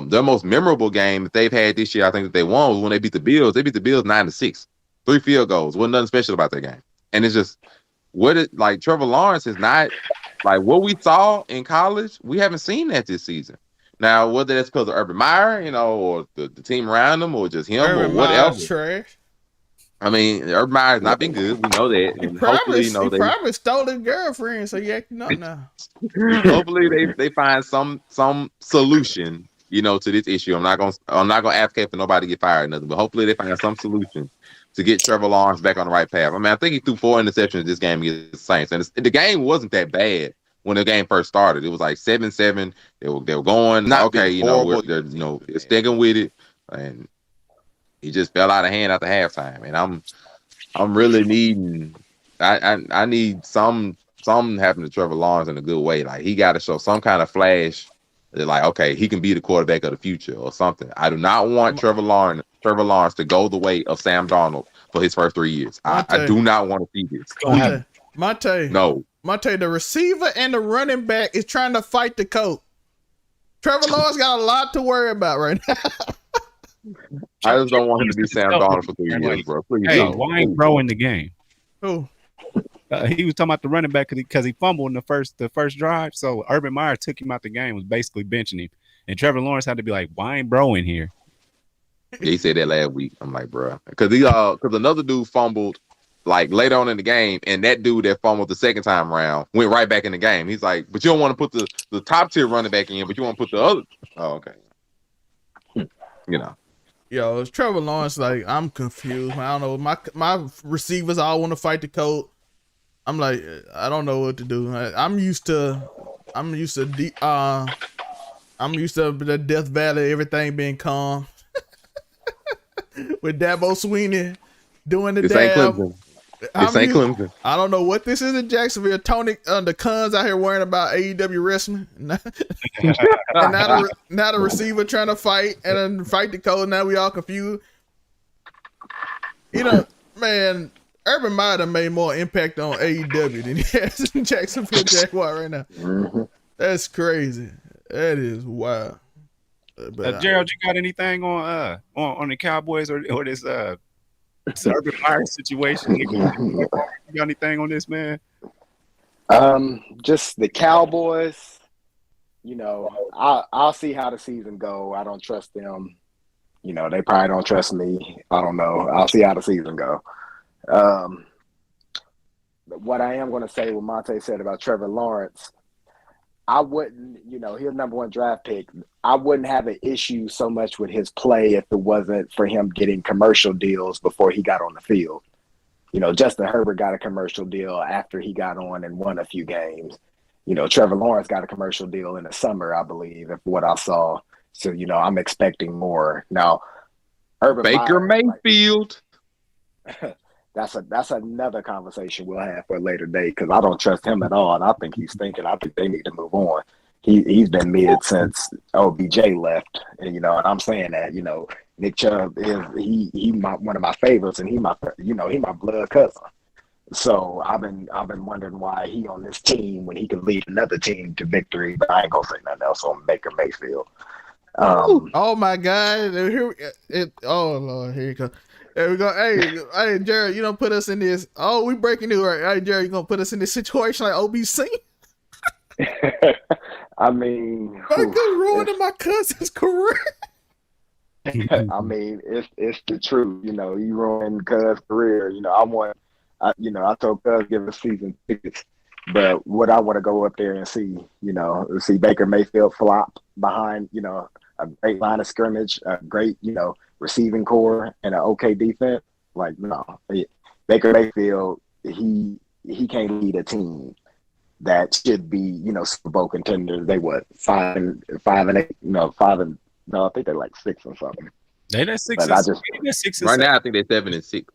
Speaker 2: their most memorable game that they've had this year, I think that they won was when they beat the Bills. They beat the Bills 9-6, 3 field goals. Wasn't nothing special about that game. And it's just like Trevor Lawrence is not like what we saw in college. We haven't seen that this season. Now, whether that's because of Urban Meyer, you know, or the team around him, or just him,
Speaker 1: Urban
Speaker 2: or whatever.
Speaker 1: Meyer's trash.
Speaker 2: I mean, Urban Meyer's not been good. We know that.
Speaker 1: He
Speaker 2: And
Speaker 1: probably,
Speaker 2: hopefully, you know,
Speaker 1: he probably stole his girlfriend, so he acting up now.
Speaker 2: hopefully they find some solution, you know, to this issue. I'm not gonna advocate for nobody to get fired or nothing, but hopefully they find some solution to get Trevor Lawrence back on the right path. I mean, I think he threw 4 interceptions this game against the Saints, and the game wasn't that bad when the game first started. It was like 7-7. They were going,
Speaker 8: Not
Speaker 2: okay,
Speaker 8: being
Speaker 2: you know,
Speaker 8: horrible.
Speaker 2: they're sticking with it, and he just fell out of hand after halftime. And I'm really needing. I need something happening to Trevor Lawrence in a good way. Like he got to show some kind of flash that, like, okay, he can be the quarterback of the future or something. I do not want Trevor Lawrence to go the way of Sam Darnold for his first 3 years. I do not want to see this.
Speaker 1: Monte, the receiver and the running back is trying to fight the coach. Trevor Lawrence got a lot to worry about right now.
Speaker 2: I just don't want him to be Sam Darnold for 3 years, bro. Please don't.
Speaker 3: Why ain't Bro in the game?
Speaker 1: Who?
Speaker 3: He was talking about the running back because he fumbled in the first drive. So Urban Meyer took him out the game, was basically benching him, and Trevor Lawrence had to be like, "Why ain't Bro in here?"
Speaker 2: Yeah, he said that last week. I'm like, bro, because another dude fumbled like later on in the game, and that dude that fumbled the second time around went right back in the game. He's like, but you don't want to put the top tier running back in, but you want to put the other. Oh, okay. You know.
Speaker 1: Yo, it's Trevor Lawrence. Like, I'm confused. I don't know. My receivers all want to fight the coach. I'm like, I don't know what to do. I'm used to the Death Valley, everything being calm. With Dabo Sweeney doing the
Speaker 2: This
Speaker 1: dab.
Speaker 2: ain't Clemson. This ain't Clemson.
Speaker 1: I don't know what this is in Jacksonville. Tony, the Cons out here worrying about AEW wrestling. And now the receiver trying to fight and then fight the coach. Now we all confused. You know, man, Urban Meyer done made more impact on AEW than he has in Jacksonville Jaguar right now.
Speaker 7: Mm-hmm.
Speaker 1: That's crazy. That is wild. But
Speaker 3: Gerald, you got anything on the Cowboys or this Urban Meyer situation? You got anything on this, man?
Speaker 7: Just the Cowboys. You know, I'll see how the season go. I don't trust them. You know, they probably don't trust me. I don't know. I'll see how the season go. What I am going to say, what Monte said about Trevor Lawrence, I wouldn't, you know, he's number 1 draft pick. I wouldn't have an issue so much with his play if it wasn't for him getting commercial deals before he got on the field. You know, Justin Herbert got a commercial deal after he got on and won a few games. You know, Trevor Lawrence got a commercial deal in the summer, I believe, if what I saw. So, you know, I'm expecting more. Now, Urban
Speaker 2: Baker
Speaker 7: Meyer,
Speaker 2: Mayfield.
Speaker 7: That's another conversation we'll have for a later date because I don't trust him at all, and I think he's thinking. I think they need to move on. He's been mid since OBJ left, and you know, and I'm saying that, you know, Nick Chubb is one of my favorites, and he my blood cousin. So I've been wondering why he on this team when he could lead another team to victory, but I ain't gonna say nothing else on Baker Mayfield.
Speaker 1: Oh my God! Oh Lord, here you go. There we go. Hey, Jared, you don't put us in this. Oh, we breaking news, right? Hey, Jared, you gonna put us in this situation like OBC?
Speaker 7: I mean,
Speaker 1: Baker ruining my cousin's career.
Speaker 7: I mean, it's the truth. You know, you ruined Cuz' career. You know, I told Cuz give us season tickets, but what I want to go up there and see, you know, see Baker Mayfield flop behind, you know, a great line of scrimmage, a great, you know, receiving core, and an okay defense. Like, no, Baker Mayfield, he can't lead a team. that should be, you know, Super Bowl contenders. They what 5-8? No, 5 and no, I think they're like 6 or something.
Speaker 3: They that 6
Speaker 7: But
Speaker 3: and 6 and
Speaker 2: Right
Speaker 3: 7.
Speaker 2: now, I think they're 7-6.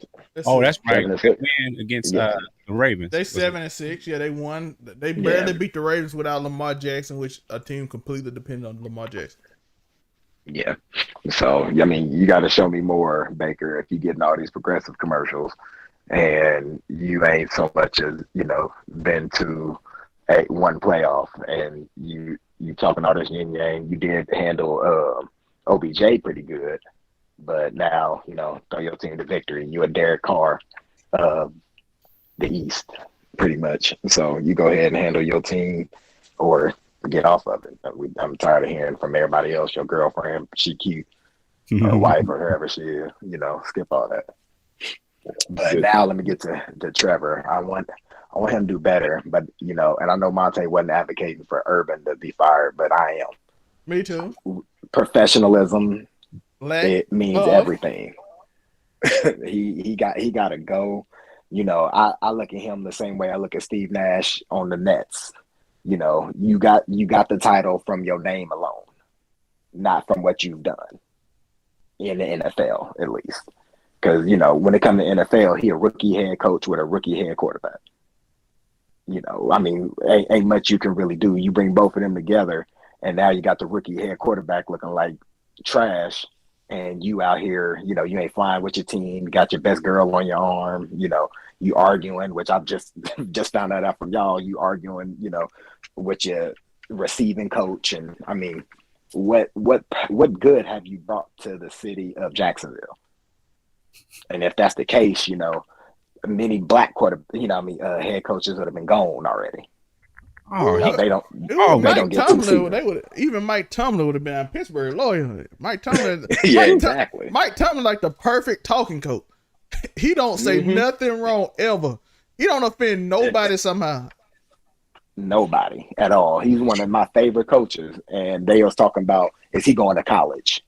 Speaker 3: Oh, that's right.
Speaker 7: 7 and
Speaker 3: They
Speaker 7: 6.
Speaker 3: win against
Speaker 7: Yeah.
Speaker 3: the Ravens.
Speaker 1: They
Speaker 3: Was it?
Speaker 1: 7-6. Yeah, they won. They barely beat the Ravens without Lamar Jackson, which a team completely depended on Lamar Jackson.
Speaker 7: Yeah. So, I mean, you got to show me more, Baker, if you're getting all these progressive commercials and you ain't so much as, you know, been to one playoff and you talking all this yin yang. You did handle OBJ pretty good, but now, you know, throw your team to victory. You a Derek Carr of the East, pretty much. So you go ahead and handle your team or get off of it. I'm tired of hearing from everybody else. Your girlfriend, she cute, or wife, or whoever she is. You know, skip all that. But now let me get to Trevor. I want him to do better. But you know, and I know Monte wasn't advocating for Urban to be fired, but I am.
Speaker 1: Me too.
Speaker 7: Professionalism, it means everything. he got to go. You know, I look at him the same way I look at Steve Nash on the Nets. You know, you got the title from your name alone, not from what you've done in the NFL, at least. Because, you know, when it comes to NFL, he a rookie head coach with a rookie head quarterback. You know, I mean, ain't much you can really do. You bring both of them together, and now you got the rookie head quarterback looking like trash, and you out here, you know, you ain't flying with your team. You got your best girl on your arm. You know, you arguing, which I've just found that out from y'all. You arguing, you know, with your receiving coach, and I mean, what good have you brought to the city of Jacksonville? And if that's the case, you know, many black head coaches would have been gone already.
Speaker 3: Oh,
Speaker 7: they don't.
Speaker 1: Mike Tomlin, even Mike Tomlin would have been a Pittsburgh lawyer. Mike Tomlin,
Speaker 7: exactly.
Speaker 1: Mike Tomlin, like the perfect talking coach. He don't say nothing wrong ever. He don't offend nobody somehow.
Speaker 7: Nobody at all. He's one of my favorite coaches, and they was talking about, is he going to college?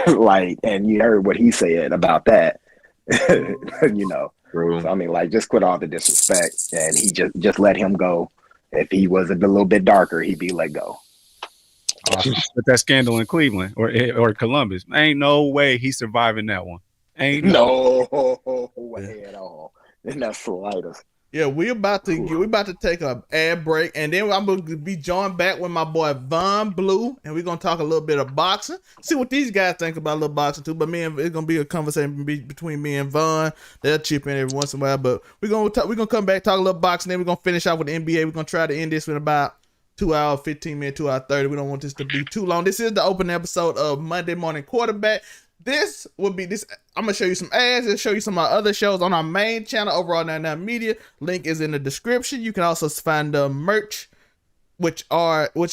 Speaker 7: Like, and you heard what he said about that. You know, so, I mean, like, just quit all the disrespect, and he just let him go. If he was a little bit darker, he'd be let go.
Speaker 3: But that scandal in Cleveland or Columbus, ain't no way he's surviving that one. Ain't
Speaker 7: no way at all. In the slightest.
Speaker 1: Yeah, we about to take a ad break, and then I'm gonna be joined back with my boy Von Blue, and we're gonna talk a little bit of boxing. See what these guys think about a little boxing too. But it's gonna be a conversation between me and Von. They'll chip in every once in a while, but we're gonna come back, talk a little boxing, then we're gonna finish off with the NBA. We're gonna try to end this in about 2 hours, 15 minutes, 2 hours 30. We don't want this to be too long. This is the open episode of Monday Morning Quarterback. This will be this. I'm gonna show you some ads and show you some of our other shows on our main channel over on 99 Media. Link is in the description. You can also find the merch, which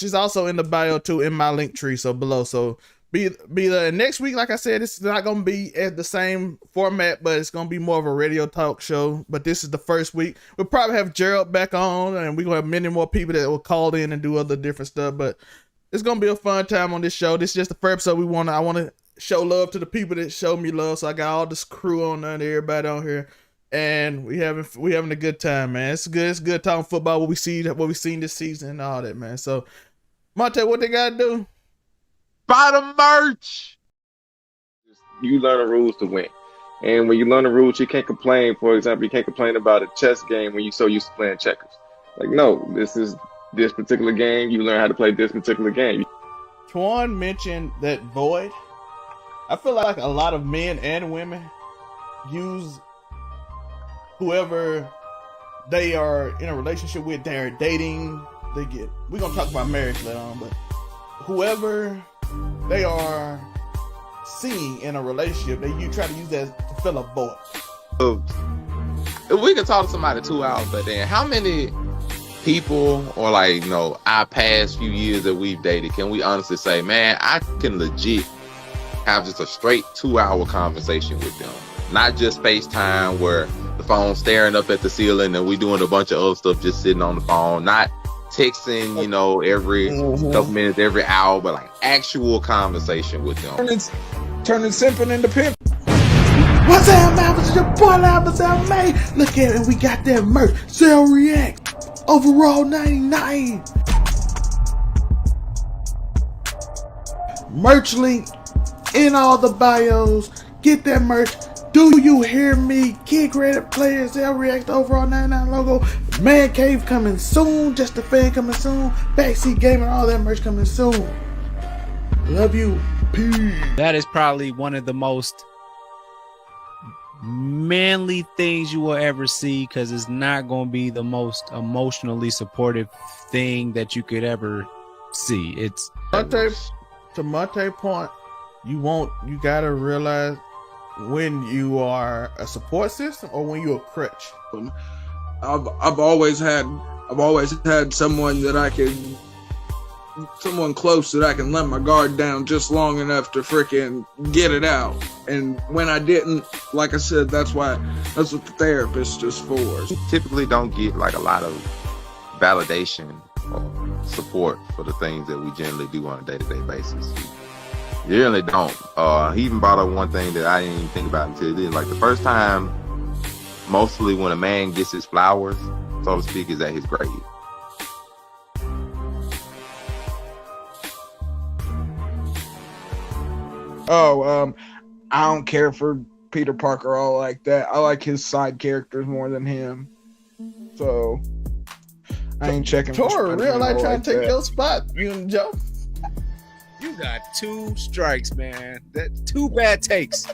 Speaker 1: is also in the bio too, in my link tree. So below. So be there. Next week, like I said, it's not gonna be at the same format, but it's gonna be more of a radio talk show. But this is the first week. We'll probably have Gerald back on, and we're gonna have many more people that will call in and do other different stuff. But it's gonna be a fun time on this show. This is just the first episode. I want to show love to the people that show me love. So I got all this crew on there, and everybody on here, and we having a good time, man. It's good. It's good talking football. What we seen this season and all that, man. So Monte, what they gotta do?
Speaker 2: Buy the merch.
Speaker 4: You learn the rules to win, and when you learn the rules, you can't complain. For example, you can't complain about a chess game when you're so used to playing checkers. Like, no, this is this particular game. You learn how to play this particular game.
Speaker 1: Twan mentioned that void. I feel like a lot of men and women use whoever they are in a relationship with, they're dating, we're going to talk about marriage later on, but whoever they are seeing in a relationship, you try to use that to fill a void.
Speaker 2: If we could talk to somebody 2 hours, but then how many people or our past few years that we've dated, can we honestly say, man, I can legit have just a straight 2 hour conversation with them, not just FaceTime where the phone's staring up at the ceiling and we doing a bunch of other stuff just sitting on the phone, not texting, every couple minutes, every hour, but like actual conversation with them.
Speaker 5: Turning simping into pimp.
Speaker 1: What's up, man? It's your boy, Albert May. Look at it, we got that merch. Sell React. overall 99. Merch link in all the bios. Get that merch. Do you hear me? Kid Credit Players, they'll react to overall 99 logo. Man Cave coming soon. Just the Fan coming soon. Backseat Gaming, all that merch coming soon. Love you. Peace.
Speaker 3: That is probably one of the most manly things you will ever see, because it's not going to be the most emotionally supportive thing that you could ever see. It's
Speaker 1: to Monte's point, you gotta realize when you are a support system or when you're a crutch.
Speaker 5: I've always had someone close that I can let my guard down just long enough to freaking get it out. And when I didn't, like I said, that's what the therapist is for.
Speaker 2: You typically don't get like a lot of validation or support for the things that we generally do on a day-to-day basis. You really don't. He even brought up one thing that I didn't even think about until then. Like the first time, mostly when a man gets his flowers, so to speak, is at his grave.
Speaker 5: I don't care for Peter Parker all like that. I like his side characters more than him. So I ain't checking for
Speaker 1: Tor,
Speaker 5: Spider-Man
Speaker 1: real life
Speaker 5: all
Speaker 1: trying
Speaker 5: like
Speaker 1: to take
Speaker 5: that.
Speaker 1: your spot, you and Joe.
Speaker 3: You got 2 strikes, man. That 2 bad takes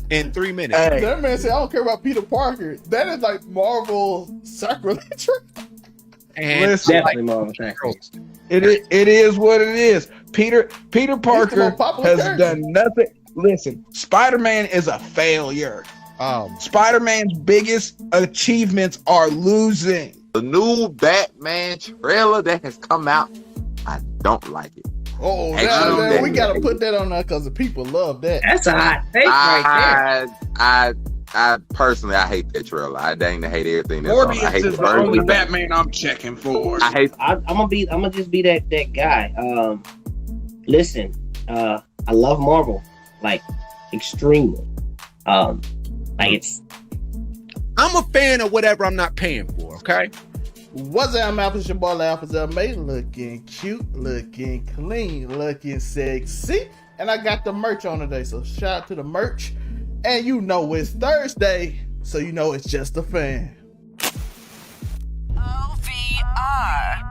Speaker 3: in 3 minutes.
Speaker 5: Hey.
Speaker 1: That man said, I don't care about Peter Parker. That is like Marvel sacrilege.
Speaker 3: And
Speaker 5: Listen,
Speaker 6: Definitely Marvel Sacrilege.
Speaker 5: It is what it is. Peter Parker
Speaker 1: popular
Speaker 5: has
Speaker 1: character.
Speaker 5: done nothing. Listen, Spider-Man is a failure. Spider-Man's biggest achievements are losing.
Speaker 2: The new Batman trailer that has come out, I don't like it.
Speaker 1: Oh,
Speaker 2: Actually,
Speaker 1: we gotta put that on there because the people love that.
Speaker 6: That's a hot take right there.
Speaker 2: I personally, I hate that trailer. I dang to hate everything that's on. I
Speaker 5: Morbius
Speaker 2: hate
Speaker 5: is the
Speaker 2: version.
Speaker 5: only Batman I'm checking for.
Speaker 2: I hate.
Speaker 6: I'm gonna just be that guy. Listen, I love Marvel, like extremely. It's
Speaker 3: I'm a fan of whatever I'm not paying for, okay?
Speaker 1: What's up, Malcolm? It's your boy, Alpha May, looking cute, looking clean, looking sexy. And I got the merch on today, so shout out to the merch. And you know it's Thursday, so you know it's just a fan.
Speaker 8: OVR.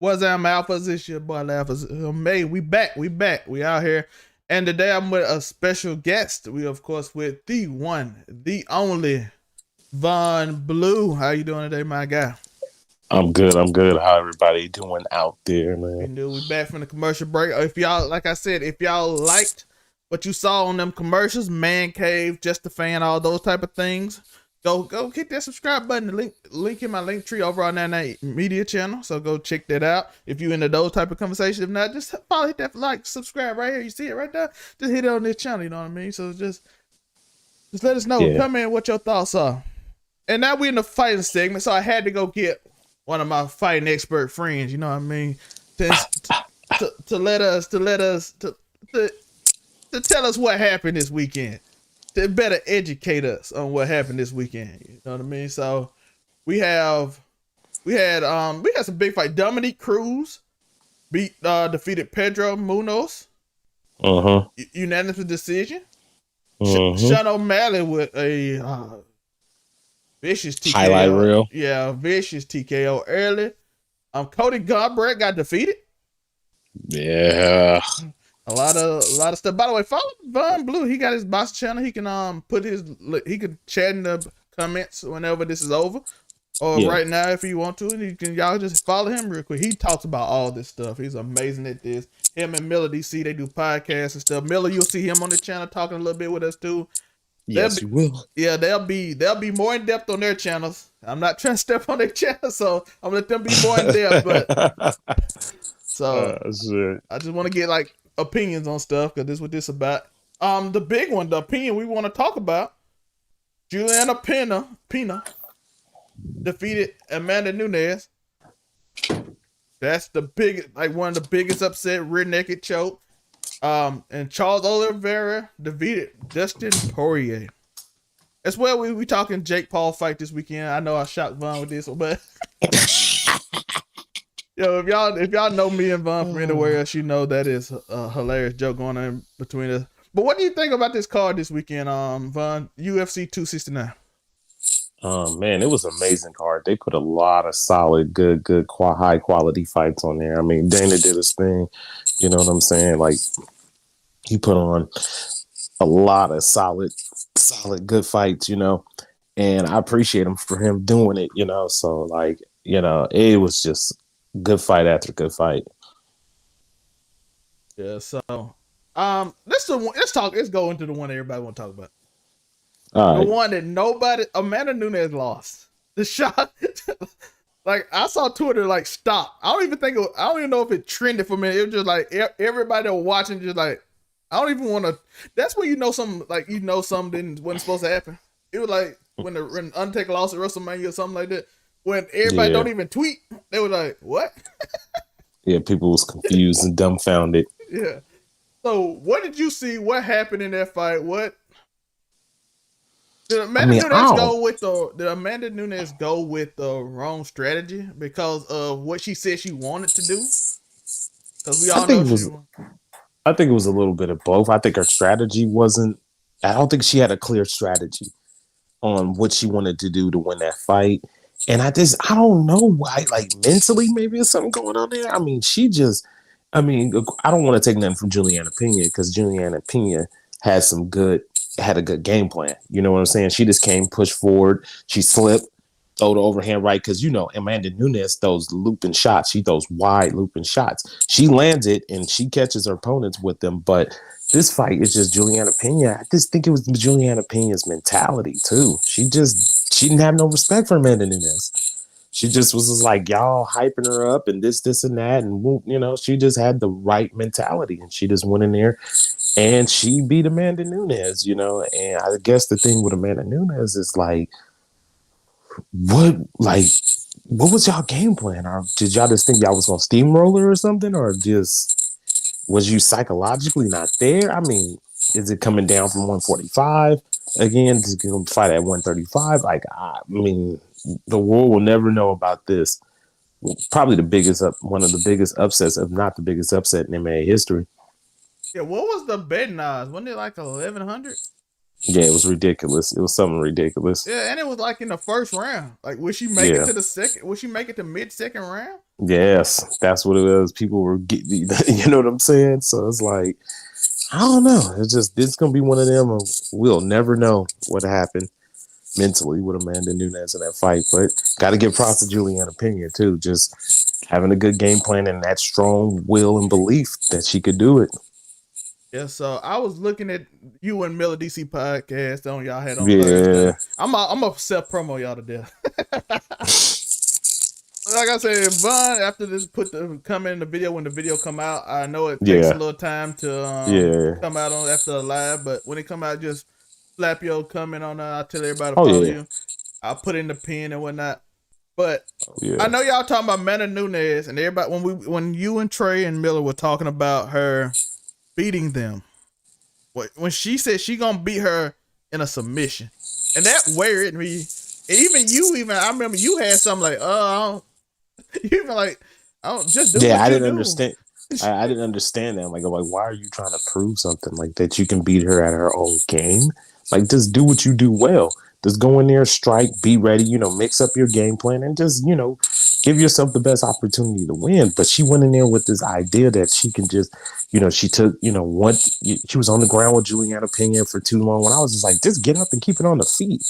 Speaker 1: What's up, Alphas? It's your boy Alphas. May we back. We out here. And today I'm with a special guest. We of course with the one, the only Von Blue. How you doing today, my guy?
Speaker 9: I'm good. How everybody doing out there, man?
Speaker 1: We back from the commercial break. If y'all, like I said, if y'all liked what you saw on them commercials, Man Cave, Just a Fan, all those type of things, go hit that subscribe button. The link in my link tree over on that media channel. So go check that out if you into those type of conversations. If not, just follow, hit that like, subscribe right here. You see it right there. Just hit it on this channel. You know what I mean? So just let us know.
Speaker 9: Yeah.
Speaker 1: Come in what your thoughts are. And now we're in the fighting segment, so I had to go get one of my fighting expert friends. You know what I mean? To tell us what happened this weekend. To better educate us on what happened this weekend. You know what I mean? So we had some big fight. Dominique Cruz defeated Pedro Munoz. Unanimous decision. Sean O'Malley with a vicious TKO.
Speaker 9: Highlight reel.
Speaker 1: Yeah, vicious TKO early. Cody Garbrandt got defeated.
Speaker 9: Yeah.
Speaker 1: A lot of stuff. By the way, follow Von Blue. He got his box channel. He can he can chat in the comments whenever this is over, or right now if you want to. And y'all just follow him real quick. He talks about all this stuff. He's amazing at this. Him and Miller DC, they do podcasts and stuff. Miller, you'll see him on the channel talking a little bit with us too.
Speaker 9: Yes, you will.
Speaker 1: Yeah, they'll be more in depth on their channels. I'm not trying to step on their channel, so I'm gonna let them be more in depth. But I just want to get like opinions on stuff because this is what this about. The big one, the opinion we want to talk about. Juliana Pena defeated Amanda Nunez. That's the biggest, like one of the biggest upset rear naked choke. And Charles Oliveira defeated Dustin Poirier. As well, we talking Jake Paul fight this weekend. I know I shocked Von with this one, but yo, if y'all know me and Von from anywhere else, you know that is a hilarious joke going on between us. But what do you think about this card this weekend, Von? UFC 269.
Speaker 9: Man, it was an amazing card. They put a lot of solid, good, high quality fights on there. I mean, Dana did his thing. You know what I'm saying? Like, he put on a lot of solid, good fights, you know, and I appreciate him for him doing it, you know. So, like, you know, it was just good fight after good fight.
Speaker 1: Yeah. So, let's go into the one everybody want to talk about.
Speaker 9: All
Speaker 1: the one that Amanda Nunez lost. The shot, like I saw Twitter like stop. I don't even know if it trended for me. It was just like everybody that was watching, just like I don't even want to. That's when something wasn't supposed to happen. It was like when Undertaker lost at WrestleMania or something like that. When everybody don't even tweet, they were like, "What?"
Speaker 9: Yeah, people was confused and dumbfounded.
Speaker 1: Yeah. So, what did you see? What happened in that fight? What? Did Amanda Nunez go with the wrong strategy because of what she said she wanted to do? Because we all know
Speaker 9: I think it was a little bit of both. I think her strategy wasn't. I don't think she had a clear strategy on what she wanted to do to win that fight. And I don't know why. Like mentally, maybe there's something going on there. I mean, I don't want to take nothing from Juliana Pena because Juliana Pena had a good game plan. You know what I'm saying? She just came, pushed forward. She slipped, throw the overhand right. Because, you know, Amanda Nunez throws looping shots. She throws wide looping shots. She lands it and she catches her opponents with them. But this fight is just Juliana Pena. I just think it was Juliana Pena's mentality, too. She didn't have no respect for Amanda Nunez. She just was just like, y'all hyping her up and this and that. And, you know, she just had the right mentality. And she just went in there. And she beat Amanda Nunez, you know, and I guess the thing with Amanda Nunez is like, what was y'all game plan? Or did y'all just think y'all was gonna steamroll her or something? Or just was you psychologically not there? I mean, is it coming down from 145 again to fight at 135? Like, I mean, the world will never know about this. Probably one of the biggest upsets, if not the biggest upset in MMA history.
Speaker 1: Yeah, what was the betting odds? Wasn't it like 1,100?
Speaker 9: Yeah, it was ridiculous. It was something ridiculous.
Speaker 1: Yeah, and it was like in the first round. Like, would she make it to the second? Would she make it to mid-second round?
Speaker 9: Yes, that's what it was. People were getting, you know what I'm saying? So it's like, I don't know. It's just, this going to be one of them. We'll never know what happened mentally with Amanda Nunez in that fight. But got to give props to Juliana Pena, too. Just having a good game plan and that strong will and belief that she could do it.
Speaker 1: Yeah, so I was looking at you and Miller DC podcast on y'all had on
Speaker 9: Yeah.
Speaker 1: Thursday. I'm a self promo y'all to death. Like I said, Von, after this come in the video when the video come out, I know it takes a little time to come out on after the live, but when it come out, just slap your comment on I'll tell everybody to follow you. I'll put in the pin and whatnot. But I know y'all talking about Amanda Nunez and everybody when you and Trey and Miller were talking about her beating them. When she said she gonna beat her in a submission, and that worried me. I remember you had something like, you even like, I don't just do what
Speaker 9: I
Speaker 1: you
Speaker 9: didn't
Speaker 1: do.
Speaker 9: understand. I didn't understand that. Like, why are you trying to prove something like that? You can beat her at her own game. Like, just do what you do well. Just go in there, strike, be ready. Mix up your game plan, and just give yourself the best opportunity to win. But she went in there with this idea that she can just, she took, she was on the ground with Juliana Pena for too long. When I was just like, just get up and keep it on the feet.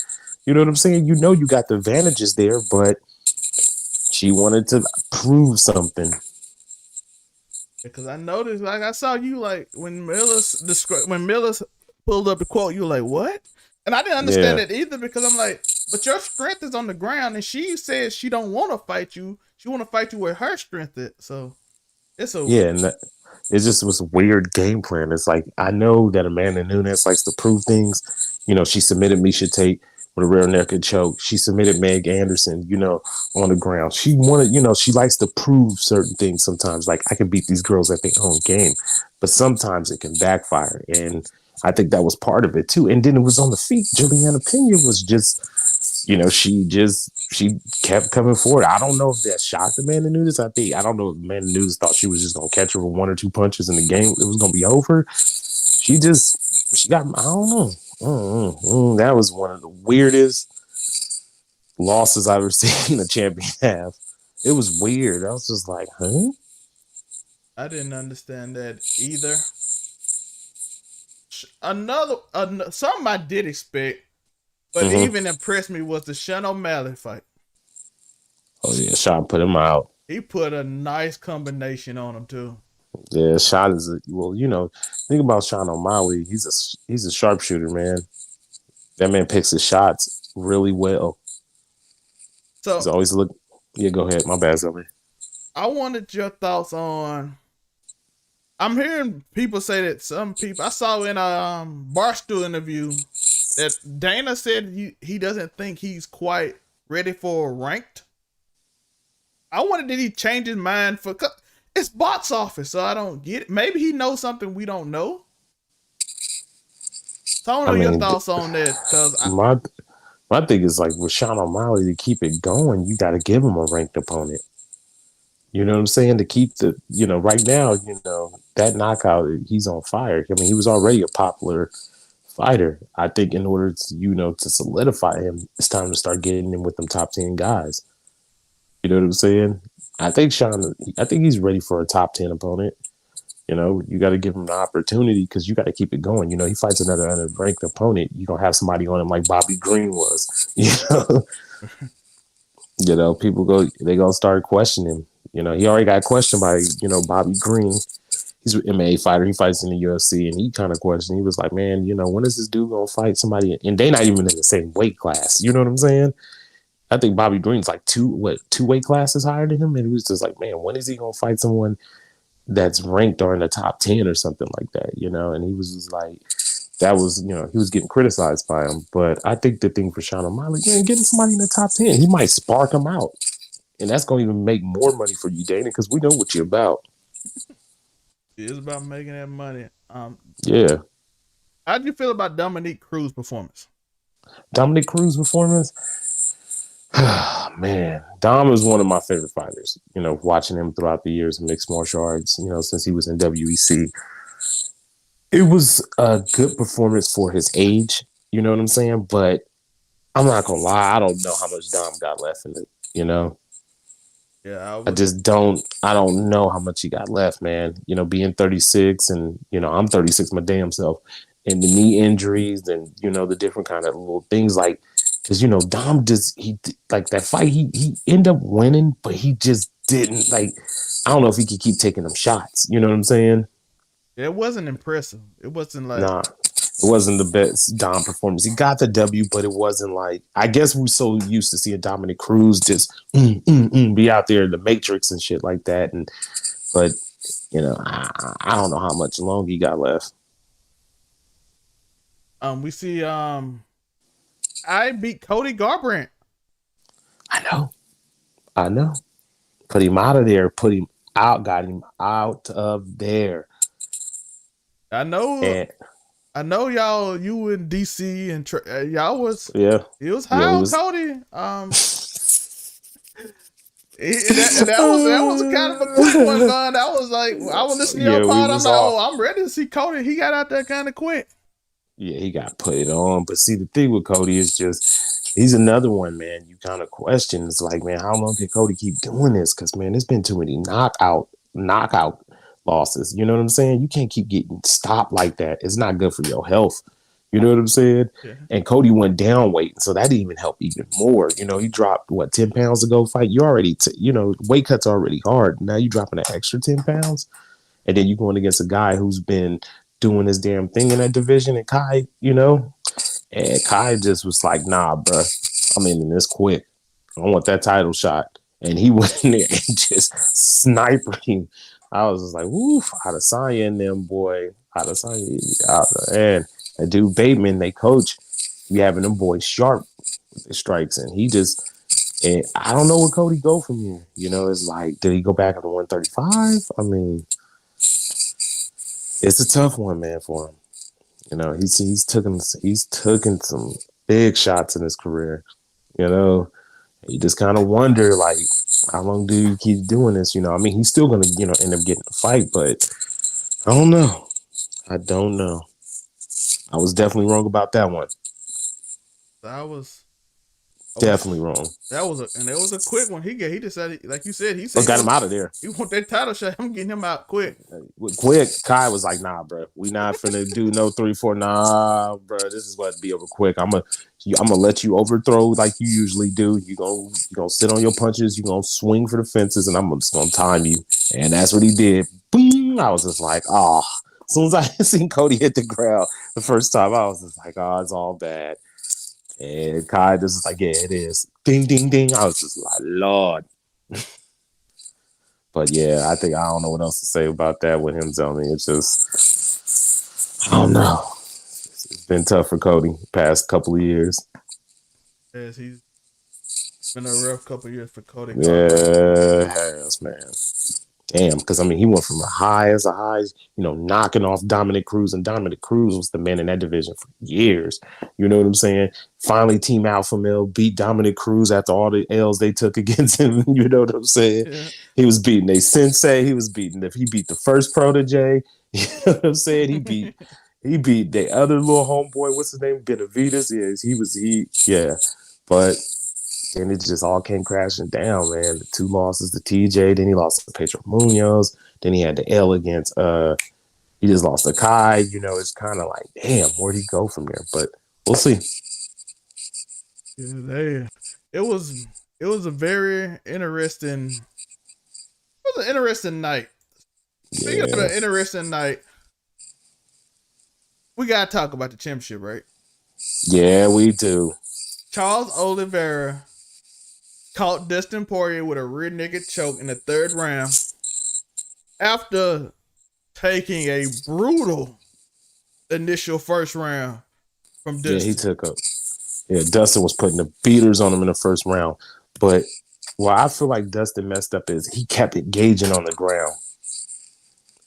Speaker 9: You know what I'm saying? You got the advantages there, but she wanted to prove something.
Speaker 1: Because I noticed, like I saw you, like when Miller's pulled up the quote, you were like, "What?" And I didn't understand that either because I'm like, "But your strength is on the ground," and she says she don't want to fight you. She want to fight you where her strength is. So it's a
Speaker 9: and it just was a weird game plan. It's like I know that Amanda Nunez likes to prove things. She submitted Misha Tate with a rear naked choke. She submitted Meg Anderson, on the ground. She wanted, she likes to prove certain things sometimes. Like, I can beat these girls at their own game. But sometimes it can backfire. And I think that was part of it, too. And then it was on the feet. Juliana Pena was just, she kept coming forward. I don't know if that shocked Amanda Nunez. I don't know if Amanda Nunez thought she was just going to catch her with one or two punches in the game. It was going to be over. She got, I don't know. That was one of the weirdest losses I've ever seen the champion have. It was weird. I was just like, huh?
Speaker 1: I didn't understand that either. Something I did expect, but even impressed me was the Sean O'Malley fight.
Speaker 9: Oh yeah, Sean put him out.
Speaker 1: He put a nice combination on him too.
Speaker 9: Yeah, Sean is think about Sean O'Malley. He's a sharpshooter, man. That man picks his shots really well.
Speaker 1: So
Speaker 9: he's always go ahead. My bad, Zoe.
Speaker 1: I wanted your thoughts on. I'm hearing people say that some people I saw in a Barstool interview that Dana said he doesn't think he's quite ready for ranked. I wondered, did he change his mind for? It's box office, so I don't get it. Maybe he knows something we don't know. So I want to know your thoughts on that. Because
Speaker 9: my thing is, like, with Sean O'Malley, to keep it going, you got to give him a ranked opponent. You know what I'm saying? To keep the, right now, that knockout, he's on fire. I mean, he was already a popular fighter. I think in order to, to solidify him, it's time to start getting him with them top 10 guys. You know what I'm saying? I think he's ready for a top 10 opponent. You got to give him the opportunity because you got to keep it going. He fights another unranked opponent. You're going to have somebody on him like Bobby Green was. People they're going to start questioning him. He already got questioned by, Bobby Green. He's an MMA fighter. He fights in the UFC, and he kind of questioned. He was like, man, when is this dude going to fight somebody? And they not even in the same weight class. You know what I'm saying? I think Bobby Green's like two weight classes higher than him. And he was just like, man, when is he going to fight someone that's ranked or in the top 10 or something like that, and he was just like, that was, he was getting criticized by him. But I think the thing for Sean O'Malley, getting somebody in the top 10, he might spark him out. And that's going to even make more money for you, Dana, because we know what you're about.
Speaker 1: It is about making that money.
Speaker 9: Yeah.
Speaker 1: How do you feel about Dominique Cruz's performance?
Speaker 9: Dominique Cruz's performance? Man, Dom is one of my favorite fighters. Watching him throughout the years of mixed martial arts, since he was in WEC. It was a good performance for his age, you know what I'm saying? But I'm not going to lie, I don't know how much Dom got left in it,
Speaker 1: Yeah,
Speaker 9: I don't know how much he got left, man. You know, being 36 and, you know, I'm 36 my damn self. And the knee injuries and, you know, the different kind of little things like, because, you know, Dom just, like that fight, he ended up winning, but he just didn't, like, I don't know if he could keep taking them shots. You know what I'm saying?
Speaker 1: it wasn't impressive. It wasn't like,
Speaker 9: Nah, it wasn't the best Dom performance. He got the W, but it wasn't like, I guess we're so used to seeing Dominic Cruz just be out there in the Matrix and shit like that. But, you know, I don't know how much longer he got left.
Speaker 1: we see, I beat Cody Garbrandt.
Speaker 9: I know. Put him out of there. Put him out. Got him out of there.
Speaker 1: I know.
Speaker 9: And
Speaker 1: Y'all. You in DC and y'all was.
Speaker 9: yeah.
Speaker 1: It was high on Cody. That was a kind of a quick one, man. That was like I was listening to your pod. I'm like, I'm ready to see Cody. He got out there kind of quick.
Speaker 9: Yeah, he got put it on. But see, the thing with Cody is just he's another one, man. You kind of question. It's like, man, how long can Cody keep doing this? Because man, there's been too many knockout losses. You know what I'm saying? You can't keep getting stopped like that. It's not good for your health. You know what I'm saying? Yeah. And Cody went down weight, so that didn't even help even more. You know, he dropped 10 pounds to go fight. You already, weight cuts are already hard. Now you dropping an extra 10 pounds, and then you going against a guy who's been doing his damn thing in that division. And Kai, and Kai just was like, "Nah, bro, I'm in this quick. I want that title shot." And he went in there and just sniped him. I was just like, "Woof!" Adesanya and them, boy, and dude Bateman, they coach, be having them boys sharp with the strikes, and and I don't know where Cody go from here. You know, it's like, did he go back up to 135? I mean, it's a tough one, man, for him. You know, he's taken some big shots in his career. You know, you just kind of wonder, like, how long do you keep doing this? You know, I mean, he's still gonna, end up getting a fight, but I don't know. I was definitely wrong about that one.
Speaker 1: That was
Speaker 9: definitely wrong.
Speaker 1: It was a quick one. He decided, like you said, he
Speaker 9: got him out of there.
Speaker 1: He want that title shot. I'm getting him out quick.
Speaker 9: Quick. Kai was like, "Nah, bro, we not finna do no 3-4. Nah, bro, this is what be over quick. I'm gonna let you overthrow like you usually do. You gonna sit on your punches. You gonna swing for the fences, and I'm just gonna time you." And that's what he did. Boom! I was just like, "Oh." As soon as I seen Cody hit the ground the first time, I was just like, "Oh, it's all bad." And Kai just was like, "Yeah, it is." Ding, ding, ding. I was just like, "Lord." But yeah, I don't know what else to say about that with him telling me. It's just, I don't know. It's been tough for Cody the past couple of years.
Speaker 1: Yes, he's been a rough couple of years for Cody.
Speaker 9: Yeah, it has, man. Damn, because I mean, he went from the highs, knocking off Dominic Cruz, and Dominic Cruz was the man in that division for years. You know what I'm saying? Finally, Team Alpha Male beat Dominic Cruz after all the L's they took against him. You know what I'm saying? Yeah. He was beating a sensei. He beat the first protege. You know what I'm saying? He beat the other little homeboy. What's his name? Benavides. Yeah, but. And it just all came crashing down, man. The 2 losses to TJ, then he lost to Pedro Munoz, then he had the L against he just lost to Kai. You know, it's kind of like, damn, where'd he go from there? But we'll see.
Speaker 1: Yeah, it was a very interesting. It was an interesting night. Speaking of an interesting night, we gotta talk about the championship, right?
Speaker 9: Yeah, we do.
Speaker 1: Charles Oliveira caught Dustin Poirier with a rear naked choke in the 3rd round after taking a brutal initial 1st round from Dustin.
Speaker 9: Yeah, he took up. Yeah, Dustin was putting the beaters on him in the 1st round. But what I feel like Dustin messed up is he kept engaging on the ground.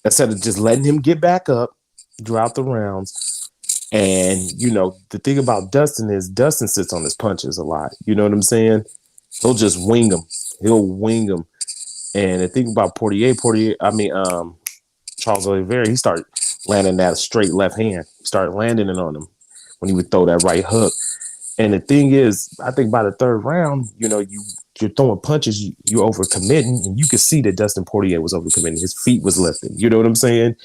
Speaker 9: Instead of just letting him get back up throughout the rounds. And, the thing about Dustin is Dustin sits on his punches a lot. You know what I'm saying? He'll just wing them. And the thing about Charles Oliveira, he started landing that straight left hand. He started landing it on him when he would throw that right hook. And the thing is, I think by the 3rd round, you you're throwing punches, you're overcommitting, and you could see that Dustin Poirier was overcommitting. His feet was lifting. You know what I'm saying?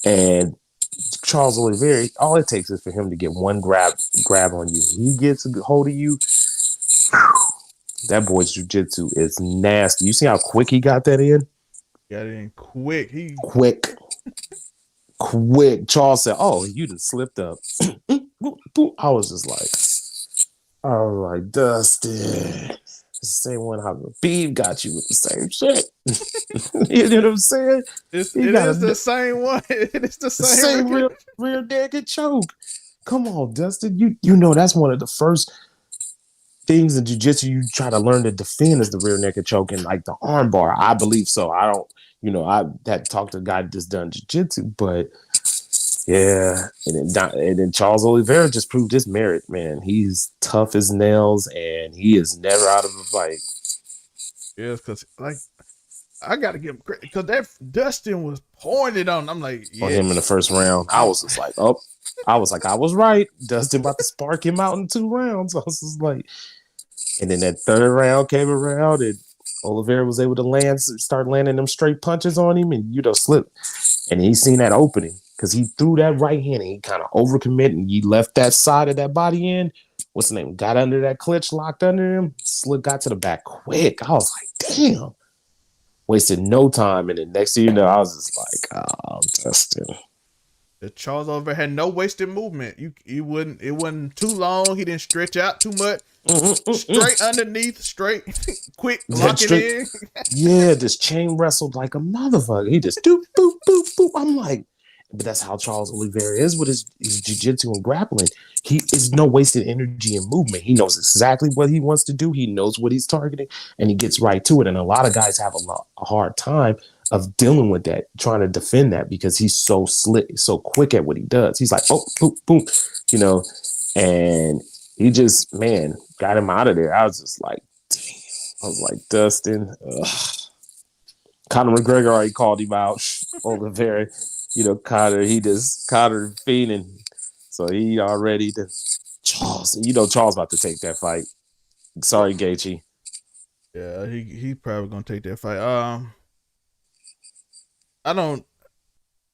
Speaker 9: And Charles Oliveira, all it takes is for him to get one grab on you. He gets a hold of you. That boy's jiu-jitsu is nasty. You see how quick he got that in?
Speaker 1: Got it in quick.
Speaker 9: Quick. Charles said, "Oh, you done slipped up." I was just like, Dustin. The same one how Beeb got you with the same shit. You know what I'm saying?
Speaker 1: It is the same one. It is the same
Speaker 9: rear naked choke. Come on, Dustin. You know that's one of the first things in jiu-jitsu you try to learn to defend is the rear naked choke and like the arm bar. I believe so. I don't, I had to talk to a guy that's done jiu-jitsu, but yeah. And then Charles Oliveira just proved his merit, man. He's tough as nails and he is never out of a fight.
Speaker 1: Yes, because like I gotta give him credit because that Dustin was pouring it on. I'm like,
Speaker 9: on him in the first round. I was just like, oh, I was right. Dustin about to spark him out in 2 rounds. I was just like, and then that 3rd round came around and Oliveira was able to start landing them straight punches on him and slip. And he seen that opening because he threw that right hand and he kind of overcommitted and he left that side of that body in. What's the name? Got under that clinch, locked under him, got to the back quick. I was like, damn. Wasted no time, and then next thing you know, I was just like, "Oh, Dustin."
Speaker 1: The Charles Oliveira had no wasted movement. It wasn't too long. He didn't stretch out too much. Straight underneath, straight, quick, lock it in.
Speaker 9: Yeah, just chain wrestled like a motherfucker. He just doop, boop, boop, boop. I'm like, but that's how Charles Oliveira is with his jiu-jitsu and grappling. He is no wasted energy and movement. He knows exactly what he wants to do. He knows what he's targeting, and he gets right to it. And a lot of guys have a hard time of dealing with that, trying to defend that because he's so slick, so quick at what he does. He's like, oh, boom, boom, and he just, man, got him out of there. I was just like, damn. I was like, Dustin. Conor McGregor already called him out. Oliveira, Conor fiending. So he already Charles. Charles about to take that fight. Sorry, Gaethje.
Speaker 1: Yeah, he probably gonna take that fight.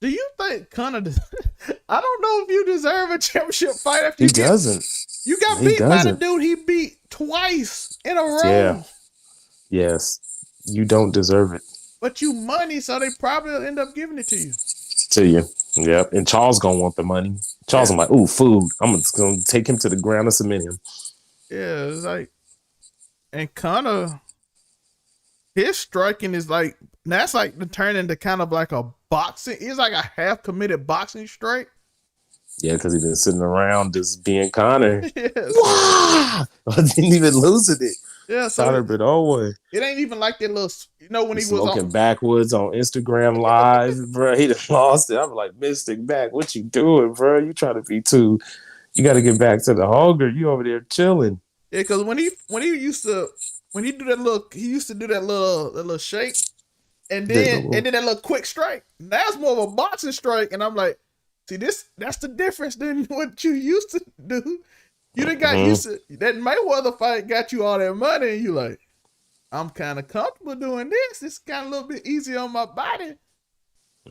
Speaker 1: Do you think Conor? I don't know if you deserve a championship fight after
Speaker 9: he doesn't.
Speaker 1: You got beat by the dude he beat twice in a row.
Speaker 9: Yeah. Yes, you don't deserve it.
Speaker 1: But you money, so they probably end up giving it to you.
Speaker 9: Yep. And Charles gonna want the money. Charles, I'm like, ooh, food. I'm just gonna take him to the ground and cement him.
Speaker 1: Yeah, it's like, and Conor, his striking is like, that's like the turn into kind of like a boxing. He's like a half committed boxing strike.
Speaker 9: Yeah, because he's been sitting around just being Conor.
Speaker 1: Yes.
Speaker 9: Wow! I didn't even losing it.
Speaker 1: Yeah, so
Speaker 9: Conor been always.
Speaker 1: It ain't even like that little, when he was
Speaker 9: smoking backwoods on Instagram Live, bro. He just lost it. I'm like, Mystic Mac, what you doing, bro? You trying to be too? You got to get back to the hunger. You over there chilling.
Speaker 1: Yeah, because when he used to do that little shake, and then that little quick strike. Now it's more of a boxing strike, and I'm like, see, that's the difference than what you used to do. You done got used to that Mayweather fight, got you all that money, and you like, I'm kind of comfortable doing this. It's kind of a little bit easier on my body.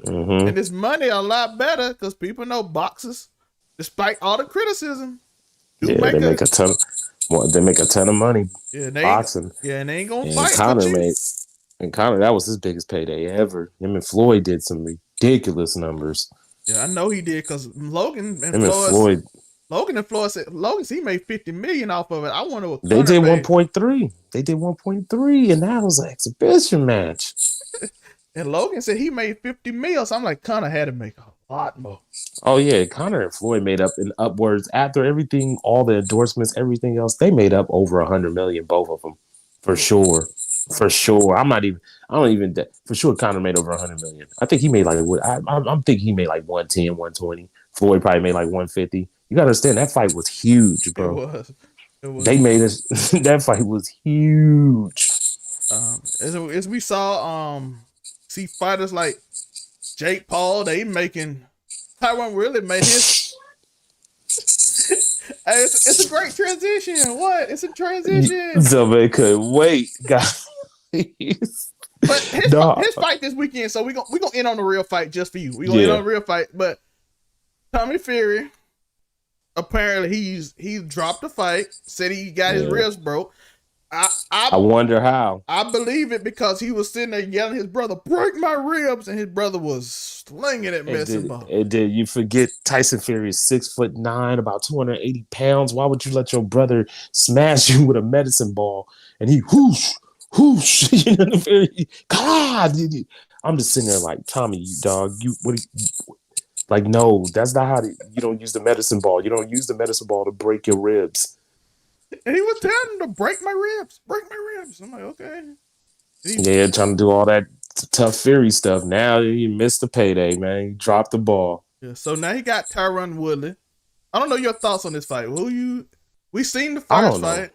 Speaker 1: And this money a lot better because people know boxers, despite all the criticism,
Speaker 9: they make a ton. They make a ton of money.
Speaker 1: Yeah,
Speaker 9: boxing.
Speaker 1: Yeah, and they ain't gonna fight.
Speaker 9: Conor, that was his biggest payday ever. Him and Floyd did some ridiculous numbers.
Speaker 1: Yeah, I know he did because Logan and
Speaker 9: Floyd.
Speaker 1: Logan and Floyd said he made $50 million off of it. I wonder what
Speaker 9: they did 1.3. They did 1.3, and that was an exhibition match.
Speaker 1: And Logan said he made $50 million. So I'm like, Conor had to make a lot more.
Speaker 9: Oh yeah, Conor and Floyd made up in upwards after everything, all the endorsements, everything else. They made up over $100 million, both of them, for sure. For sure. For sure, Conor made over $100 million. I think he made like what? I'm thinking he made like 110, 120. Floyd probably made like 150. You gotta understand that fight was huge, bro. It was. They made us. That fight was huge.
Speaker 1: As we saw, see fighters like Jake Paul. They making Tyrone really made his. It's a great transition. What? It's a transition.
Speaker 9: Somebody couldn't wait, guys.
Speaker 1: But his fight this weekend, so we gonna end on the real fight just for you. We gonna end on the real fight, but Tommy Fury, apparently he dropped the fight, said he got his ribs broke.
Speaker 9: I wonder how.
Speaker 1: I believe it because he was sitting there yelling at his brother, "Break my ribs," and his brother was slinging it, messing up.
Speaker 9: And did you forget Tyson Fury is 6'9", about 280 pounds? Why would you let your brother smash you with a medicine ball? And he whoosh, whoosh, you know, God, I'm just sitting there like, Tommy, dog, like, no, that's not how you don't use the medicine ball. You don't use the medicine ball to break your ribs.
Speaker 1: And he was telling him to break my ribs. I'm like, okay.
Speaker 9: Trying to do all that tough Fury stuff. Now he missed the payday, man. He dropped the ball.
Speaker 1: Yeah, so now he got Tyron Woodley. I don't know your thoughts on this fight. We seen the first fight.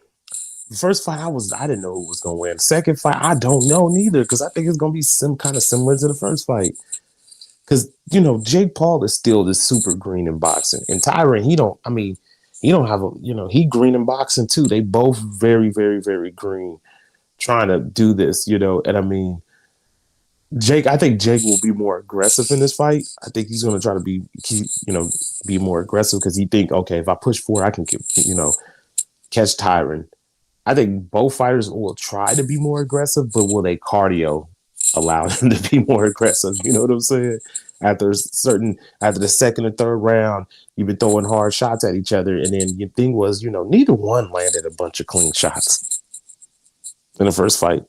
Speaker 9: The first fight, I didn't know who was going to win. Second fight, I don't know neither because I think it's going to be some kind of similar to the first fight. Because, Jake Paul is still this super green in boxing. And Tyron, he don't have he green in boxing too. They both very, very, very green trying to do this, and I mean, I think Jake will be more aggressive in this fight. I think he's going to try to be more aggressive because he think, okay, if I push forward, I can catch Tyron. I think both fighters will try to be more aggressive, but will they cardio allow them to be more aggressive? You know what I'm saying? After the second or third round, you've been throwing hard shots at each other, and then your thing was, neither one landed a bunch of clean shots in the first fight.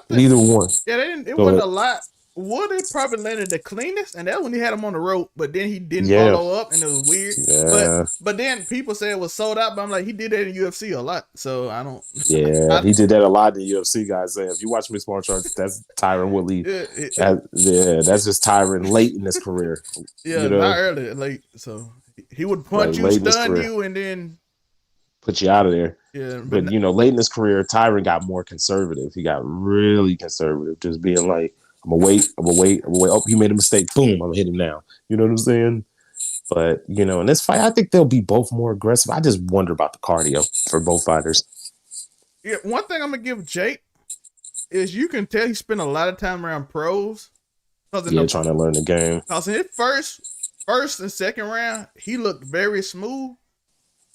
Speaker 9: Neither one.
Speaker 1: Yeah, it wasn't a lot. Woody probably landed the cleanest, and that when he had him on the rope, but then he didn't follow up, and it was weird.
Speaker 9: Yeah.
Speaker 1: But then people say it was sold out, but I'm like, he did that in UFC a lot, so I don't.
Speaker 9: Yeah, he did that a lot in the UFC, guys. Say, if you watch Mixed Martial Arts, that's Tyron Woodley. That's just Tyron late in his career.
Speaker 1: Yeah, not early, late. So he would punch you, stun you, and then
Speaker 9: put you out of there.
Speaker 1: Yeah,
Speaker 9: but late in his career, Tyron got more conservative. He got really conservative, just being like, I'm gonna wait. Oh, he made a mistake. Boom, I'm gonna hit him now. You know what I'm saying? But, in this fight, I think they'll be both more aggressive. I just wonder about the cardio for both fighters.
Speaker 1: Yeah, one thing I'm gonna give Jake is you can tell he spent a lot of time around pros.
Speaker 9: Trying to learn the game.
Speaker 1: Because in his first and second round, he looked very smooth,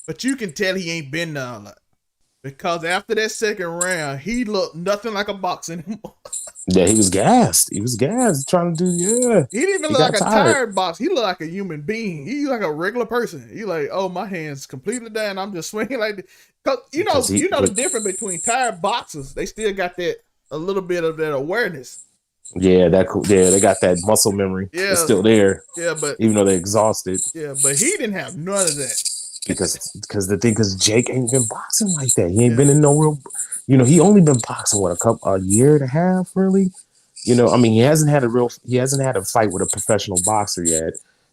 Speaker 1: but you can tell he ain't been there a lot. Because after that second round, he looked nothing like a boxer anymore.
Speaker 9: Yeah, he was gassed. Trying to do,
Speaker 1: He didn't even look like a tired boxer. He looked like a human being. He like a regular person. He like, oh, my hand's completely down. I'm just swinging like this. Because the difference between tired boxers, they still got a little bit of that awareness.
Speaker 9: Yeah, they got that muscle memory. Yeah, it's still there.
Speaker 1: Yeah, but
Speaker 9: even though they're exhausted.
Speaker 1: Yeah, but he didn't have none of that.
Speaker 9: Because Jake ain't been boxing like that. He ain't been in no real, he only been boxing a year and a half, really. I mean, he hasn't had a fight with a professional boxer yet,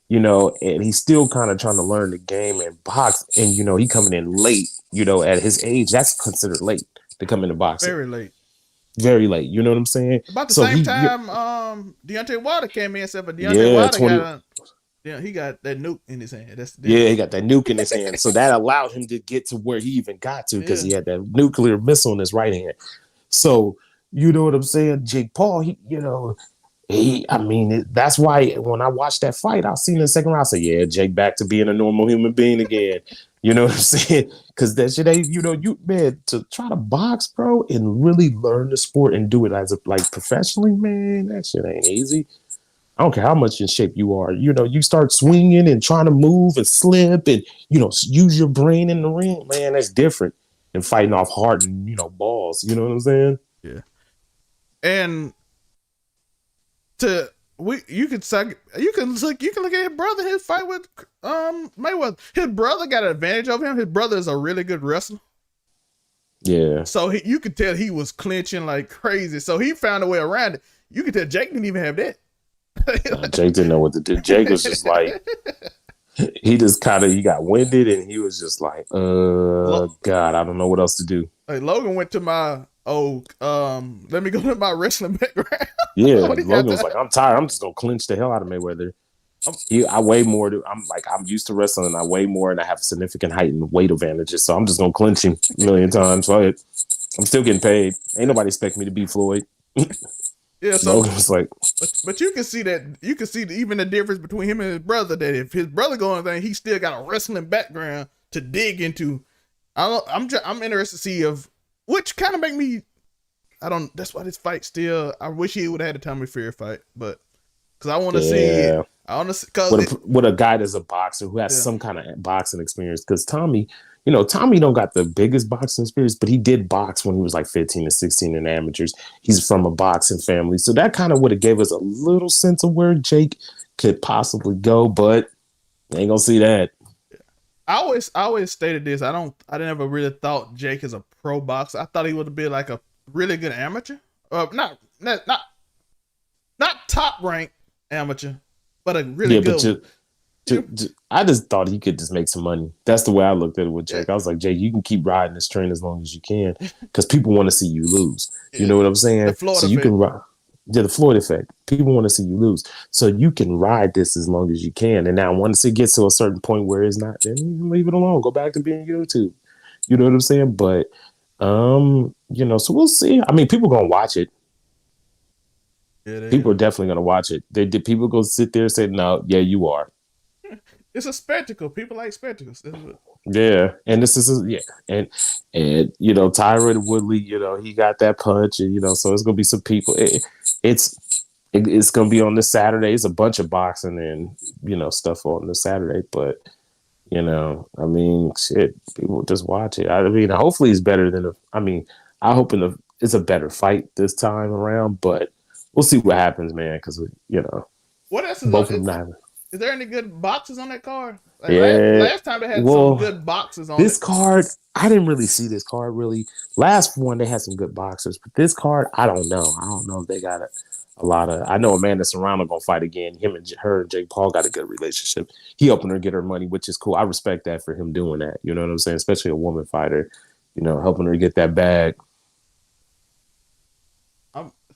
Speaker 9: and he's still kind of trying to learn the game and box. And he coming in late, at his age, that's considered late to come into boxing.
Speaker 1: Very late.
Speaker 9: Very late. You know what I'm saying?
Speaker 1: About the same time, Deontay Wilder came in and said, but Deontay Wilder he got that nuke in his hand.
Speaker 9: He got that nuke in his hand. So that allowed him to get to where he even got to because he had that nuclear missile in his right hand. So, you know what I'm saying? Jake Paul, that's why when I watched that fight, I seen in the second round, I said, yeah, Jake back to being a normal human being again. You know what I'm saying? Because that shit ain't, to try to box, bro, and really learn the sport and do it as professionally, man, that shit ain't easy. I don't care how much in shape you are. You start swinging and trying to move and slip and, use your brain in the ring. Man, that's different than fighting off hardened, balls. You know what I'm saying?
Speaker 1: Yeah. And you can look at his brother, his fight with Mayweather. His brother got an advantage over him. His brother is a really good wrestler.
Speaker 9: Yeah.
Speaker 1: So you could tell he was clinching like crazy. So he found a way around it. You could tell Jake didn't even have that.
Speaker 9: Jake didn't know what to do. Jake was just like, he got winded and he was just like, God, I don't know what else to do.
Speaker 1: Like Logan went to my let me go to my wrestling background.
Speaker 9: Yeah, Logan was like, I'm tired. I'm just gonna clinch the hell out of Mayweather. I weigh more. I'm used to wrestling. I weigh more, and I have significant height and weight advantages. So I'm just gonna clinch him a million times. So I'm still getting paid. Ain't nobody expect me to beat Floyd.
Speaker 1: Yeah, so
Speaker 9: Logan was like,
Speaker 1: but you can see even the difference between him and his brother. That if his brother going thing, he still got a wrestling background to dig into. I'm interested to see which kind of make me. That's why this fight still. I wish he would have had a Tommy Fury fight, but because I want to see it. I want to see
Speaker 9: with a guy that's a boxer who has some kind of boxing experience. Because Tommy don't got the biggest boxing experience, but he did box when he was like 15 or 16 in amateurs. He's from a boxing family, so that kind of would have gave us a little sense of where Jake could possibly go. But ain't gonna see that.
Speaker 1: I always stated this. I never really thought Jake is a pro boxer. I thought he would be like a really good amateur. Not top ranked amateur, but a really good.
Speaker 9: I just thought he could just make some money. That's the way I looked at it with Jake. Yeah. I was like, Jake, you can keep riding this train as long as you can, because people want to see you lose. You know what I'm saying?
Speaker 1: The Floyd effect.
Speaker 9: You can ride. Yeah, the Floyd effect. People want to see you lose, so you can ride this as long as you can. And now, once it gets to a certain point where it's not, then you leave it alone. Go back to being YouTube. You know what I'm saying? But so we'll see. I mean, people gonna watch it. People are definitely gonna watch it. People go sit there and say, "No, yeah, you are."
Speaker 1: It's a spectacle. People like spectacles.
Speaker 9: Yeah, and this is and Tyron Woodley, he got that punch, and so it's gonna be some people. It's gonna be on this Saturday. It's a bunch of boxing and stuff on this Saturday, but I mean, shit, people just watch it. I mean, hopefully it's better than I hope it's a better fight this time around, but we'll see what happens, man. Because
Speaker 1: what else is
Speaker 9: both of them.
Speaker 1: Is there any good boxes on that card? Like last time they had some good boxes on
Speaker 9: this card. I didn't really see this card really. Last one they had some good boxers, but this card I don't know. I don't know if they got a lot of. I know Amanda Serrano gonna fight again. Her and Jake Paul got a good relationship. He helping her get her money, which is cool. I respect that for him doing that. You know what I'm saying? Especially a woman fighter, helping her get that bag.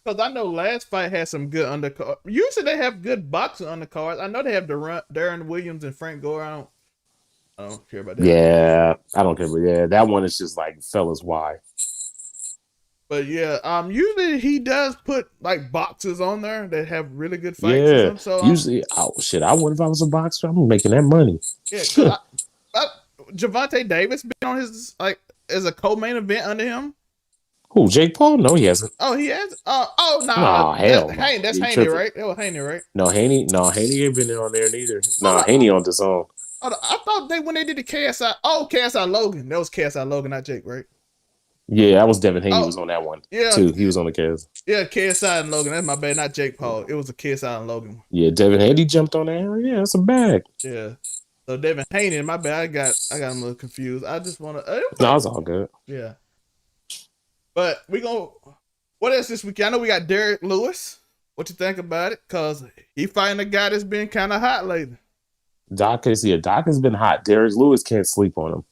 Speaker 1: Because I know last fight had some good undercard. Usually they have good boxing undercards. I know they have Darren Williams and Frank Gore. I don't care about that.
Speaker 9: Yeah, I don't care. But that one is just like, fellas, why?
Speaker 1: But usually he does put like boxes on there that have really good fights. Yeah, so
Speaker 9: usually, I wonder if I was a boxer, I'm making that money.
Speaker 1: Yeah, Gervonta Davis been on his as a co-main event under him.
Speaker 9: Who, Jake Paul? No, he hasn't.
Speaker 1: Oh, he has. Oh, no.
Speaker 9: Nah, hell.
Speaker 1: That's Haney, right? That was Haney, right?
Speaker 9: No, Haney ain't been on there neither. No, Haney on his own.
Speaker 1: I thought when they did the KSI. Oh, KSI Logan. That was KSI Logan, not Jake, right?
Speaker 9: Yeah, that was Devin Haney was on that one. Yeah, too. He was on the KSI.
Speaker 1: Yeah, KSI and Logan. That's my bad. Not Jake Paul. It was a KSI and Logan.
Speaker 9: Yeah, Devin Haney jumped on there. Yeah, that's a bag.
Speaker 1: Yeah. So Devin Haney, my bad. I got him a little confused. I just want to.
Speaker 9: No, it's all good.
Speaker 1: Yeah. But what else this week? I know we got Derek Lewis. What you think about it? Because he fighting a guy that's been kind of hot lately.
Speaker 9: Doc has been hot. Derek Lewis can't sleep on him.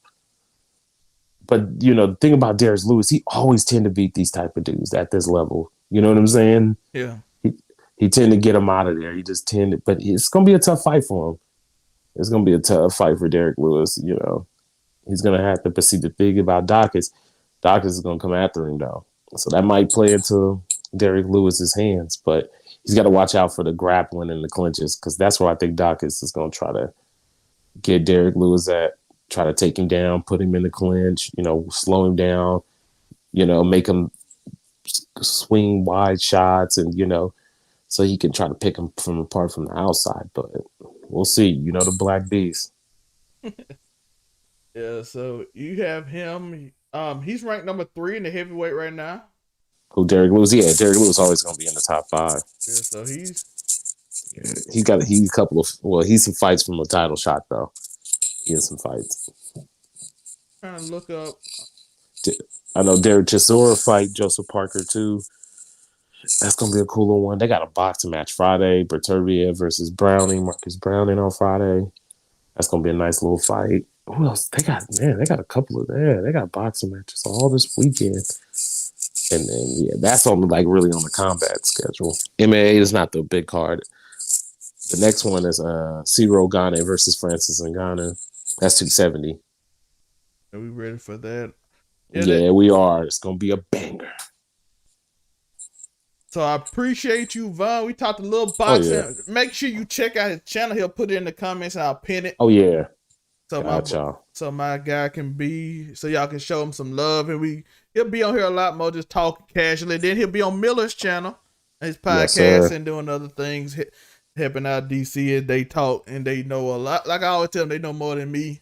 Speaker 9: But, the thing about Derek Lewis, he always tend to beat these type of dudes at this level. You know what I'm saying?
Speaker 1: Yeah.
Speaker 9: He tend to get him out of there. He just but it's going to be a tough fight for him. It's going to be a tough fight for Derek Lewis, He's going to have to, but see, the thing about Doc is going to come after him, though. So that might play into Derek Lewis's hands, but he's got to watch out for the grappling and the clinches, because that's where I think Doc is going to try to get Derek Lewis at, try to take him down, put him in the clinch, slow him down, make him swing wide shots and, so he can try to pick him apart from the outside. But we'll see, the Black Beast.
Speaker 1: Yeah, so you have him. He's ranked number 3 in the heavyweight right now.
Speaker 9: Who, Derek Lewis? Yeah, Derek Lewis always going to be in the top 5.
Speaker 1: Yeah, so he's
Speaker 9: some fights from a title shot, though. He has some fights.
Speaker 1: Trying to look up.
Speaker 9: I know Derek Chisora fight Joseph Parker, too. That's going to be a cooler one. They got a boxing match Friday. Berturbia versus Marcus Browning on Friday. That's going to be a nice little fight. Who else? They got a couple of they got boxing matches all this weekend. And then, that's on really on the combat schedule. MMA is not the big card. The next one is Ciro Gane versus Francis Ngannou. That's 270.
Speaker 1: Are we ready for that?
Speaker 9: Yeah, we are. It's gonna be a banger.
Speaker 1: So I appreciate you, Von. We talked a little boxing.
Speaker 9: Oh, yeah.
Speaker 1: Make sure you check out his channel. He'll put it in the comments. I'll pin it.
Speaker 9: Oh yeah.
Speaker 1: So my guy can be, so y'all can show him some love, and he'll be on here a lot more, just talking casually. Then he'll be on Miller's channel, his podcast, and doing other things, helping out DC, and they talk and they know a lot. Like I always tell them, they know more than me.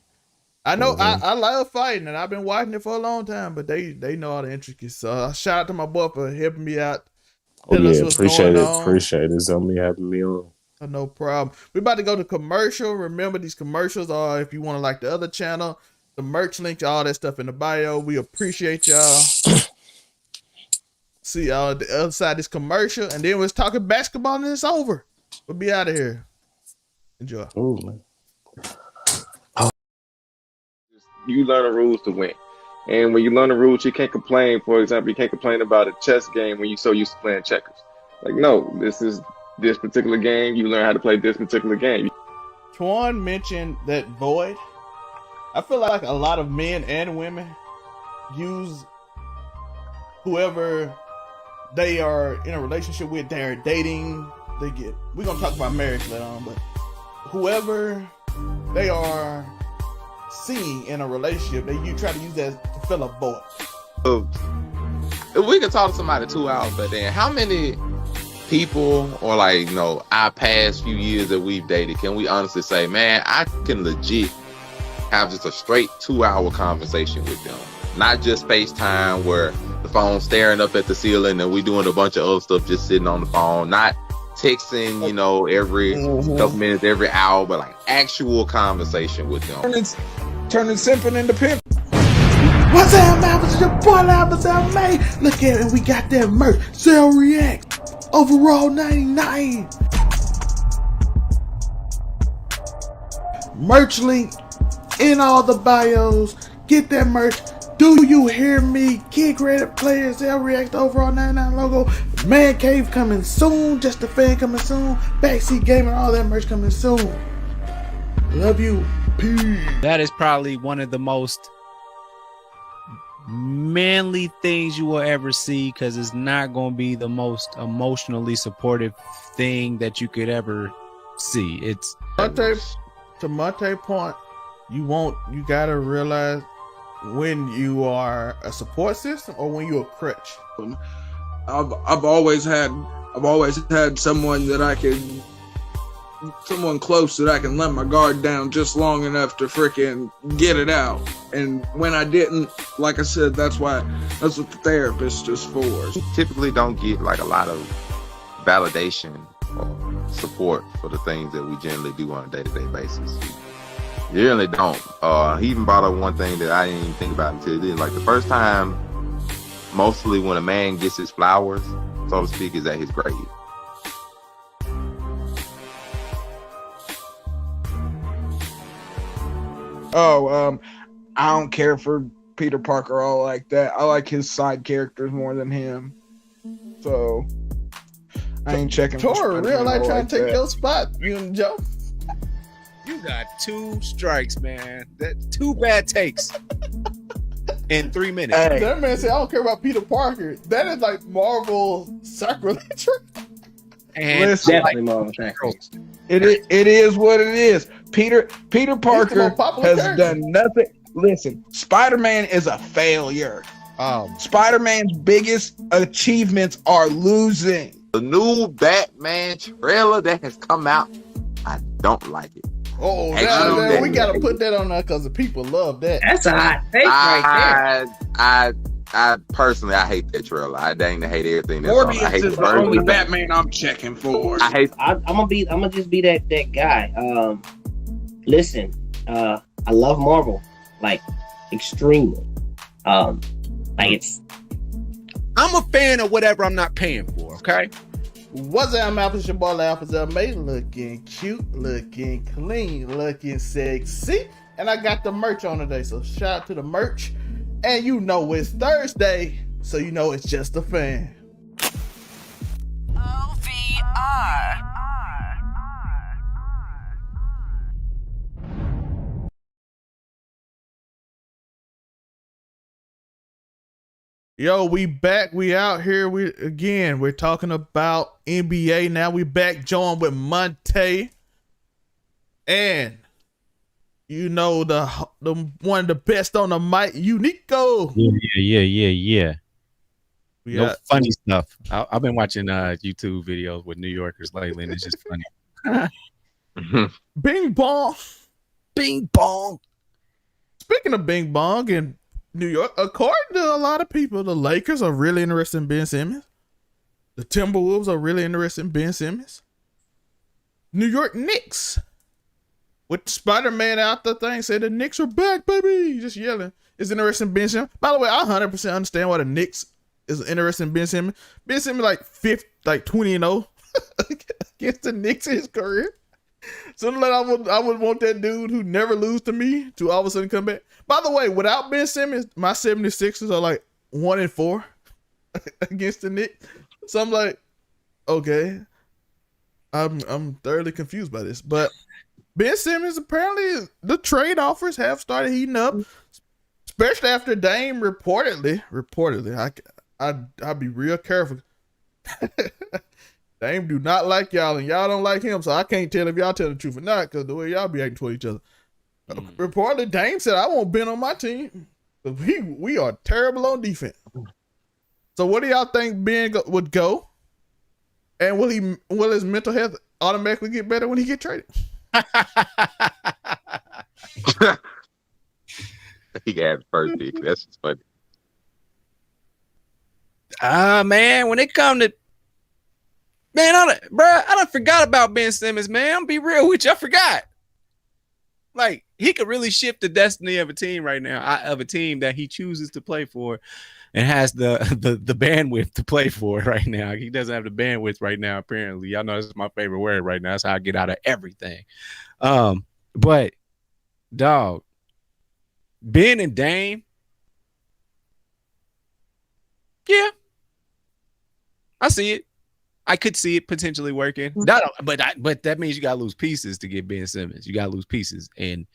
Speaker 1: I know I love fighting, and I've been watching it for a long time, but they know all the intricacies. So shout out to my boy for helping me out.
Speaker 9: Oh yeah, appreciate it. Appreciate it. It's only having me on.
Speaker 1: No problem. We're about to go to commercial. Remember, these commercials are, if you want to like the other channel, the merch link, all that stuff in the bio. We appreciate y'all. See y'all at the other side of this commercial, and then we're talking basketball, and it's over. We'll be out of here. Enjoy.
Speaker 9: Ooh, man.
Speaker 4: You learn the rules to win. And when you learn the rules, you can't complain. For example, you can't complain about a chess game when you're so used to playing checkers. Like, no, this is this particular game. You learn how to play this particular game.
Speaker 1: Twan mentioned that void. I feel like a lot of men and women use whoever they are in a relationship with, they're dating, we're going to talk about marriage later on, but whoever they are seeing in a relationship, you try to use that to fill a void.
Speaker 2: If we could talk to somebody 2 hours, but then how many people, or like, you know, our past few years that we've dated, can we honestly say, man, I can legit have just a straight 2-hour conversation with them? Not just FaceTime where the phone's staring up at the ceiling and we doing a bunch of other stuff just sitting on the phone, not texting, you know, every couple minutes, every hour, but like actual conversation with them.
Speaker 5: Turning simping into pimp.
Speaker 1: What's up, man? What's your boy, what's up, man? Look at it, we got that merch. Sell React. Overall 99. Merch link in all the bios. Get that merch. Do you hear me? Kid Rated Players, Sell React, Overall 99 logo. Man Cave coming soon. Just a Fan coming soon. Backseat Gamer, all that merch coming soon. Love you. Peace.
Speaker 3: That is probably one of the most manly things you will ever see, because it's not going to be the most emotionally supportive thing that you could ever see. It's
Speaker 1: to Monte's point, you gotta realize when you are a support system or when you're a crutch.
Speaker 5: I've always had someone someone close that I can let my guard down just long enough to freaking get it out. And when I didn't, like I said, that's what the therapist is for.
Speaker 2: We typically don't get like a lot of validation or support for the things that we generally do on a day-to-day basis. You really don't. He even brought up one thing that I didn't even think about until then. Like the first time, mostly when a man gets his flowers, so to speak, is at his grave.
Speaker 5: I don't care for Peter Parker all like that. I like his side characters more than him. So I ain't checking.
Speaker 1: Tor, real life trying to take your spot, you and Joe.
Speaker 3: You got 2 strikes, man. That 2 bad takes in 3 minutes.
Speaker 1: Hey. That man said, I don't care about Peter Parker. That is like Marvel sacrilege.
Speaker 3: And
Speaker 6: definitely Marvel sacrilege.
Speaker 5: It is what it is. Peter Parker has done nothing. Listen, Spider-Man is a failure. Spider-Man's biggest achievements are losing.
Speaker 2: The new Batman trailer that has come out, I don't like it.
Speaker 1: Oh, man, we gotta put that on there because the people love that.
Speaker 6: That's a hot take right there.
Speaker 2: I personally, I hate that trailer. I dang to hate everything.
Speaker 5: Morbius is the only Batman I'm checking for.
Speaker 6: I'm gonna just be that guy. Listen, I love Marvel, like extremely. Like it's.
Speaker 3: I'm a fan of whatever I'm not paying for. Okay.
Speaker 1: What's up, Mouth? It's your boy, Mate, looking cute, looking clean, looking sexy, and I got the merch on today. So shout out to the merch, and you know it's Thursday, so you know it's just a fan.
Speaker 8: OVR.
Speaker 1: Yo, we back. We out here. We're talking about NBA now. We back joined with Monte. And you know the one of the best on the mic, Unico.
Speaker 3: Yeah.
Speaker 1: We
Speaker 3: No
Speaker 1: got
Speaker 3: funny stuff. I've been watching YouTube videos with New Yorkers lately, and it's just funny.
Speaker 1: Bing Bong.
Speaker 3: Bing bong.
Speaker 1: Speaking of Bing Bong in New York, according to a lot of people, the Lakers are really interested in Ben Simmons. The Timberwolves are really interested in Ben Simmons. New York Knicks, with Spider-Man out the thing, said the Knicks are back, baby. Just yelling. Is interested in Ben Simmons. By the way, I 100% understand why the Knicks is interested in Ben Simmons. Ben Simmons like 20-0 against the Knicks in his career. So like I would want that dude who never lose to me to all of a sudden come back. By the way, without Ben Simmons, my 76ers are like 1-4 against the Knicks. So I'm like, okay, I'm thoroughly confused by this. But Ben Simmons, apparently the trade offers have started heating up, especially after Dame reportedly. I'll be real careful. Dame do not like y'all, and y'all don't like him, so I can't tell if y'all tell the truth or not, because the way y'all be acting toward each other. Reportedly, Dame said, I want Ben on my team. We are terrible on defense. So what do y'all think Ben would go? And will his mental health automatically get better when he get traded?
Speaker 2: He got first pick. That's just funny.
Speaker 3: Man, when it come to I done forgot about Ben Simmons, man. I'm be real with you. I forgot. Like, he could really shift the destiny of a team right now, of a team that he chooses to play for and has the bandwidth to play for right now. He doesn't have the bandwidth right now, apparently. Y'all know this is my favorite word right now. That's how I get out of everything. But, dog, Ben and Dame, yeah, I see it. I could see it potentially working. But that means you gotta lose pieces to get Ben Simmons. You gotta lose pieces, and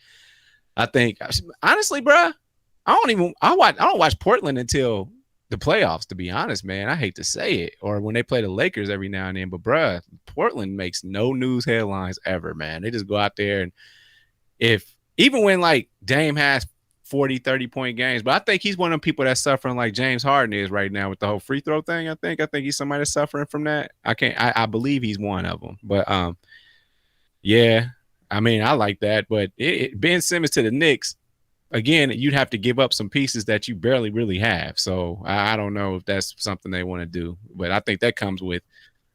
Speaker 3: I think honestly, bro, I don't watch Portland until the playoffs. To be honest, man, I hate to say it, or when they play the Lakers every now and then. But bro, Portland makes no news headlines ever, man. They just go out there and even when like Dame has 40, 30-point games. But I think he's one of them people that's suffering like James Harden is right now with the whole free throw thing. I think he's somebody that's suffering from that. I believe he's one of them. But yeah, I mean, I like that. But Ben Simmons to the Knicks, again, you'd have to give up some pieces that you barely really have. So I don't know if that's something they want to do. But I think that comes with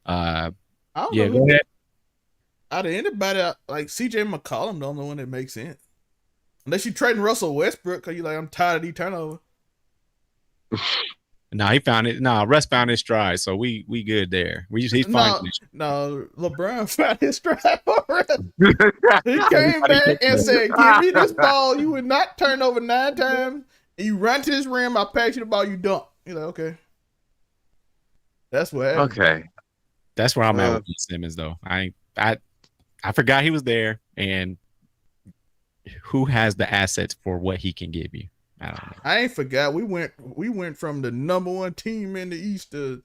Speaker 1: go ahead. Out of anybody, like CJ McCollum, the only one that makes sense. Unless you trading Russell Westbrook, because you're like, I'm tired of these turnovers.
Speaker 3: He found it. Russ found his stride, so we good there. He's fine.
Speaker 1: No, LeBron found his stride already. He came back and said, give me this ball. You would not turn over 9 times. And you run to this rim, I pass you the ball, you dunk. You're like, okay. That's what happened.
Speaker 2: Okay.
Speaker 3: That's where I'm at with Simmons, though. I forgot he was there, and who has the assets for what he can give you? I don't know.
Speaker 1: I ain't forgot. We went from the number 1 team in the East to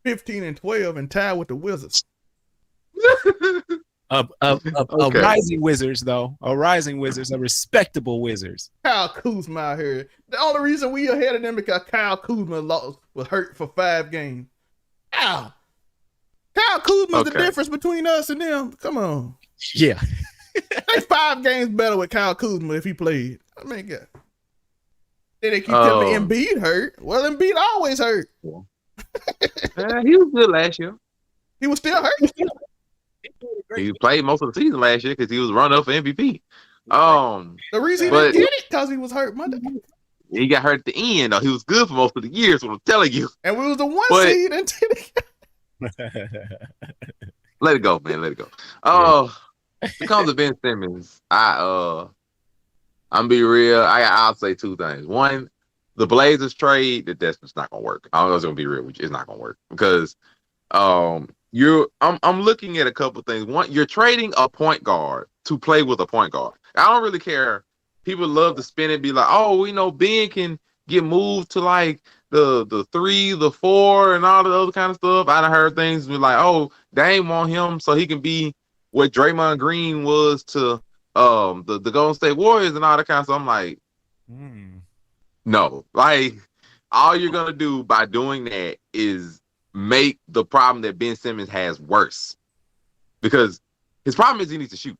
Speaker 1: 15-12 and tied with the Wizards.
Speaker 3: Rising Wizards, though. A rising Wizards, a respectable Wizards.
Speaker 1: Kyle Kuzma out here. The only reason we ahead of them because Kyle Kuzma was hurt for 5 games. Ow. Kyle Kuzma's the difference between us and them. Come on.
Speaker 3: Yeah.
Speaker 1: They 5 games better with Kyle Kuzma if he played. I mean, God. Then they keep telling me Embiid hurt. Well, Embiid always hurt.
Speaker 2: He was good last year.
Speaker 1: He was still hurt.
Speaker 2: He played most of the season last year because he was running up for MVP.
Speaker 1: The reason he didn't get it because he was hurt Monday.
Speaker 2: He got hurt at the end, though. He was good for most of the year, so I'm telling you.
Speaker 1: And we was the 1 seed until
Speaker 2: let it go, man. Let it go. When it comes to Ben Simmons, I'm be real. I'll say 2 things. One, the Blazers trade, that's just not gonna work. I'm just gonna be real with you. It's not gonna work because I'm looking at a couple things. One, you're trading a point guard to play with a point guard. I don't really care. People love to spin it, be like, oh, Ben can get moved to like the 3, the 4, and all the other kind of stuff. I done heard things be like, oh, Dame want him so he can be what Draymond Green was to the Golden State Warriors and all that kind of stuff. I'm like, no, like all you're gonna do by doing that is make the problem that Ben Simmons has worse, because his problem is he needs to shoot.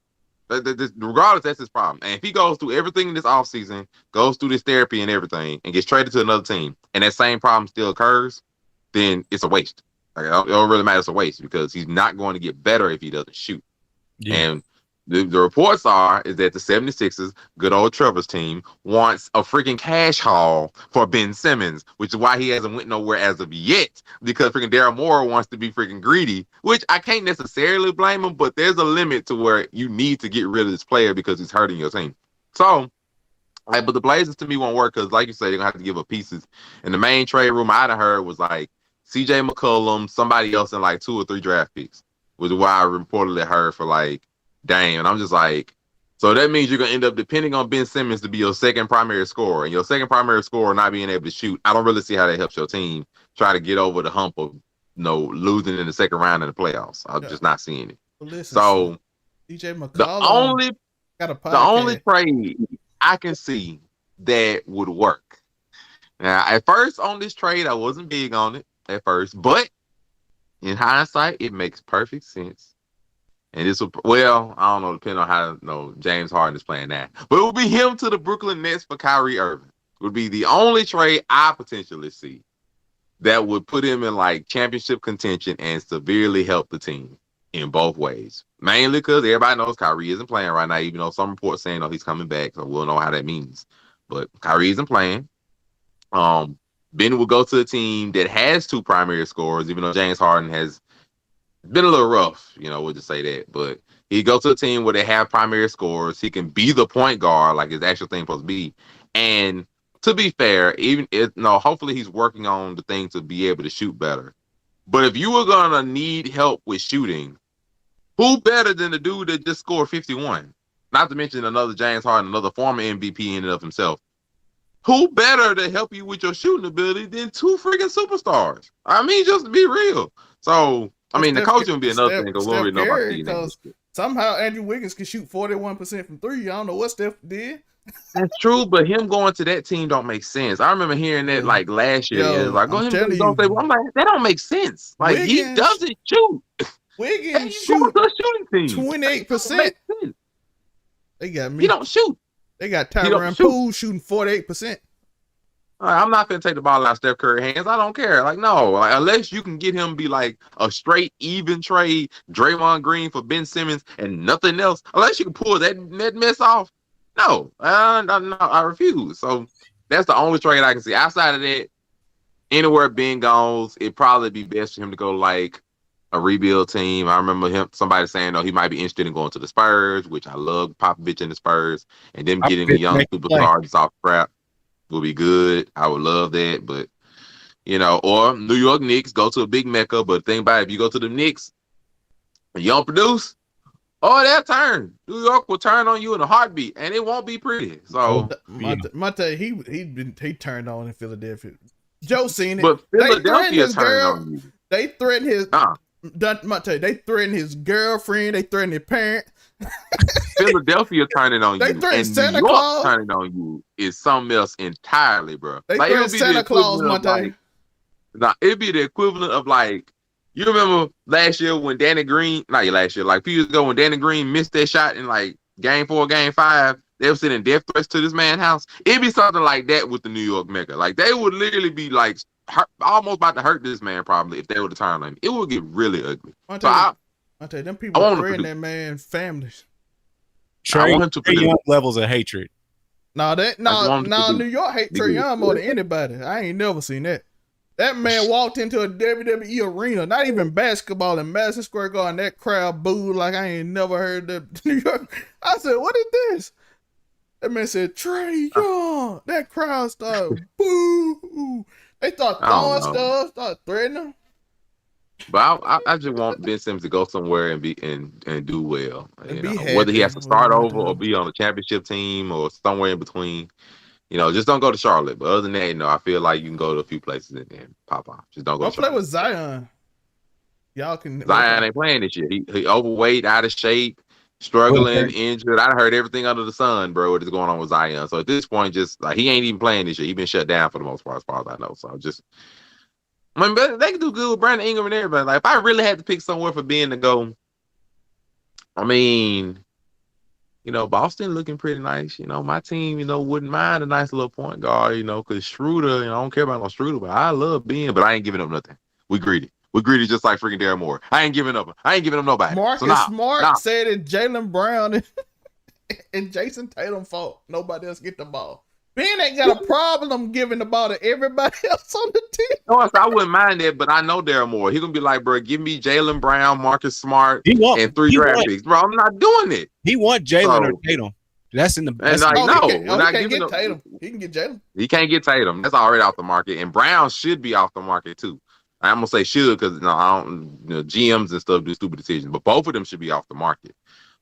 Speaker 2: Regardless, that's his problem. And if he goes through everything in this offseason, goes through this therapy and everything, and gets traded to another team, and that same problem still occurs, then it's a waste. Like, it don't really matter. It's a waste because he's not going to get better if he doesn't shoot. Yeah. And the reports is that the 76ers, good old Trevor's team, wants a freaking cash haul for Ben Simmons, which is why he hasn't went nowhere as of yet, because freaking Daryl Morey wants to be freaking greedy, which I can't necessarily blame him, but there's a limit to where you need to get rid of this player because he's hurting your team. So, but the Blazers to me won't work because, like you said, they're going to have to give up pieces. And the main trade room I'd have heard was like CJ McCollum, somebody else, in like 2 or 3 draft picks, was why I reportedly heard for like Dame. And I'm just like, so that means you're going to end up depending on Ben Simmons to be your second primary scorer, and your second primary scorer not being able to shoot. I don't really see how that helps your team try to get over the hump of losing in the second round in the playoffs. I'm just not seeing it.
Speaker 1: Well, listen,
Speaker 2: so
Speaker 1: DJ McCollum
Speaker 2: the only trade I can see that would work. Now, at first on this trade, I wasn't big on it at first, but in hindsight, it makes perfect sense. And this will, well, I don't know, depending on how James Harden is playing that. But it would be him to the Brooklyn Nets for Kyrie Irving. It would be the only trade I potentially see that would put him in like championship contention and severely help the team in both ways. Mainly because everybody knows Kyrie isn't playing right now, even though some reports saying he's coming back, so we'll know how that means. But Kyrie isn't playing. Ben will go to a team that has 2 primary scorers, even though James Harden has been a little rough, we'll just say that. But he go to a team where they have primary scorers. He can be the point guard, like his actual thing supposed to be. And to be fair, hopefully he's working on the thing to be able to shoot better. But if you were gonna need help with shooting, who better than the dude that just scored 51? Not to mention another James Harden, another former MVP in and of himself. Who better to help you with your shooting ability than 2 freaking superstars? I mean, just to be real. So, I mean, the coaching would be another thing because we don't really know about these names.
Speaker 1: Somehow Andrew Wiggins can shoot 41% from 3. I don't know what Steph did.
Speaker 2: That's true, but him going to that team don't make sense. I remember hearing that like last year. It was like, go ahead and I'm like, that don't make sense. Like, Wiggins, he doesn't shoot.
Speaker 1: Wiggins shoot 28%. They got me.
Speaker 2: He don't shoot.
Speaker 1: They got Tyronn Poole shooting 48%.
Speaker 2: I'm not gonna take the ball out of Steph Curry's hands. I don't care. Like, no, like, unless you can get him be like a straight even trade, Draymond Green for Ben Simmons and nothing else. Unless you can pull that mess off. No, I refuse. So that's the only trade I can see. Outside of that, anywhere Ben goes, it'd probably be best for him to go like a rebuild team. I remember somebody saying, he might be interested in going to the Spurs, which I love Popovich and the Spurs, and them getting a young superstar off crap will be good. I would love that, but or New York Knicks, go to a big mecca. But think about it, if you go to the Knicks and you don't produce, they'll turn. New York will turn on you in a heartbeat, and it won't be pretty. So,
Speaker 1: he turned on in Philadelphia. Joe seen it.
Speaker 2: But Philadelphia turned on you.
Speaker 1: They threatened his. They threatened his girlfriend. They threatened his parent.
Speaker 2: Philadelphia turning on
Speaker 1: they
Speaker 2: you, and
Speaker 1: Santa
Speaker 2: New York
Speaker 1: Claus
Speaker 2: turning on you is something else entirely, bro.
Speaker 1: They like, threatened Santa Claus,
Speaker 2: it'd be the equivalent of like, you remember last year when Danny Green, not last year, like a few years ago when Danny Green missed that shot in like Game 4, Game 5, they were sending death threats to this man's house. It'd be something like that with the New York Mecca. Like, they would literally be like almost about to hurt this man probably if they were to turn on him. It would get really ugly.
Speaker 1: I tell you, them people threaten that man's families.
Speaker 3: Trae Young levels of hatred.
Speaker 1: New York hate Trae Young more than anybody. I ain't never seen that. That man walked into a WWE arena, not even basketball, in Madison Square Garden. That crowd booed like I ain't never heard that. New York. I said, "What is this?" That man said, "Trae Young." That crowd started boo. They start throwing stuff, start threatening him.
Speaker 2: But I just want Ben Simmons to go somewhere and do well. Whether he has to start over or be on a championship team or somewhere in between. just don't go to Charlotte. But other than that, I feel like you can go to a few places and pop off. Just don't go.
Speaker 1: I'll play with Zion. Y'all can.
Speaker 2: Zion ain't playing this year. He overweight, out of shape, struggling, injured. I heard everything under the sun, bro. What is going on with Zion? So at this point, just like he ain't even playing this year. He been shut down for the most part, as far as I know. So but they can do good with Brandon Ingram and everybody. Like if I really had to pick somewhere for Ben to go, I mean, Boston looking pretty nice. My team, wouldn't mind a nice little point guard, because Schroeder, I don't care about no Schroeder, but I love Ben, but I ain't giving up nothing. We greedy. We're greedy just like freaking Darren Moore. I ain't giving up nobody.
Speaker 1: Marcus Smart said that Jaylen Brown and Jason Tatum fault. Nobody else get the ball. Ben ain't got a problem giving the ball to everybody else on the team.
Speaker 2: No, I wouldn't mind that, but I know Darren Moore. He's going to be like, bro, give me Jaylen Brown, Marcus Smart, and 3 draft picks. Bro, I'm not doing it.
Speaker 3: He want Jaylen or Tatum. That's in the best.
Speaker 2: No,
Speaker 1: we're not giving up Tatum. He can get Jaylen.
Speaker 2: He can't get Tatum. That's already off the market. And Brown should be off the market, too. I'm going to say should because I don't, GMs and stuff do stupid decisions. But both of them should be off the market.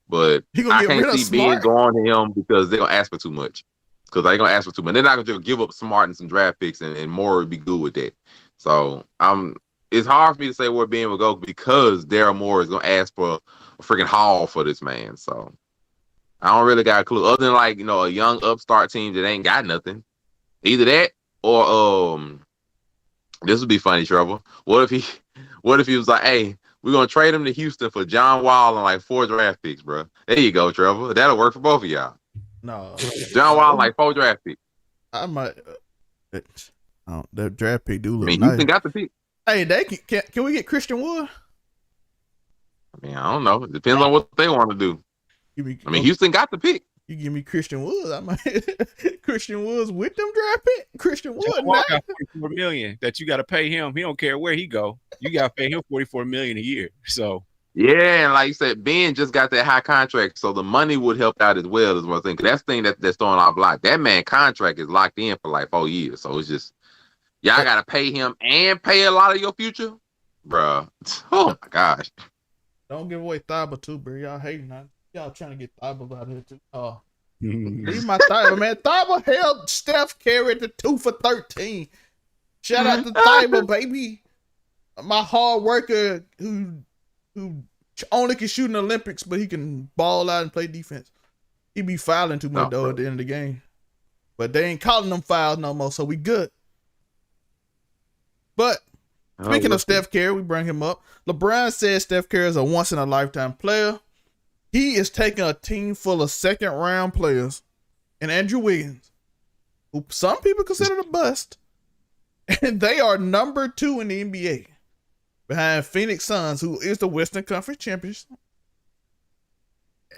Speaker 2: But I can't see Ben going to him because they're going to ask for too much. Because they're going to ask for too much. They're not going to just give up Smart and some draft picks and Moore would be good with that. So it's hard for me to say where Ben will go because Darren Moore is going to ask for a freaking haul for this man. So I don't really got a clue. Other than a young upstart team that ain't got nothing. Either that or this would be funny, Trevor. What if he was like, hey, we're going to trade him to Houston for John Wall and like 4 draft picks, bro. There you go, Trevor. That'll work for both of y'all.
Speaker 1: No.
Speaker 2: John Wall like 4 draft picks.
Speaker 1: I might. That draft pick do look nice.
Speaker 2: Houston got the pick.
Speaker 1: Hey, they can we get Christian Wood?
Speaker 2: I don't know. It depends on what they want to do. Houston got the pick.
Speaker 1: You give me Christian Woods, I might. Christian Woods with them draft pick. Christian Wood
Speaker 3: got $44 million that you got to pay him. He don't care where he go. You got to pay him $44 million a year. So
Speaker 2: yeah, and like you said, Ben just got that high contract, so the money would help out as well. Is one thing. Cause that's the thing that's throwing off block. That man contract is locked in for like 4 years, so it's just y'all got to pay him and pay a lot of your future, bro. Oh my gosh!
Speaker 1: Don't give away Thibault too, bro. Y'all hating on. Y'all trying to get Thibault out here too. Oh, leave my Thibault, man. Thibault held Steph Curry to 2 for 13. Shout out to Thibault, baby. My hard worker who only can shoot in the Olympics, but he can ball out and play defense. He be fouling too much though at the end of the game. But they ain't calling them fouls no more, so we good. But speaking of Steph Curry, we bring him up. LeBron says Steph Curry is a once-in-a-lifetime player. He is taking a team full of second-round players and Andrew Wiggins, who some people consider the bust, and they are number 2 in the NBA, behind Phoenix Suns, who is the Western Conference champions,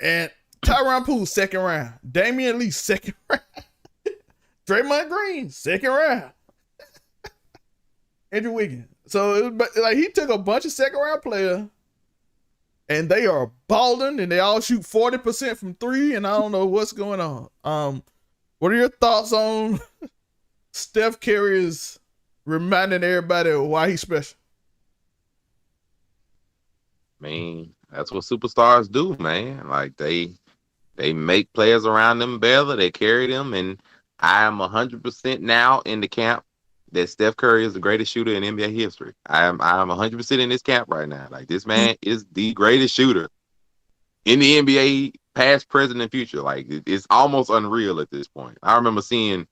Speaker 1: and Tyronn Poole, second round. Damian Lee, second round. Draymond Green, second round. Andrew Wiggins. So he took a bunch of second-round players, and they are balling, and they all shoot 40% from 3, and I don't know what's going on. What are your thoughts on Steph Curry is reminding everybody of why he's special?
Speaker 2: That's what superstars do, man. Like they make players around them better. They carry them, and I am 100% now in the camp that Steph Curry is the greatest shooter in NBA history. I'm 100% in this camp right now. Like this man is the greatest shooter in the NBA, past, present, and future. Like it's almost unreal at this point. I remember seeing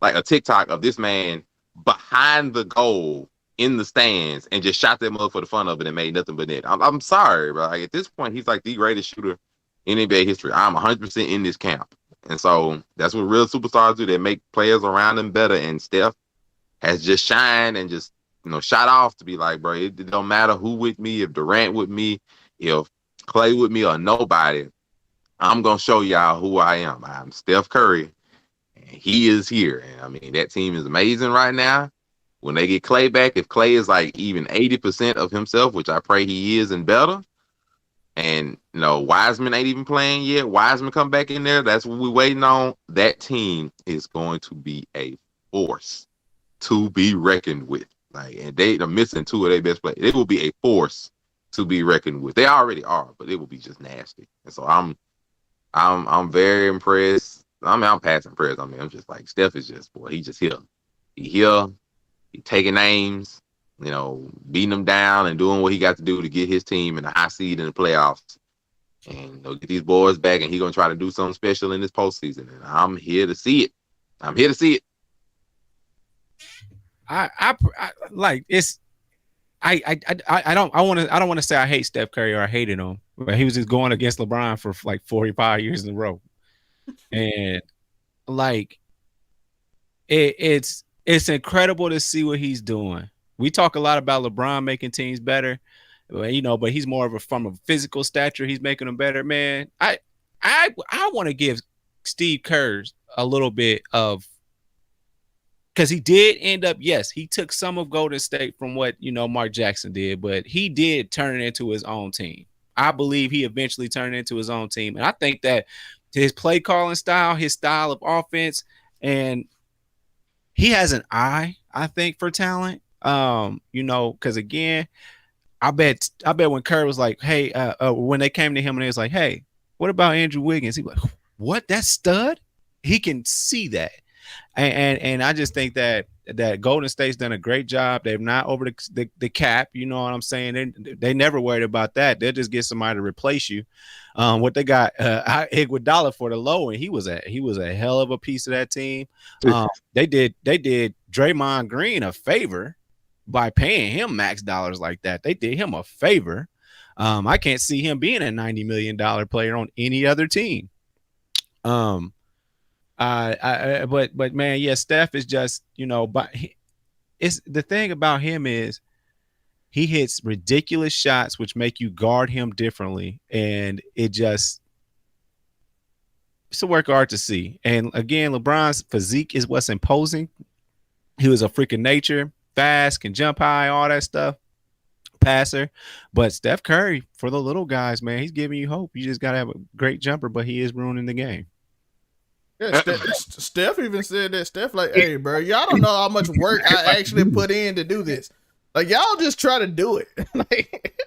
Speaker 2: like a TikTok of this man behind the goal in the stands and just shot that mug for the fun of it and made nothing but net. I'm sorry, bro. Like at this point, he's like the greatest shooter in NBA history. I'm 100% in this camp. And so that's what real superstars do. They make players around them better. And Steph has just shined and just, shot off to be like, bro, it don't matter who with me, if Durant with me, if Clay with me or nobody, I'm going to show y'all who I am. I'm Steph Curry, and he is here. And that team is amazing right now. When they get Clay back, if Clay is like even 80% of himself, which I pray he is and better, and Wiseman ain't even playing yet, Wiseman come back in there, that's what we're waiting on. That team is going to be a force to be reckoned with. And they are missing 2 of their best players. It will be a force to be reckoned with. They already are, but it will be just nasty. And so I'm very impressed. I mean, I'm passing prayers. I mean, I'm just like Steph is just boy. He just here. He here. He taking names. You know, beating them down and doing what he got to do to get his team in a high seed in the playoffs. And get these boys back, and he's gonna try to do something special in this postseason. And I'm here to see it. I'm here to see it.
Speaker 3: I like it's. I don't want to say I hate Steph Curry or I hated him, but he was just going against LeBron for like 45 years in a row, and like it's incredible to see what he's doing. We talk a lot about LeBron making teams better, you know, but he's more of from a physical stature. He's making them better, man. I want to give Steve Kerr a little bit of, because he did end up, yes, he took some of Golden State from what, you know, Mark Jackson did, but he did turn it into his own team. I believe he eventually turned it into his own team. And I think that his play calling style, his style of offense, and he has an eye, I think, for talent. You know, because again, I bet when Kerr was like, hey, when they came to him and he was like, hey, what about Andrew Wiggins? He was like, what? That stud? He can see that. And I just think that Golden State's done a great job. They've not over the cap. You know what I'm saying? They never worried about that. They'll just get somebody to replace you. What they got Iguodala for the low, and he was a hell of a piece of that team. They did Draymond Green a favor by paying him max dollars like that. They did him a favor. I can't see him being a $90 million player on any other team. But man, yeah, Steph is just, you know, but it's the thing about him is he hits ridiculous shots which make you guard him differently, and it's a work hard to see. And again, LeBron's physique is what's imposing. He was a freak of nature, fast, can jump high, all that stuff, passer. But Steph Curry, for the little guys, man, he's giving you hope. You just gotta have a great jumper, but he is ruining the game.
Speaker 1: Yeah, Steph even said that. Steph like, hey, bro, y'all don't know how much work I actually put in to do this. Like, y'all just try to do it. Like,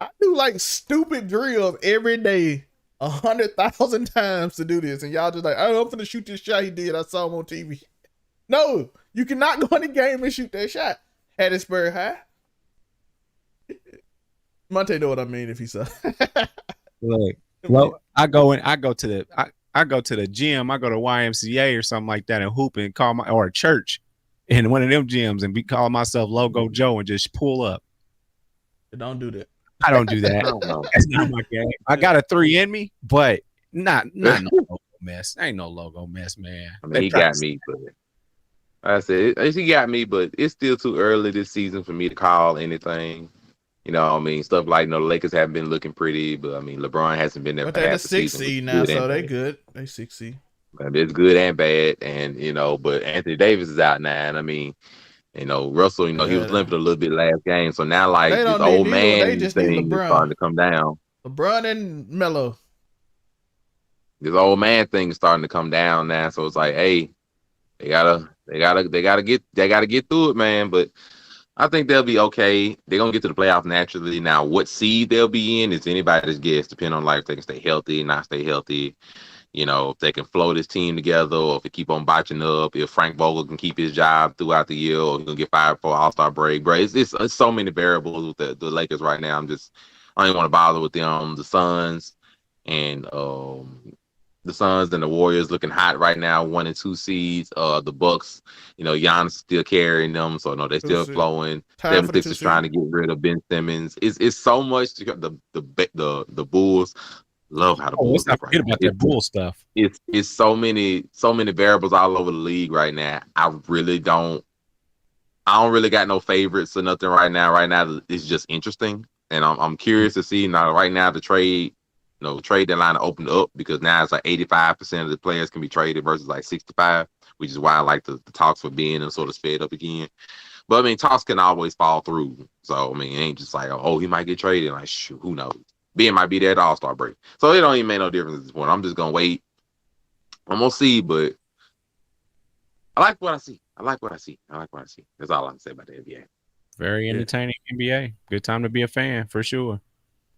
Speaker 1: I do like stupid drills every day, 100,000 times to do this, and y'all just like, oh, I'm gonna shoot this shot he did. I saw him on TV. No, you cannot go in the game and shoot that shot. Hattiesburg High. Monte know what I mean if he saw.
Speaker 3: Look, well, I go to the gym, I go to YMCA or something like that and hoop and or a church in one of them gyms and call myself Logo Joe and just pull up.
Speaker 1: Don't do that.
Speaker 3: I don't do that. That's not my game. I got a 3 in me, but not no logo mess. Ain't no logo mess, man.
Speaker 2: I mean, he got me, but I said he got me, but it's still too early this season for me to call anything. You know, I mean, stuff like, you know, the Lakers haven't been looking pretty, but I mean, LeBron hasn't been there.
Speaker 1: But they're the 6th seed now, so they good. They 6th seed.
Speaker 2: It's good and bad, and you know, but Anthony Davis is out now, and I mean, you know, Russell, you know, he was limping a little bit last game, so now like this old man thing is starting to come down.
Speaker 1: LeBron and Melo.
Speaker 2: This old man thing is starting to come down now, so it's like, hey, they gotta get through it, man. But I think they'll be okay. They're gonna get to the playoffs naturally. Now, what seed they'll be in is anybody's guess, depending on like if they can stay healthy, not stay healthy. You know, if they can flow this team together, or if they keep on botching up, if Frank Vogel can keep his job throughout the year, or he's gonna get fired for All-Star break. Bro, it's so many variables with the Lakers right now. I don't even want to bother with them. The Suns and the Warriors looking hot right now, 1 and 2 seeds. The Bucks, you know, Giannis still carrying them, so no, they're still flowing. 76 is trying to get rid of Ben Simmons. It's so much. The Bulls. Love how the Bulls.
Speaker 3: Let's not forget about that Bull stuff.
Speaker 2: It's so many variables all over the league right now. I don't really got no favorites or nothing right now. Right now, it's just interesting, and I'm curious to see now. Right now, the trade deadline opened up because now it's like 85% of the players can be traded versus like 65, which is why I like the talks for being and sort of sped up again. But I mean, talks can always fall through. So I mean, it ain't just like, oh, he might get traded. Like, shoot, who knows? Ben might be there at the All-Star break. So it don't even make no difference at this point. I'm just gonna wait. I'm gonna see, but I like what I see. That's all I can say about the NBA.
Speaker 3: Very entertaining NBA. Good time to be a fan for sure.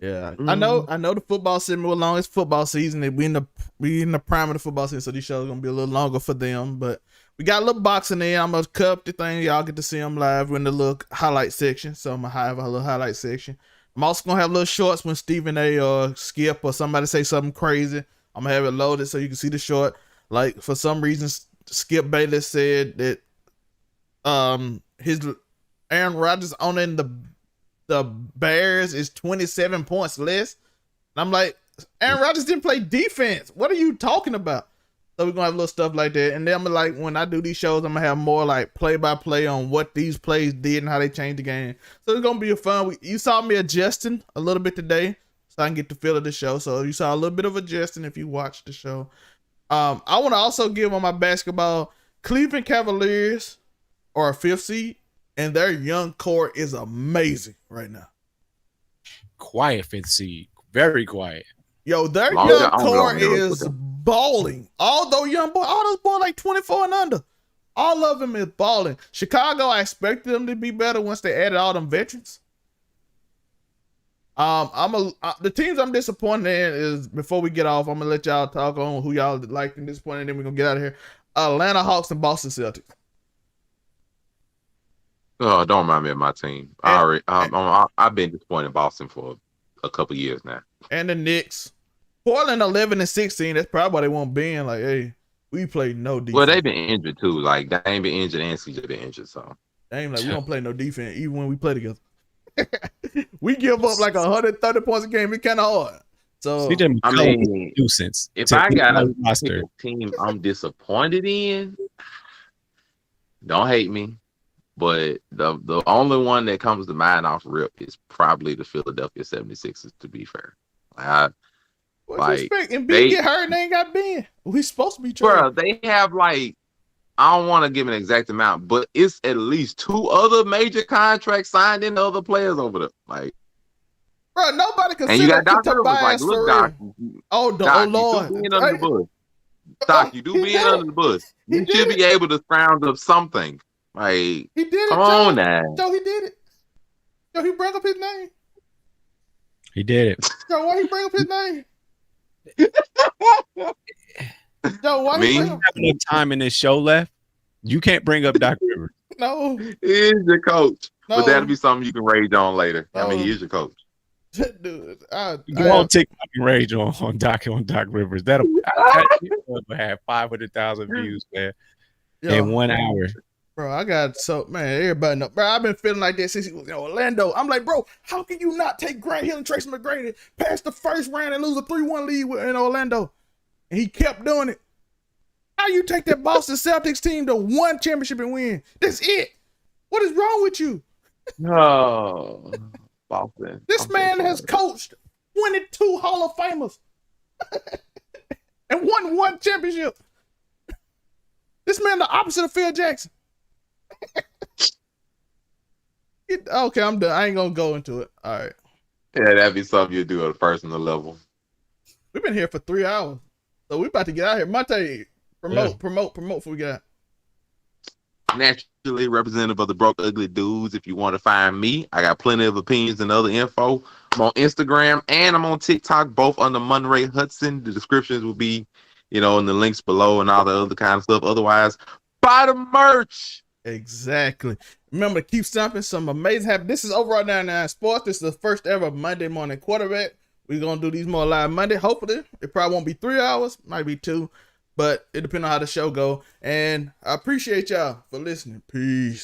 Speaker 1: Yeah, I know the football segment was long. It's football season. And we in the prime of the football season, so these shows are gonna be a little longer for them. But we got a little boxing in. I'm gonna cut up the thing. Y'all get to see them live in the little highlight section. So I'm gonna have a little highlight section. I'm also gonna have little shorts when Stephen A. or Skip or somebody say something crazy. I'm gonna have it loaded so you can see the short. Like for some reason, Skip Bayless said that his Aaron Rodgers owning the Bears is 27 points less. And I'm like, Aaron Rodgers didn't play defense. What are you talking about? So we're gonna have little stuff like that. And then I'm like, when I do these shows, I'm gonna have more like play-by-play on what these plays did and how they changed the game. So it's gonna be a fun week. You saw me adjusting a little bit today, so I can get the feel of the show. So you saw a little bit of adjusting if you watched the show. I want to also give on my basketball. Cleveland Cavaliers are a 5th seed, and their young core is amazing right now.
Speaker 3: Quiet 5th seed. Very quiet.
Speaker 1: Yo, their young core is balling. All those boys like 24 and under. All of them is balling. Chicago, I expected them to be better once they added all them veterans. The teams I'm disappointed in is, before we get off, I'm gonna let y'all talk on who y'all like and disappointed, and then we're gonna get out of here. Atlanta Hawks and Boston Celtics.
Speaker 2: Oh, don't remind me of my team. I've been disappointed in Boston for a couple years now.
Speaker 1: And the Knicks. Portland 11 and 16. That's probably why they won't be in. Like, hey, we play no defense.
Speaker 2: Well, they've been injured too. Like, they ain't been injured and CJ been injured. So
Speaker 1: they ain't like, we don't play no defense even when we play together. We give up like 130 points a game. It's kind of hard. So
Speaker 3: I mean, nuisance.
Speaker 2: If I got a team I'm disappointed in, don't hate me, but the only one that comes to mind off rip is probably the Philadelphia 76ers, to be fair.
Speaker 1: What you expect? And B get hurt and they ain't got Ben. We supposed to be trying.
Speaker 2: Bro, they have like, I don't want to give an exact amount, but it's at least 2 other major contracts signed in other players over there. Like,
Speaker 1: bro, nobody can.
Speaker 2: And you got Doc Rivers. Like, look, Doc.
Speaker 1: Doc,
Speaker 2: Lord, you do under the bush. Doc, you do being under the bush. You should be able to round up something. Like,
Speaker 1: he did it.
Speaker 2: Come on now.
Speaker 1: Joe, he did it. Joe, he brought up his name.
Speaker 3: He did it.
Speaker 1: Joe, why he bring up his name? Joe, why
Speaker 3: he have enough time in this show left? You can't bring up Doc Rivers.
Speaker 1: No,
Speaker 2: he is your coach, but that'll be something you can rage on later. I mean, he is your coach.
Speaker 1: Dude,
Speaker 3: go on TikTok and rage on Doc Rivers. That'll have 500,000 views, man, in 1 hour.
Speaker 1: Bro, I got everybody know. Bro, I've been feeling like that since he was in Orlando. I'm like, bro, how can you not take Grant Hill and Tracy McGrady past the first round and lose a 3-1 lead in Orlando? And he kept doing it. How you take that Boston Celtics team to 1 championship and win? That's it. What is wrong with you?
Speaker 2: No, Boston.
Speaker 1: This man has coached 22 Hall of Famers and won 1 championship. This man the opposite of Phil Jackson. Okay, I'm done. I ain't gonna go into it. All right.
Speaker 2: Yeah, that'd be something you do at a personal level.
Speaker 1: We've been here for 3 hours, so we about to get out here. Monte, promote before we get out.
Speaker 2: Naturally representative of the Broke Ugly Dudes. If you want to find me, I got plenty of opinions and other info. I'm on Instagram and I'm on TikTok, both under Monray Hudson. The descriptions will be, in the links below and all the other kind of stuff. Otherwise, buy the merch.
Speaker 1: Exactly. Remember to keep stomping. Some amazing happen. This is Overall 99 Sports. This is the first ever Monday morning quarterback. We're gonna do these more live Monday. Hopefully, it probably won't be 3 hours, might be 2, but it depends on how the show go. And I appreciate y'all for listening. Peace.